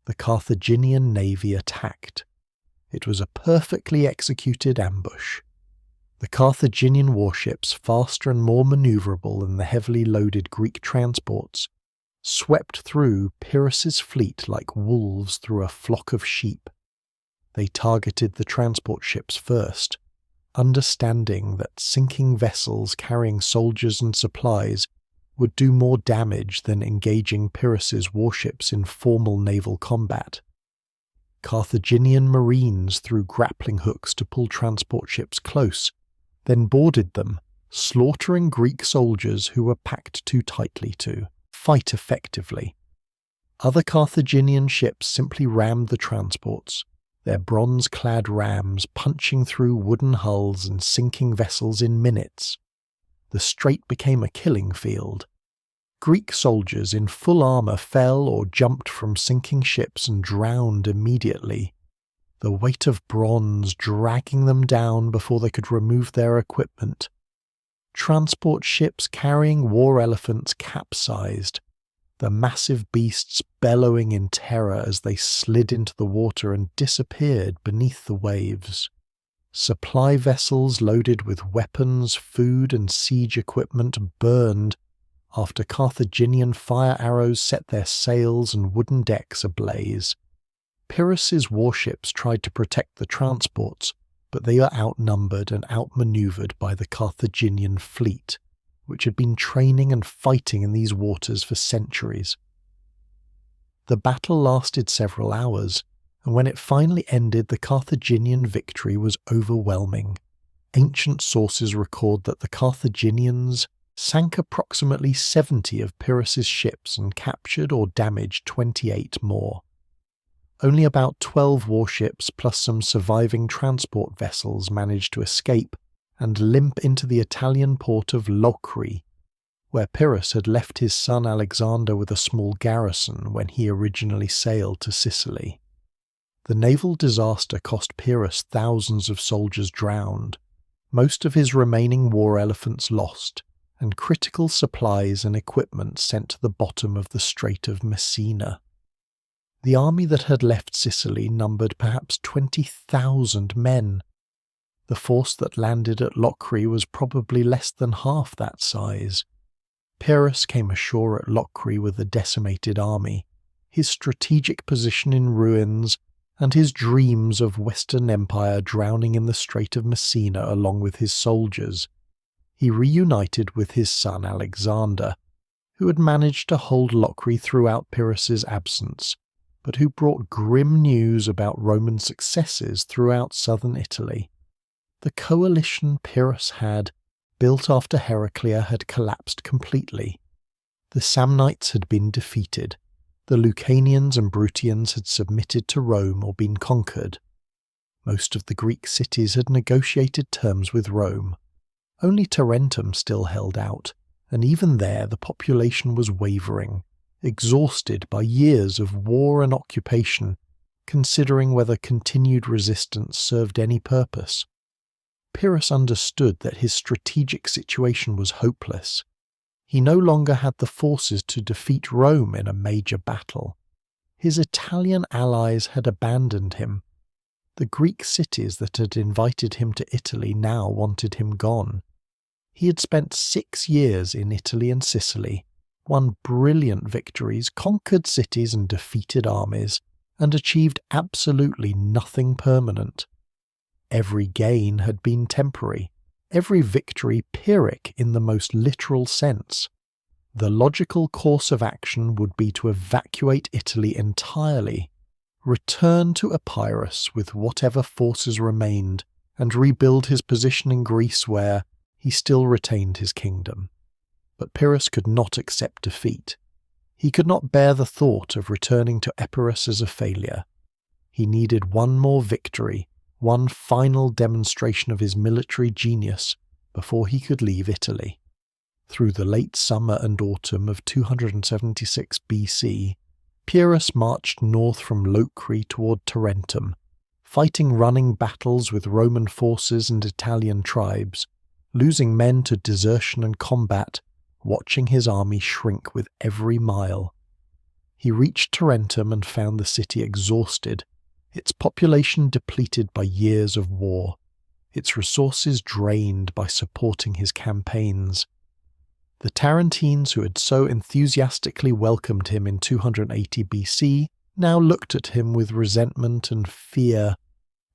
the Carthaginian navy attacked. It was a perfectly executed ambush. The Carthaginian warships, faster and more maneuverable than the heavily loaded Greek transports, swept through Pyrrhus's fleet like wolves through a flock of sheep. They targeted the transport ships first, understanding that sinking vessels carrying soldiers and supplies would do more damage than engaging Pyrrhus's warships in formal naval combat. Carthaginian marines threw grappling hooks to pull transport ships close, then boarded them, slaughtering Greek soldiers who were packed too tightly to fight effectively. Other Carthaginian ships simply rammed the transports, their bronze-clad rams punching through wooden hulls and sinking vessels in minutes. The strait became a killing field. Greek soldiers in full armour fell or jumped from sinking ships and drowned immediately, the weight of bronze dragging them down before they could remove their equipment. Transport ships carrying war elephants capsized, the massive beasts bellowing in terror as they slid into the water and disappeared beneath the waves. Supply vessels loaded with weapons, food, and siege equipment burned after Carthaginian fire arrows set their sails and wooden decks ablaze. Pyrrhus's warships tried to protect the transports, but they were outnumbered and outmaneuvered by the Carthaginian fleet, which had been training and fighting in these waters for centuries. The battle lasted several hours, and when it finally ended, the Carthaginian victory was overwhelming. Ancient sources record that the Carthaginians sank approximately 70 of Pyrrhus's ships and captured or damaged 28 more. Only about 12 warships plus some surviving transport vessels managed to escape and limp into the Italian port of Locri, where Pyrrhus had left his son Alexander with a small garrison when he originally sailed to Sicily. The naval disaster cost Pyrrhus thousands of soldiers drowned, most of his remaining war elephants lost, and critical supplies and equipment sent to the bottom of the Strait of Messina. The army that had left Sicily numbered perhaps 20,000 men. The force that landed at Locri was probably less than half that size. Pyrrhus came ashore at Locri with a decimated army, his strategic position in ruins, and his dreams of Western Empire drowning in the Strait of Messina along with his soldiers. He reunited with his son Alexander, who had managed to hold Locri throughout Pyrrhus's absence, but who brought grim news about Roman successes throughout southern Italy. The coalition Pyrrhus had, built after Heraclea, had collapsed completely. The Samnites had been defeated. The Lucanians and Bruttians had submitted to Rome or been conquered. Most of the Greek cities had negotiated terms with Rome. Only Tarentum still held out, and even there the population was wavering, exhausted by years of war and occupation, considering whether continued resistance served any purpose. Pyrrhus understood that his strategic situation was hopeless. He no longer had the forces to defeat Rome in a major battle. His Italian allies had abandoned him. The Greek cities that had invited him to Italy now wanted him gone. He had spent 6 years in Italy and Sicily, won brilliant victories, conquered cities and defeated armies, and achieved absolutely nothing permanent. Every gain had been temporary, every victory Pyrrhic in the most literal sense. The logical course of action would be to evacuate Italy entirely, return to Epirus with whatever forces remained, and rebuild his position in Greece where he still retained his kingdom. But Pyrrhus could not accept defeat. He could not bear the thought of returning to Epirus as a failure. He needed one more victory, one final demonstration of his military genius before he could leave Italy. Through the late summer and autumn of 276 BC, Pyrrhus marched north from Locri toward Tarentum, fighting running battles with Roman forces and Italian tribes, losing men to desertion and combat, watching his army shrink with every mile. He reached Tarentum and found the city exhausted, its population depleted by years of war, its resources drained by supporting his campaigns. The Tarentines, who had so enthusiastically welcomed him in 280 BC, now looked at him with resentment and fear,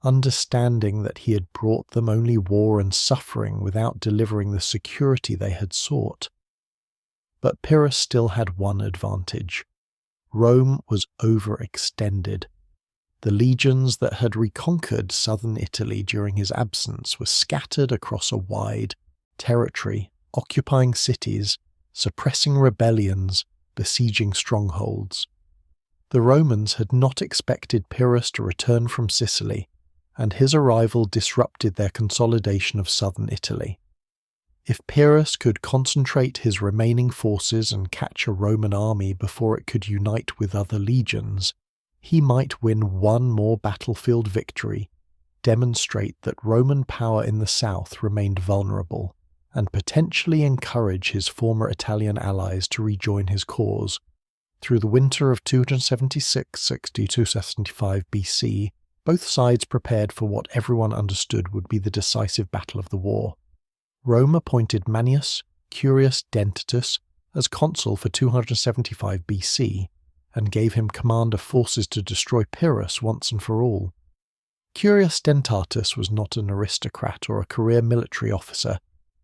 understanding that he had brought them only war and suffering without delivering the security they had sought. But Pyrrhus still had one advantage. Rome was overextended. The legions that had reconquered southern Italy during his absence were scattered across a wide territory, occupying cities, suppressing rebellions, besieging strongholds. The Romans had not expected Pyrrhus to return from Sicily, and his arrival disrupted their consolidation of southern Italy. If Pyrrhus could concentrate his remaining forces and catch a Roman army before it could unite with other legions, he might win one more battlefield victory, demonstrate that Roman power in the south remained vulnerable, and potentially encourage his former Italian allies to rejoin his cause. Through the winter of 276–275 BC, both sides prepared for what everyone understood would be the decisive battle of the war. Rome appointed Manius Curius Dentatus as consul for 275 BC, and gave him command of forces to destroy Pyrrhus once and for all. Curius Dentatus was not an aristocrat or a career military officer,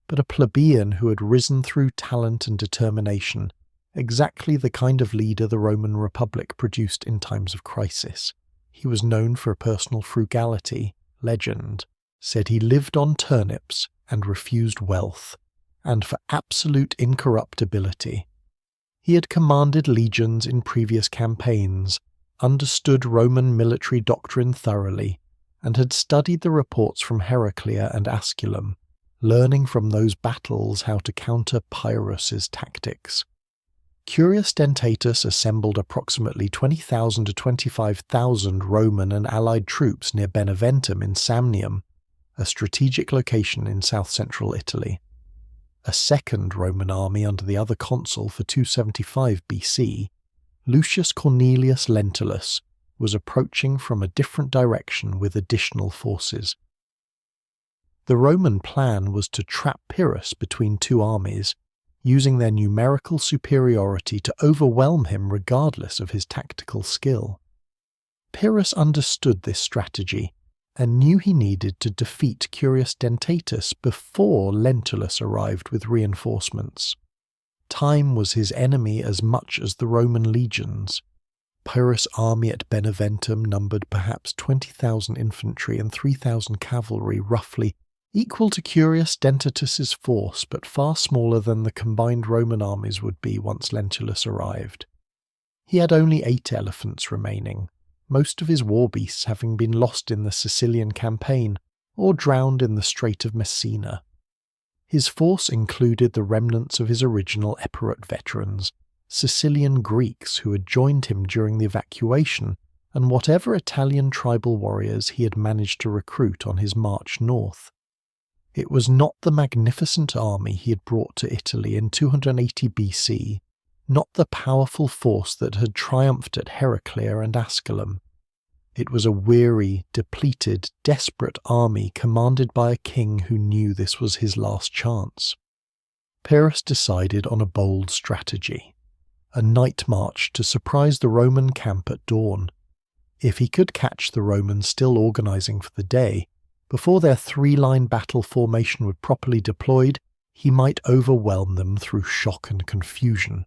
but a plebeian who had risen through talent and determination, exactly the kind of leader the Roman Republic produced in times of crisis. He was known for personal frugality. Legend said he lived on turnips and refused wealth, and for absolute incorruptibility. He had commanded legions in previous campaigns, understood Roman military doctrine thoroughly, and had studied the reports from Heraclea and Asculum, learning from those battles how to counter Pyrrhus's tactics. Curius Dentatus assembled approximately 20,000 to 25,000 Roman and allied troops near Beneventum in Samnium, a strategic location in south-central Italy. A second Roman army under the other consul for 275 BC, Lucius Cornelius Lentulus, was approaching from a different direction with additional forces. The Roman plan was to trap Pyrrhus between two armies, using their numerical superiority to overwhelm him regardless of his tactical skill. Pyrrhus understood this strategy and knew he needed to defeat Curius Dentatus before Lentulus arrived with reinforcements. Time was his enemy as much as the Roman legions. Pyrrhus' army at Beneventum numbered perhaps 20,000 infantry and 3,000 cavalry, roughly equal to Curius Dentatus's force, but far smaller than the combined Roman armies would be once Lentulus arrived. He had only 8 elephants remaining, most of his war beasts having been lost in the Sicilian campaign or drowned in the Strait of Messina. His force included the remnants of his original Epirot veterans, Sicilian Greeks who had joined him during the evacuation, and whatever Italian tribal warriors he had managed to recruit on his march north. It was not the magnificent army he had brought to Italy in 280 BC, not the powerful force that had triumphed at Heraclea and Asculum. It was a weary, depleted, desperate army commanded by a king who knew this was his last chance. Pyrrhus decided on a bold strategy, a night march to surprise the Roman camp at dawn. If he could catch the Romans still organising for the day, before their 3-line battle formation was properly deployed, he might overwhelm them through shock and confusion.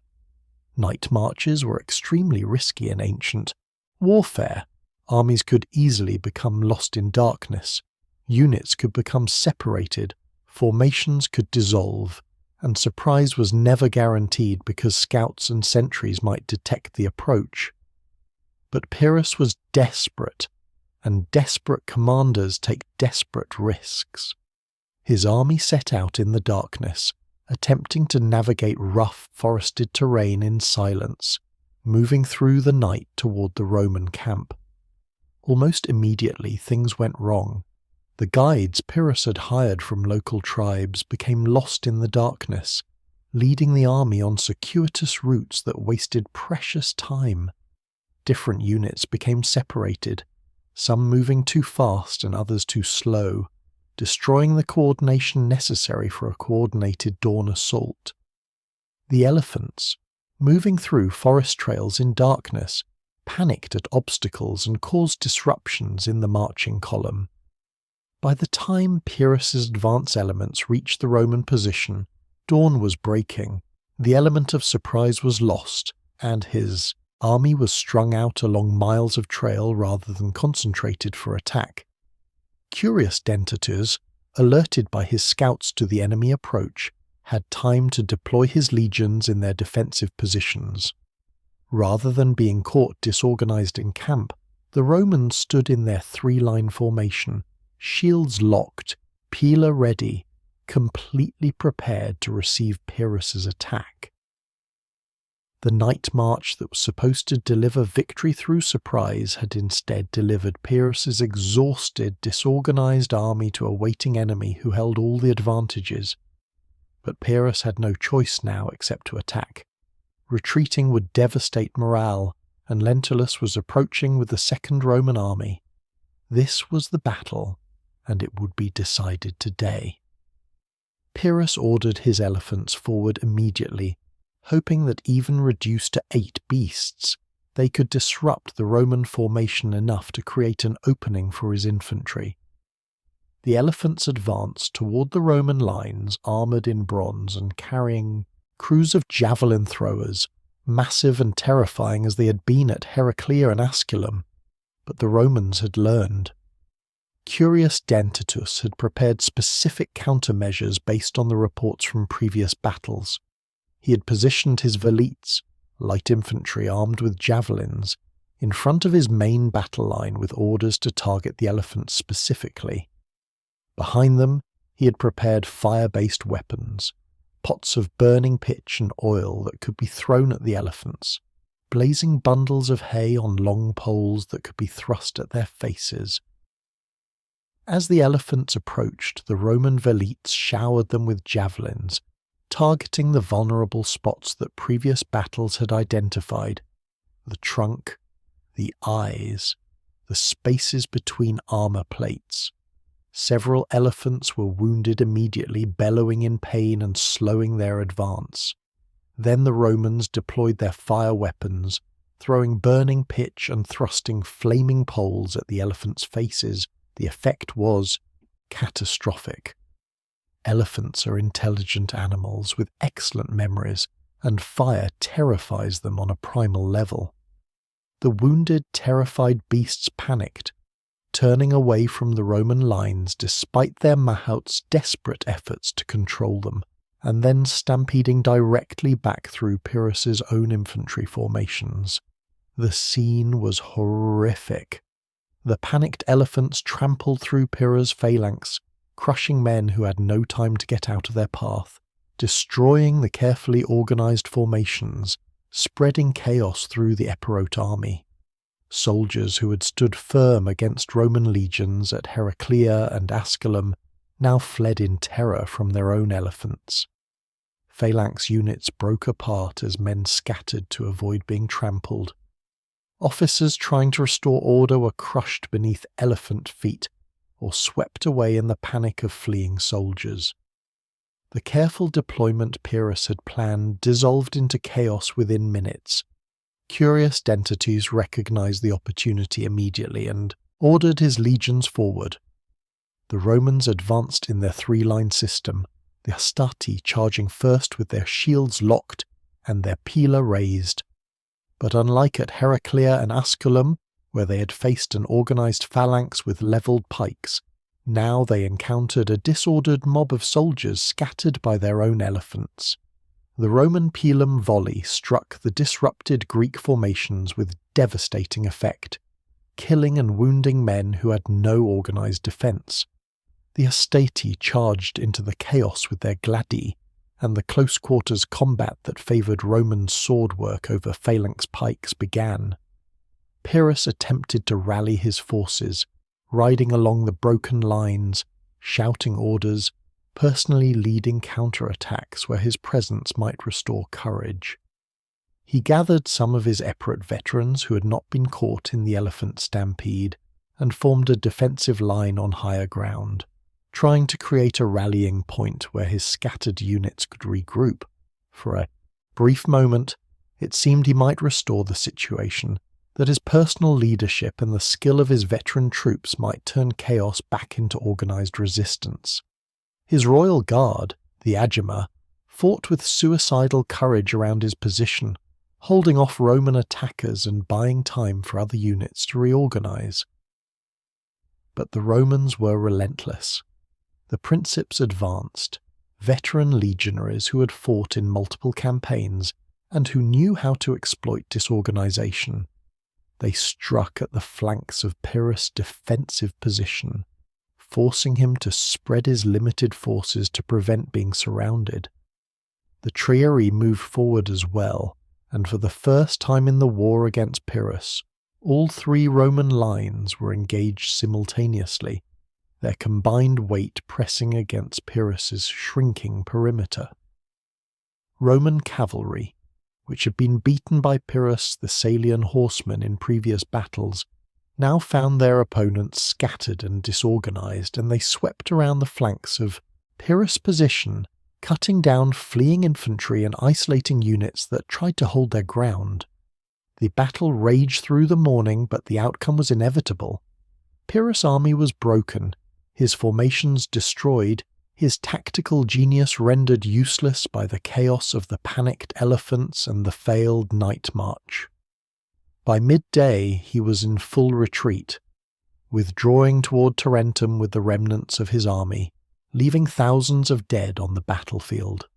Night marches were extremely risky in ancient warfare. Armies could easily become lost in darkness, units could become separated, formations could dissolve, and surprise was never guaranteed because scouts and sentries might detect the approach. But Pyrrhus was desperate, and desperate commanders take desperate risks. His army set out in the darkness, attempting to navigate rough, forested terrain in silence, moving through the night toward the Roman camp. Almost immediately things went wrong. The guides Pyrrhus had hired from local tribes became lost in the darkness, leading the army on circuitous routes that wasted precious time. Different units became separated, some moving too fast and others too slow, destroying the coordination necessary for a coordinated dawn assault. The elephants, moving through forest trails in darkness, panicked at obstacles and caused disruptions in the marching column. By the time Pyrrhus's advance elements reached the Roman position, dawn was breaking, the element of surprise was lost, and his army was strung out along miles of trail rather than concentrated for attack. Curius Dentatus, alerted by his scouts to the enemy approach, had time to deploy his legions in their defensive positions. Rather than being caught disorganized in camp, the Romans stood in their 3-line formation, shields locked, pila ready, completely prepared to receive Pyrrhus's attack. The night march that was supposed to deliver victory through surprise had instead delivered Pyrrhus's exhausted, disorganized army to a waiting enemy who held all the advantages. But Pyrrhus had no choice now except to attack. Retreating would devastate morale, and Lentulus was approaching with the Second Roman army. This was the battle, and it would be decided today. Pyrrhus ordered his elephants forward immediately, hoping that even reduced to 8 beasts, they could disrupt the Roman formation enough to create an opening for his infantry. The elephants advanced toward the Roman lines, armoured in bronze and carrying crews of javelin throwers, massive and terrifying as they had been at Heraclea and Asculum. But the Romans had learned. Curius Dentatus had prepared specific countermeasures based on the reports from previous battles. He had positioned his velites, light infantry armed with javelins, in front of his main battle line with orders to target the elephants specifically. Behind them, he had prepared fire-based weapons, pots of burning pitch and oil that could be thrown at the elephants, blazing bundles of hay on long poles that could be thrust at their faces. As the elephants approached, the Roman velites showered them with javelins, targeting the vulnerable spots that previous battles had identified: the trunk, the eyes, the spaces between armour plates. Several elephants were wounded immediately, bellowing in pain and slowing their advance. Then the Romans deployed their fire weapons, throwing burning pitch and thrusting flaming poles at the elephants' faces. The effect was catastrophic. Elephants are intelligent animals with excellent memories, and fire terrifies them on a primal level. The wounded, terrified beasts panicked, turning away from the Roman lines despite their mahouts' desperate efforts to control them, and then stampeding directly back through Pyrrhus's own infantry formations. The scene was horrific. The panicked elephants trampled through Pyrrhus' phalanx, crushing men who had no time to get out of their path, destroying the carefully organized formations, spreading chaos through the Epirote army. Soldiers who had stood firm against Roman legions at Heraclea and Asculum now fled in terror from their own elephants. Phalanx units broke apart as men scattered to avoid being trampled. Officers trying to restore order were crushed beneath elephant feet or swept away in the panic of fleeing soldiers. The careful deployment Pyrrhus had planned dissolved into chaos within minutes. Curious Dentatus recognized the opportunity immediately and ordered his legions forward. The Romans advanced in their three-line system, the Hastati charging first with their shields locked and their pila raised. But unlike at Heraclea and Asculum, where they had faced an organized phalanx with levelled pikes, now they encountered a disordered mob of soldiers scattered by their own elephants. The Roman pilum volley struck the disrupted Greek formations with devastating effect, killing and wounding men who had no organized defense. The Hastati charged into the chaos with their gladi, and the close-quarters combat that favored Roman sword work over phalanx pikes began. Pyrrhus attempted to rally his forces, riding along the broken lines, shouting orders, personally leading counterattacks where his presence might restore courage. He gathered some of his Epirot veterans who had not been caught in the elephant stampede and formed a defensive line on higher ground, trying to create a rallying point where his scattered units could regroup. For a brief moment, it seemed he might restore the situation, that his personal leadership and the skill of his veteran troops might turn chaos back into organized resistance. His royal guard, the Agema, fought with suicidal courage around his position, holding off Roman attackers and buying time for other units to reorganize. But the Romans were relentless. The princeps advanced, veteran legionaries who had fought in multiple campaigns and who knew how to exploit disorganization. They struck at the flanks of Pyrrhus' defensive position, forcing him to spread his limited forces to prevent being surrounded. The Triarii moved forward as well, and for the first time in the war against Pyrrhus, all three Roman lines were engaged simultaneously, their combined weight pressing against Pyrrhus's shrinking perimeter. Roman cavalry, which had been beaten by Pyrrhus the Salian horsemen in previous battles, now found their opponents scattered and disorganized, and they swept around the flanks of Pyrrhus' position, cutting down fleeing infantry and isolating units that tried to hold their ground. The battle raged through the morning, but the outcome was inevitable. Pyrrhus' army was broken, his formations destroyed, his tactical genius rendered useless by the chaos of the panicked elephants and the failed night march. By midday he was in full retreat, withdrawing toward Tarentum with the remnants of his army, leaving thousands of dead on the battlefield.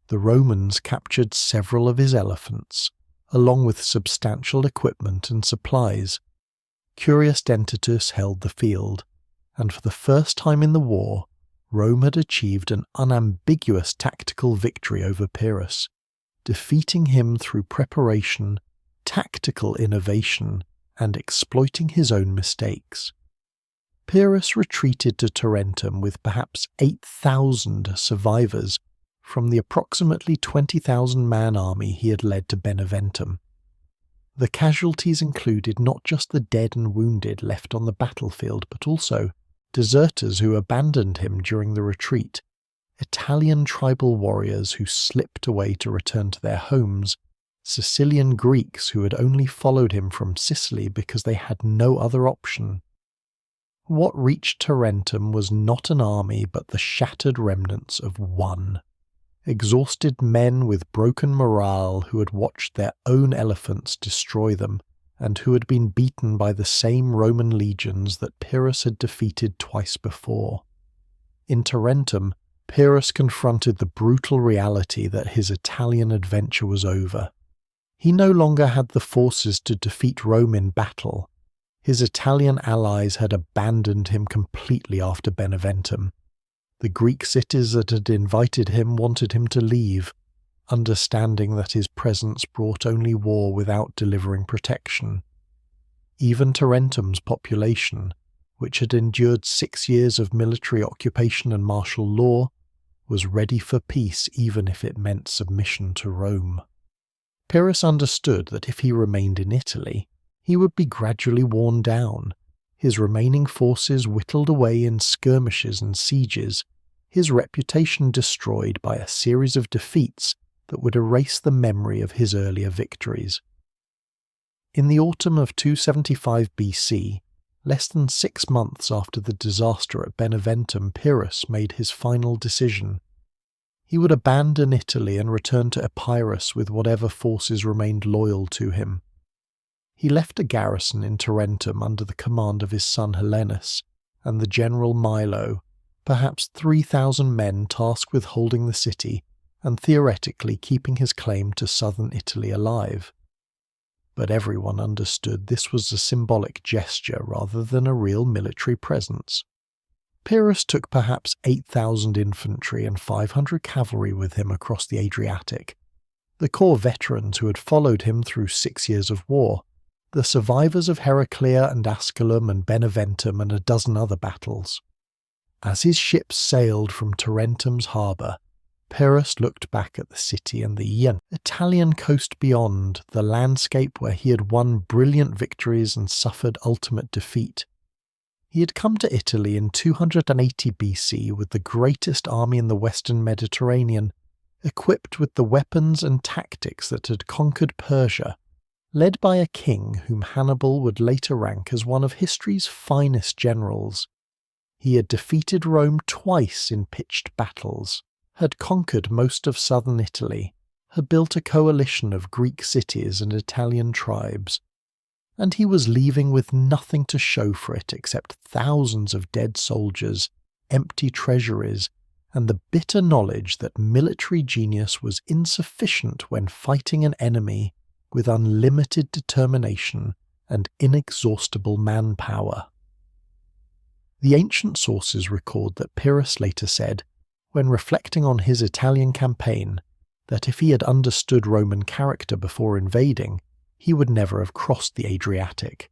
The Romans captured several of his elephants, along with substantial equipment and supplies. Curious Dentatus held the field, and for the first time in the war, Rome had achieved an unambiguous tactical victory over Pyrrhus, defeating him through preparation, tactical innovation, and exploiting his own mistakes. Pyrrhus retreated to Tarentum with perhaps 8,000 survivors from the approximately 20,000-man army he had led to Beneventum. The casualties included not just the dead and wounded left on the battlefield, but also deserters who abandoned him during the retreat, Italian tribal warriors who slipped away to return to their homes, Sicilian Greeks who had only followed him from Sicily because they had no other option. What reached Tarentum was not an army but the shattered remnants of one. Exhausted men with broken morale who had watched their own elephants destroy them, and who had been beaten by the same Roman legions that Pyrrhus had defeated twice before. In Tarentum, Pyrrhus confronted the brutal reality that his Italian adventure was over. He no longer had the forces to defeat Rome in battle. His Italian allies had abandoned him completely after Beneventum. The Greek cities that had invited him wanted him to leave, understanding that his presence brought only war without delivering protection. Even Tarentum's population, which had endured 6 years of military occupation and martial law, was ready for peace even if it meant submission to Rome. Pyrrhus understood that if he remained in Italy, he would be gradually worn down, his remaining forces whittled away in skirmishes and sieges, his reputation destroyed by a series of defeats that would erase the memory of his earlier victories. In the autumn of 275 BC, less than 6 months after the disaster at Beneventum, Pyrrhus made his final decision. He would abandon Italy and return to Epirus with whatever forces remained loyal to him. He left a garrison in Tarentum under the command of his son Helenus and the general Milo, perhaps 3,000 men tasked with holding the city and theoretically keeping his claim to southern Italy alive. But everyone understood this was a symbolic gesture rather than a real military presence. Pyrrhus took perhaps 8,000 infantry and 500 cavalry with him across the Adriatic, the core veterans who had followed him through 6 years of war, the survivors of Heraclea and Asculum and Beneventum and a dozen other battles. As his ships sailed from Tarentum's harbour, Pyrrhus looked back at the city and the Italian coast beyond, the landscape where he had won brilliant victories and suffered ultimate defeat. He had come to Italy in 280 BC with the greatest army in the western Mediterranean, equipped with the weapons and tactics that had conquered Persia, led by a king whom Hannibal would later rank as one of history's finest generals. He had defeated Rome twice in pitched battles, had conquered most of southern Italy, had built a coalition of Greek cities and Italian tribes, and he was leaving with nothing to show for it except thousands of dead soldiers, empty treasuries, and the bitter knowledge that military genius was insufficient when fighting an enemy with unlimited determination and inexhaustible manpower. The ancient sources record that Pyrrhus later said, when reflecting on his Italian campaign, that if he had understood Roman character before invading, he would never have crossed the Adriatic.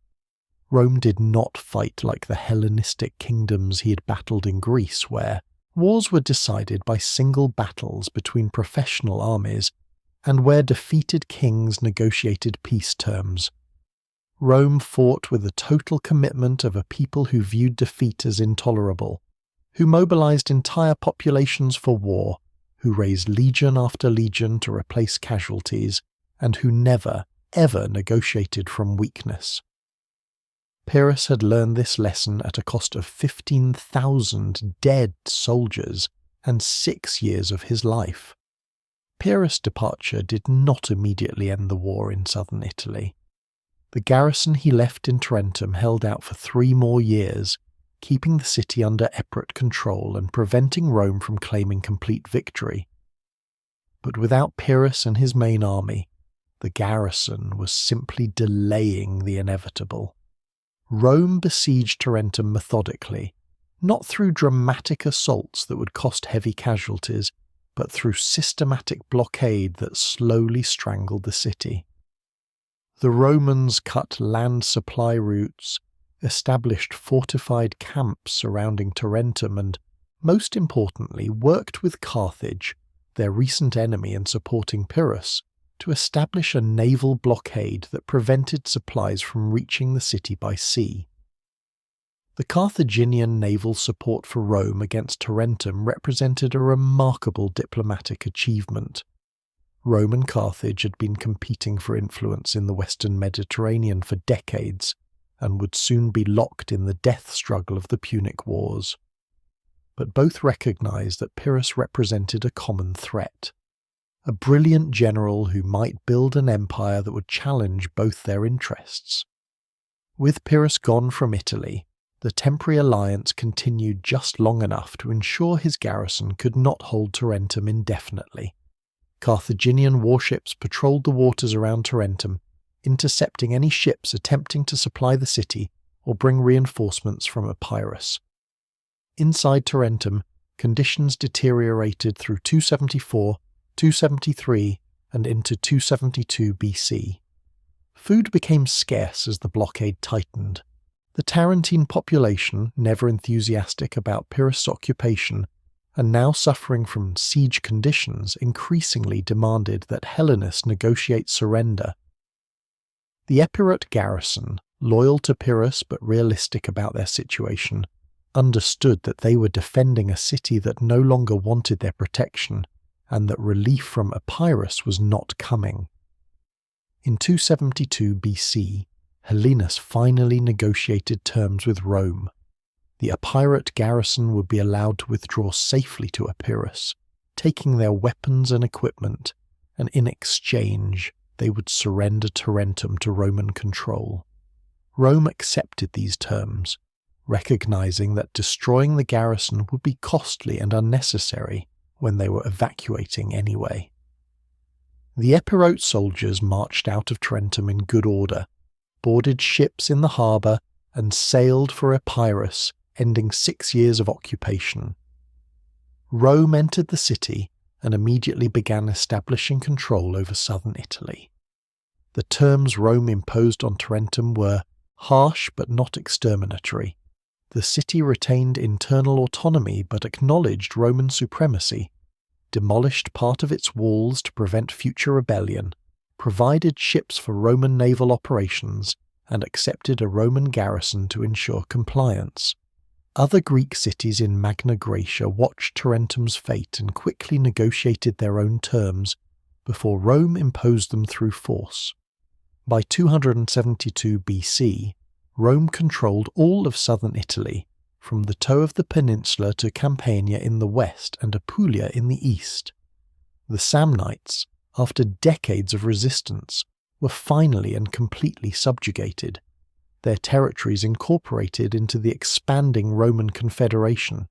Rome did not fight like the Hellenistic kingdoms he had battled in Greece, where wars were decided by single battles between professional armies, and where defeated kings negotiated peace terms. Rome fought with the total commitment of a people who viewed defeat as intolerable, who mobilized entire populations for war, who raised legion after legion to replace casualties, and who never, ever negotiated from weakness. Pyrrhus had learned this lesson at a cost of 15,000 dead soldiers and 6 years of his life. Pyrrhus' departure did not immediately end the war in southern Italy. The garrison he left in Tarentum held out for 3 more years, keeping the city under Epirot control and preventing Rome from claiming complete victory. But without Pyrrhus and his main army, the garrison was simply delaying the inevitable. Rome besieged Tarentum methodically, not through dramatic assaults that would cost heavy casualties, but through systematic blockade that slowly strangled the city. The Romans cut land supply routes, established fortified camps surrounding Tarentum and, most importantly, worked with Carthage, their recent enemy in supporting Pyrrhus, to establish a naval blockade that prevented supplies from reaching the city by sea. The Carthaginian naval support for Rome against Tarentum represented a remarkable diplomatic achievement. Rome and Carthage had been competing for influence in the Western Mediterranean for decades, and would soon be locked in the death struggle of the Punic Wars. But both recognized that Pyrrhus represented a common threat, a brilliant general who might build an empire that would challenge both their interests. With Pyrrhus gone from Italy, the temporary alliance continued just long enough to ensure his garrison could not hold Tarentum indefinitely. Carthaginian warships patrolled the waters around Tarentum, intercepting any ships attempting to supply the city or bring reinforcements from Epirus. Inside Tarentum, conditions deteriorated through 274, 273, and into 272 BC. Food became scarce as the blockade tightened. The Tarentine population, never enthusiastic about Pyrrhus' occupation, and now suffering from siege conditions, increasingly demanded that Hellenists negotiate surrender. The Epirot garrison, loyal to Pyrrhus but realistic about their situation, understood that they were defending a city that no longer wanted their protection, and that relief from Epirus was not coming. In 272 BC, Helenus finally negotiated terms with Rome. The Epirot garrison would be allowed to withdraw safely to Epirus, taking their weapons and equipment, and in exchange they would surrender Tarentum to Roman control. Rome accepted these terms, recognizing that destroying the garrison would be costly and unnecessary when they were evacuating anyway. The Epirot soldiers marched out of Tarentum in good order, boarded ships in the harbour, and sailed for Epirus, ending 6 years of occupation. Rome entered the city and immediately began establishing control over southern Italy. The terms Rome imposed on Tarentum were harsh but not exterminatory. The city retained internal autonomy but acknowledged Roman supremacy, demolished part of its walls to prevent future rebellion, provided ships for Roman naval operations, and accepted a Roman garrison to ensure compliance. Other Greek cities in Magna Graecia watched Tarentum's fate and quickly negotiated their own terms before Rome imposed them through force. By 272 BC, Rome controlled all of southern Italy, from the toe of the peninsula to Campania in the west and Apulia in the east. The Samnites, after decades of resistance, were finally and completely subjugated, their territories incorporated into the expanding Roman Confederation.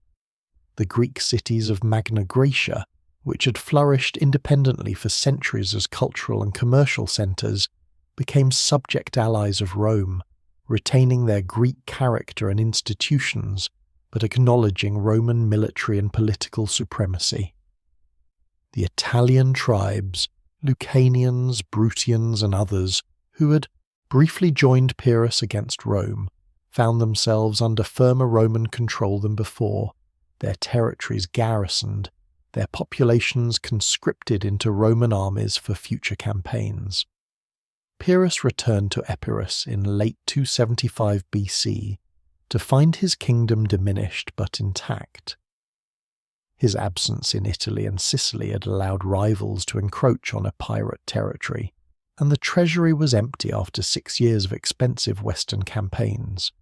The Greek cities of Magna Graecia, which had flourished independently for centuries as cultural and commercial centres, became subject allies of Rome, retaining their Greek character and institutions, but acknowledging Roman military and political supremacy. The Italian tribes, Lucanians, Bruttians, and others, who had briefly joined Pyrrhus against Rome, found themselves under firmer Roman control than before, their territories garrisoned, their populations conscripted into Roman armies for future campaigns. Pyrrhus returned to Epirus in late 275 BC to find his kingdom diminished but intact. His absence in Italy and Sicily had allowed rivals to encroach on Epirot territory, and the treasury was empty after 6 years of expensive western campaigns.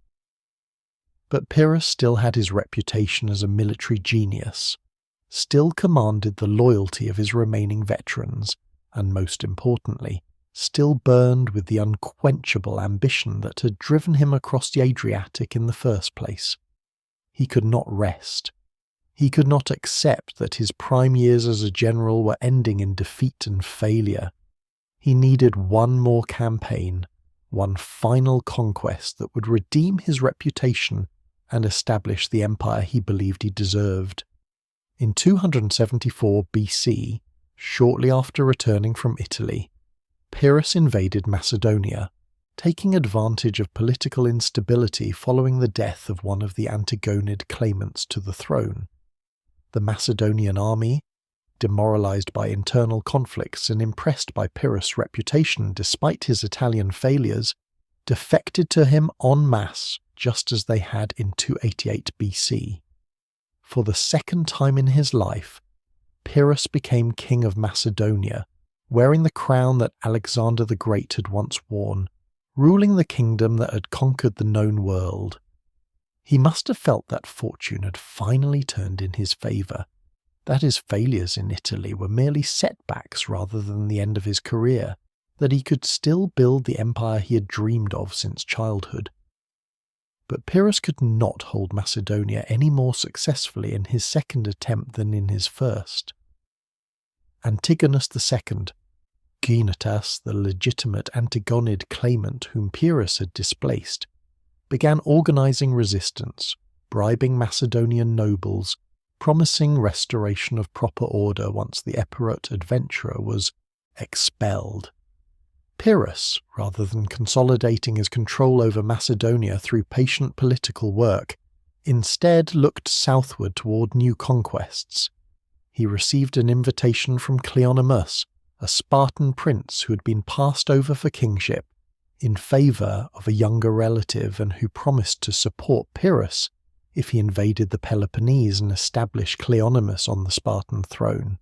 But Pyrrhus still had his reputation as a military genius, still commanded the loyalty of his remaining veterans, and most importantly, still burned with the unquenchable ambition that had driven him across the Adriatic in the first place. He could not rest. He could not accept that his prime years as a general were ending in defeat and failure. He needed one more campaign, one final conquest that would redeem his reputation and establish the empire he believed he deserved. In 274 BC, shortly after returning from Italy, Pyrrhus invaded Macedonia, taking advantage of political instability following the death of one of the Antigonid claimants to the throne. The Macedonian army, demoralized by internal conflicts and impressed by Pyrrhus' reputation despite his Italian failures, defected to him en masse, just as they had in 288 BC. For the second time in his life, Pyrrhus became king of Macedonia, wearing the crown that Alexander the Great had once worn, ruling the kingdom that had conquered the known world. He must have felt that fortune had finally turned in his favour, that his failures in Italy were merely setbacks rather than the end of his career, that he could still build the empire he had dreamed of since childhood. But Pyrrhus could not hold Macedonia any more successfully in his second attempt than in his first. Antigonus II, Goenetas, the legitimate Antigonid claimant whom Pyrrhus had displaced, began organising resistance, bribing Macedonian nobles, promising restoration of proper order once the Epirot adventurer was expelled. Pyrrhus, rather than consolidating his control over Macedonia through patient political work, instead looked southward toward new conquests. He received an invitation from Cleonymus, a Spartan prince who had been passed over for kingship, in favour of a younger relative and who promised to support Pyrrhus if he invaded the Peloponnese and established Cleonymus on the Spartan throne.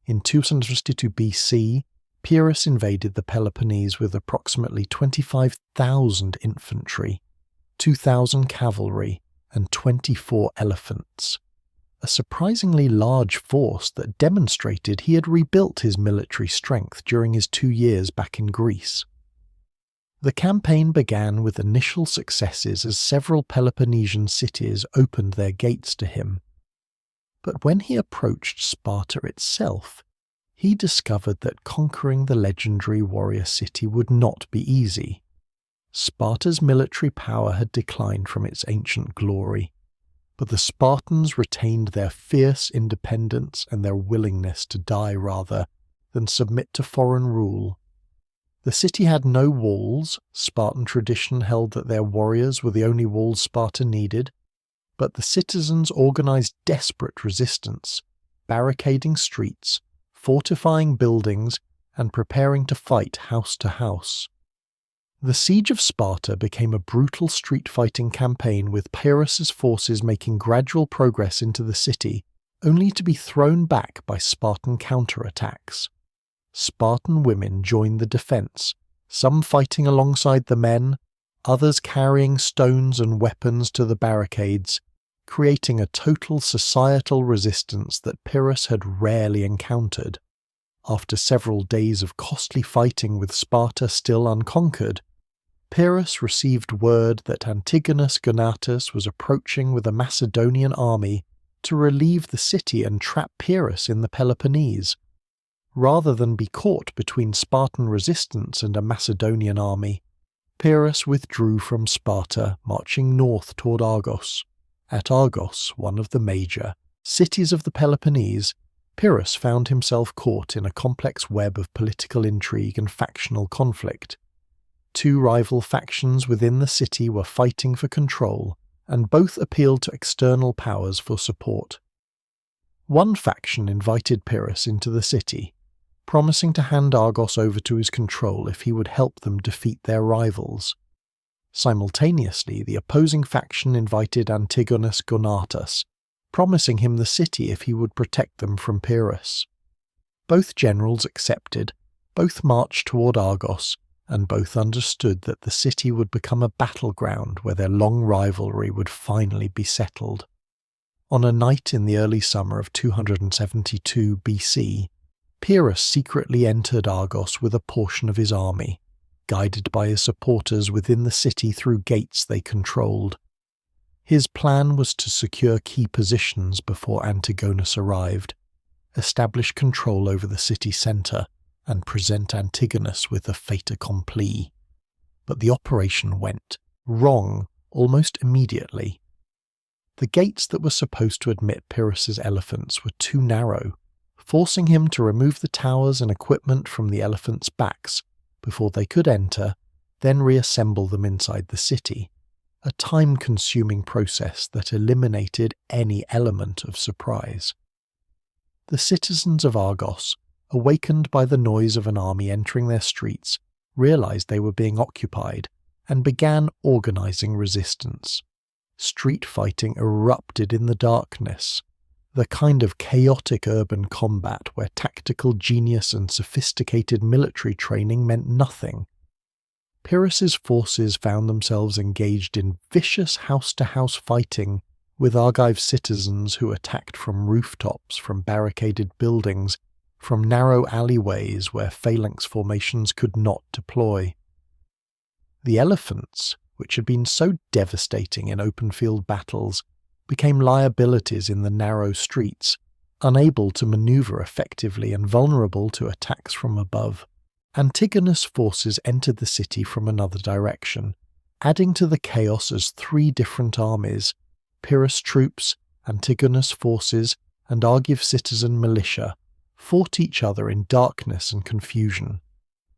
In 262 BC, Pyrrhus invaded the Peloponnese with approximately 25,000 infantry, 2,000 cavalry, and 24 elephants. A surprisingly large force that demonstrated he had rebuilt his military strength during his 2 years back in Greece. The campaign began with initial successes as several Peloponnesian cities opened their gates to him. But when he approached Sparta itself, he discovered that conquering the legendary warrior city would not be easy. Sparta's military power had declined from its ancient glory, but the Spartans retained their fierce independence and their willingness to die rather than submit to foreign rule. The city had no walls. Spartan tradition held that their warriors were the only walls Sparta needed, but the citizens organised desperate resistance, barricading streets, fortifying buildings, and preparing to fight house to house. The siege of Sparta became a brutal street-fighting campaign with Pyrrhus's forces making gradual progress into the city, only to be thrown back by Spartan counterattacks. Spartan women joined the defence, some fighting alongside the men, others carrying stones and weapons to the barricades, creating a total societal resistance that Pyrrhus had rarely encountered. After several days of costly fighting with Sparta still unconquered, Pyrrhus received word that Antigonus Goenetas was approaching with a Macedonian army to relieve the city and trap Pyrrhus in the Peloponnese. Rather than be caught between Spartan resistance and a Macedonian army, Pyrrhus withdrew from Sparta, marching north toward Argos. At Argos, one of the major cities of the Peloponnese, Pyrrhus found himself caught in a complex web of political intrigue and factional conflict. 2 rival factions within the city were fighting for control, and both appealed to external powers for support. One faction invited Pyrrhus into the city, promising to hand Argos over to his control if he would help them defeat their rivals. Simultaneously, the opposing faction invited Antigonus Goenetas, promising him the city if he would protect them from Pyrrhus. Both generals accepted, both marched toward Argos, and both understood that the city would become a battleground where their long rivalry would finally be settled. On a night in the early summer of 272 BC, Pyrrhus secretly entered Argos with a portion of his army, guided by his supporters within the city through gates they controlled. His plan was to secure key positions before Antigonus arrived, establish control over the city centre, and present Antigonus with a fait accompli. But the operation went wrong almost immediately. The gates that were supposed to admit Pyrrhus's elephants were too narrow, forcing him to remove the towers and equipment from the elephants' backs before they could enter, then reassemble them inside the city, a time-consuming process that eliminated any element of surprise. The citizens of Argos, awakened by the noise of an army entering their streets, realized they were being occupied and began organising resistance. Street fighting erupted in the darkness, the kind of chaotic urban combat where tactical genius and sophisticated military training meant nothing. Pyrrhus's forces found themselves engaged in vicious house-to-house fighting with Argive citizens who attacked from rooftops, from barricaded buildings, from narrow alleyways where phalanx formations could not deploy. The elephants, which had been so devastating in open-field battles, became liabilities in the narrow streets, unable to maneuver effectively and vulnerable to attacks from above. Antigonus' forces entered the city from another direction, adding to the chaos as 3 different armies: Pyrrhus troops, Antigonus forces, and Argive citizen militia, fought each other in darkness and confusion.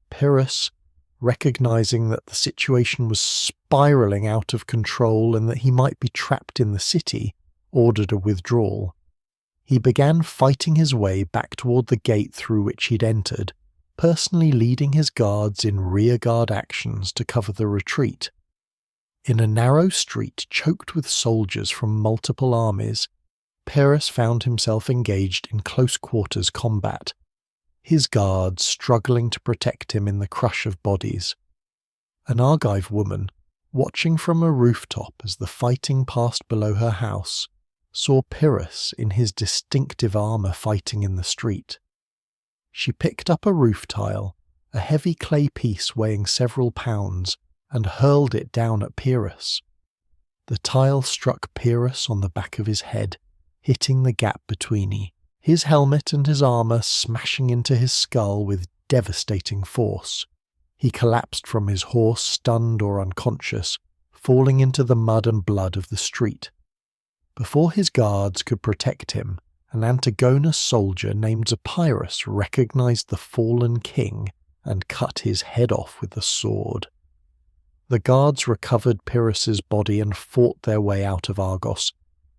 Pyrrhus, recognizing that the situation was spiraling out of control and that he might be trapped in the city, ordered a withdrawal. He began fighting his way back toward the gate through which he'd entered, personally leading his guards in rearguard actions to cover the retreat. In a narrow street choked with soldiers from multiple armies, Pyrrhus found himself engaged in close-quarters combat, his guards struggling to protect him in the crush of bodies. An Argive woman, watching from a rooftop as the fighting passed below her house, saw Pyrrhus in his distinctive armour fighting in the street. She picked up a roof tile, a heavy clay piece weighing several pounds, and hurled it down at Pyrrhus. The tile struck Pyrrhus on the back of his head, hitting the gap between his helmet and his armour smashing into his skull with devastating force. He collapsed from his horse, stunned or unconscious, falling into the mud and blood of the street. Before his guards could protect him, an Antigonus soldier named Epirus recognized the fallen king and cut his head off with a sword. The guards recovered Pyrrhus's body and fought their way out of Argos,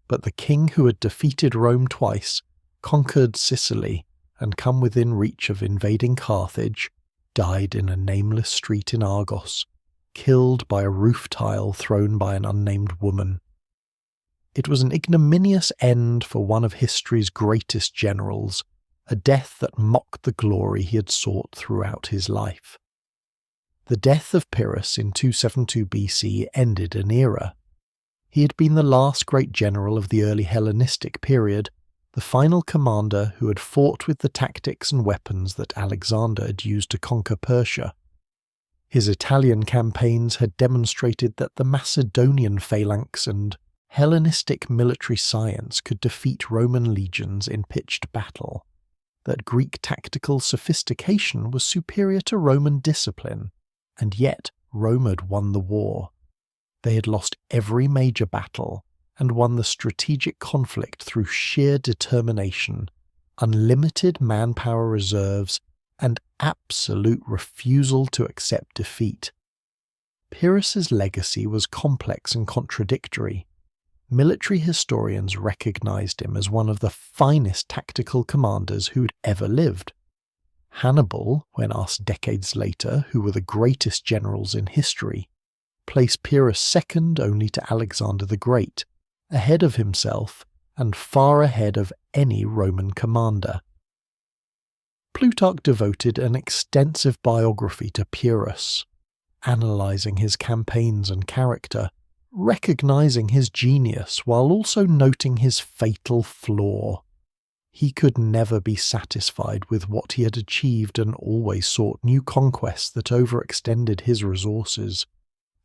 but the king who had defeated Rome twice, conquered Sicily, and come within reach of invading Carthage, died in a nameless street in Argos, killed by a roof tile thrown by an unnamed woman. It was an ignominious end for one of history's greatest generals, a death that mocked the glory he had sought throughout his life. The death of Pyrrhus in 272 BC ended an era. He had been the last great general of the early Hellenistic period, the final commander who had fought with the tactics and weapons that Alexander had used to conquer Persia. His Italian campaigns had demonstrated that the Macedonian Phalanx and Hellenistic military science could defeat Roman legions in pitched battle, that Greek tactical sophistication was superior to Roman discipline, and yet Rome had won the war. They had lost every major battle and won the strategic conflict through sheer determination, unlimited manpower reserves, and absolute refusal to accept defeat. Pyrrhus's legacy was complex and contradictory. Military historians recognized him as one of the finest tactical commanders who'd ever lived. Hannibal, when asked decades later who were the greatest generals in history, placed Pyrrhus second only to Alexander the Great, ahead of himself and far ahead of any Roman commander. Plutarch devoted an extensive biography to Pyrrhus, analysing his campaigns and character, recognizing his genius while also noting his fatal flaw. He could never be satisfied with what he had achieved and always sought new conquests that overextended his resources.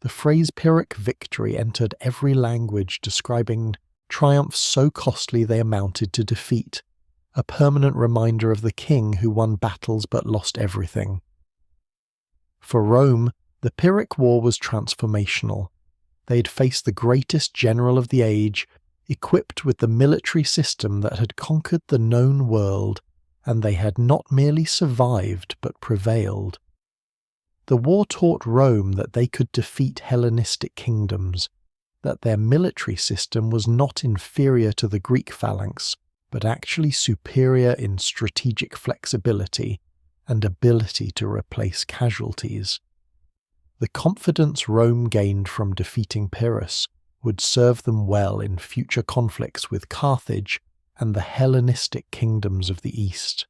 The phrase Pyrrhic Victory entered every language, describing triumphs so costly they amounted to defeat, a permanent reminder of the king who won battles but lost everything. For Rome, the Pyrrhic War was transformational. They had faced the greatest general of the age, equipped with the military system that had conquered the known world, and they had not merely survived but prevailed. The war taught Rome that they could defeat Hellenistic kingdoms, that their military system was not inferior to the Greek phalanx, but actually superior in strategic flexibility and ability to replace casualties. The confidence Rome gained from defeating Pyrrhus would serve them well in future conflicts with Carthage and the Hellenistic kingdoms of the East.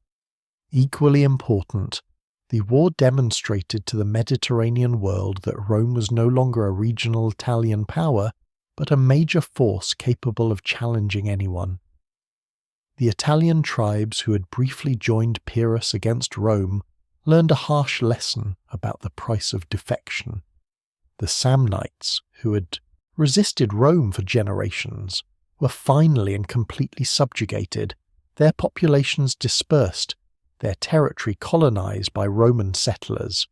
Equally important, the war demonstrated to the Mediterranean world that Rome was no longer a regional Italian power, but a major force capable of challenging anyone. The Italian tribes who had briefly joined Pyrrhus against Rome learned a harsh lesson about the price of defection. The Samnites, who had resisted Rome for generations, were finally and completely subjugated, their populations dispersed, their territory colonized by Roman settlers.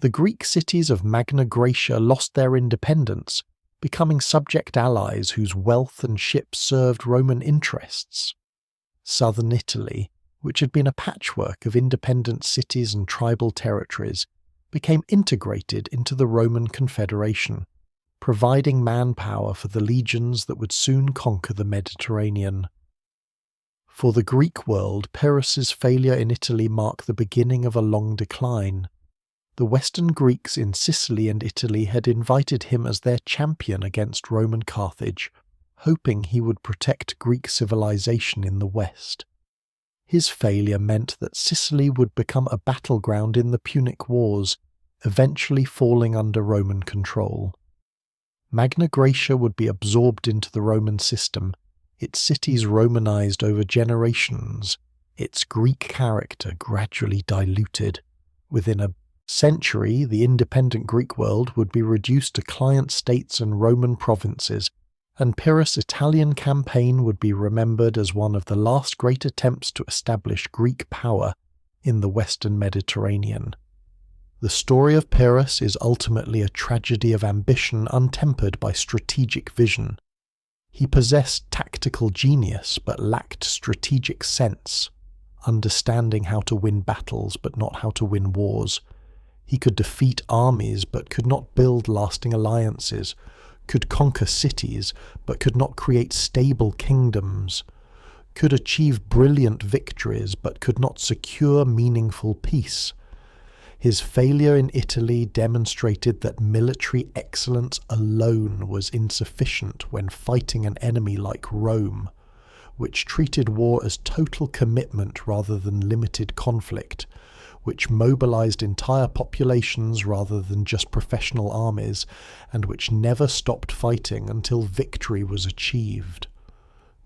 The Greek cities of Magna Graecia lost their independence, becoming subject allies whose wealth and ships served Roman interests. Southern Italy, which had been a patchwork of independent cities and tribal territories, became integrated into the Roman Confederation, providing manpower for the legions that would soon conquer the Mediterranean. For the Greek world, Pyrrhus's failure in Italy marked the beginning of a long decline. The Western Greeks in Sicily and Italy had invited him as their champion against Roman Carthage, hoping he would protect Greek civilization in the West. His failure meant that Sicily would become a battleground in the Punic Wars, eventually falling under Roman control. Magna Graecia would be absorbed into the Roman system, its cities Romanized over generations, its Greek character gradually diluted. Within a century, the independent Greek world would be reduced to client states and Roman provinces, and Pyrrhus' Italian campaign would be remembered as one of the last great attempts to establish Greek power in the Western Mediterranean. The story of Pyrrhus is ultimately a tragedy of ambition untempered by strategic vision. He possessed tactical genius but lacked strategic sense, understanding how to win battles but not how to win wars. He could defeat armies but could not build lasting alliances, could conquer cities but could not create stable kingdoms, could achieve brilliant victories but could not secure meaningful peace. His failure in Italy demonstrated that military excellence alone was insufficient when fighting an enemy like Rome, which treated war as total commitment rather than limited conflict, which mobilized entire populations rather than just professional armies, and which never stopped fighting until victory was achieved.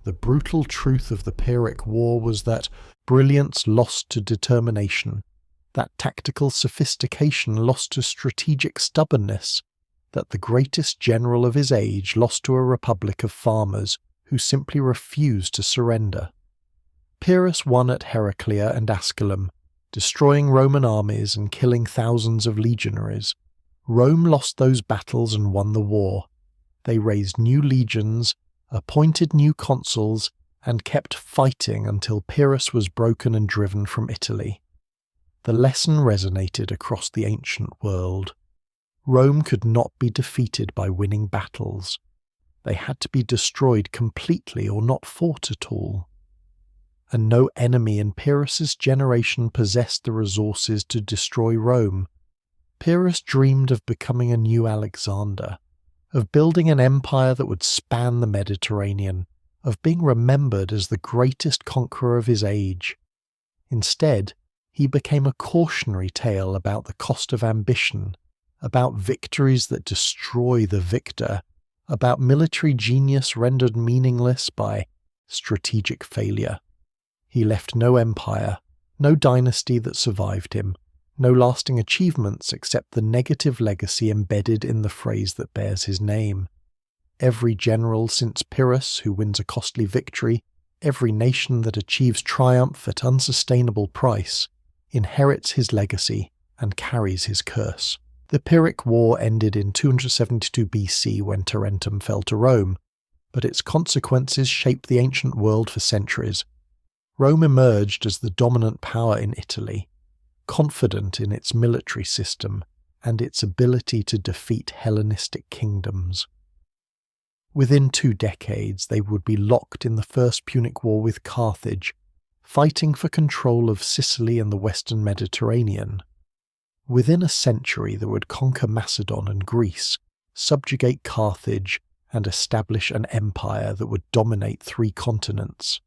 The brutal truth of the Pyrrhic War was that brilliance lost to determination, that tactical sophistication lost to strategic stubbornness, that the greatest general of his age lost to a republic of farmers who simply refused to surrender. Pyrrhus won at Heraclea and Asculum, destroying Roman armies and killing thousands of legionaries. Rome lost those battles and won the war. They raised new legions, appointed new consuls, and kept fighting until Pyrrhus was broken and driven from Italy. The lesson resonated across the ancient world. Rome could not be defeated by winning battles. They had to be destroyed completely or not fought at all. And no enemy in Pyrrhus's generation possessed the resources to destroy Rome. Pyrrhus dreamed of becoming a new Alexander, of building an empire that would span the Mediterranean, of being remembered as the greatest conqueror of his age. Instead, he became a cautionary tale about the cost of ambition, about victories that destroy the victor, about military genius rendered meaningless by strategic failure. He left no empire, no dynasty that survived him, no lasting achievements except the negative legacy embedded in the phrase that bears his name. Every general since Pyrrhus who wins a costly victory, every nation that achieves triumph at unsustainable price, inherits his legacy and carries his curse. The Pyrrhic War ended in 272 BC when Tarentum fell to Rome, but its consequences shaped the ancient world for centuries. Rome emerged as the dominant power in Italy, confident in its military system and its ability to defeat Hellenistic kingdoms. Within 2 decades, they would be locked in the First Punic War with Carthage, fighting for control of Sicily and the Western Mediterranean. Within a century that would conquer Macedon and Greece, subjugate Carthage, and establish an empire that would dominate 3 continents.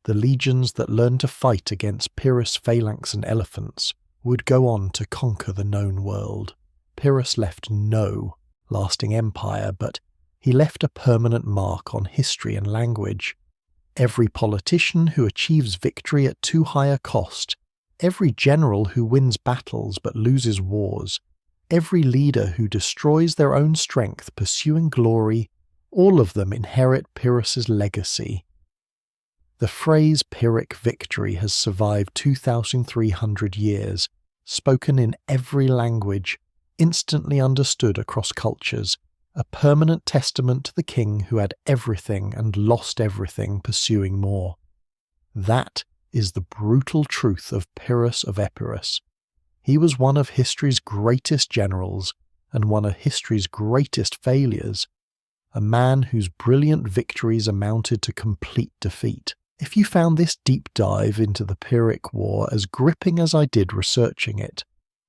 The legions that learned to fight against Pyrrhus' phalanx and elephants would go on to conquer the known world. Pyrrhus left no lasting empire, but he left a permanent mark on history and language. Every politician who achieves victory at too high a cost, every general who wins battles but loses wars, every leader who destroys their own strength pursuing glory, all of them inherit Pyrrhus's legacy. The phrase Pyrrhic Victory has survived 2,300 years, spoken in every language, instantly understood across cultures, a permanent testament to the king who had everything and lost everything pursuing more. That is the brutal truth of Pyrrhus of Epirus. He was one of history's greatest generals and one of history's greatest failures, a man whose brilliant victories amounted to complete defeat. If you found this deep dive into the Pyrrhic War as gripping as I did researching it,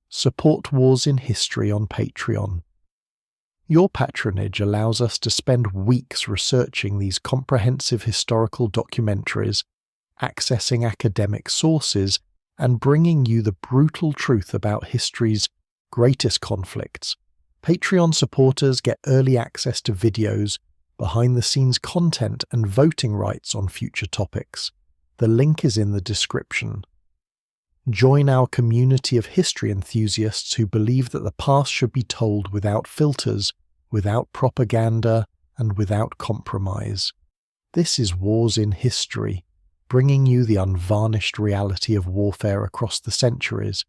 support Wars in History on Patreon. Your patronage allows us to spend weeks researching these comprehensive historical documentaries, accessing academic sources, and bringing you the brutal truth about history's greatest conflicts. Patreon supporters get early access to videos, behind-the-scenes content, and voting rights on future topics. The link is in the description. Join our community of history enthusiasts who believe that the past should be told without filters, without propaganda, and without compromise. This is Wars in History, bringing you the unvarnished reality of warfare across the centuries.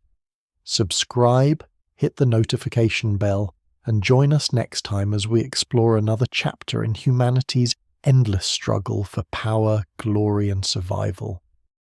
Subscribe, hit the notification bell, and join us next time as we explore another chapter in humanity's endless struggle for power, glory, and survival.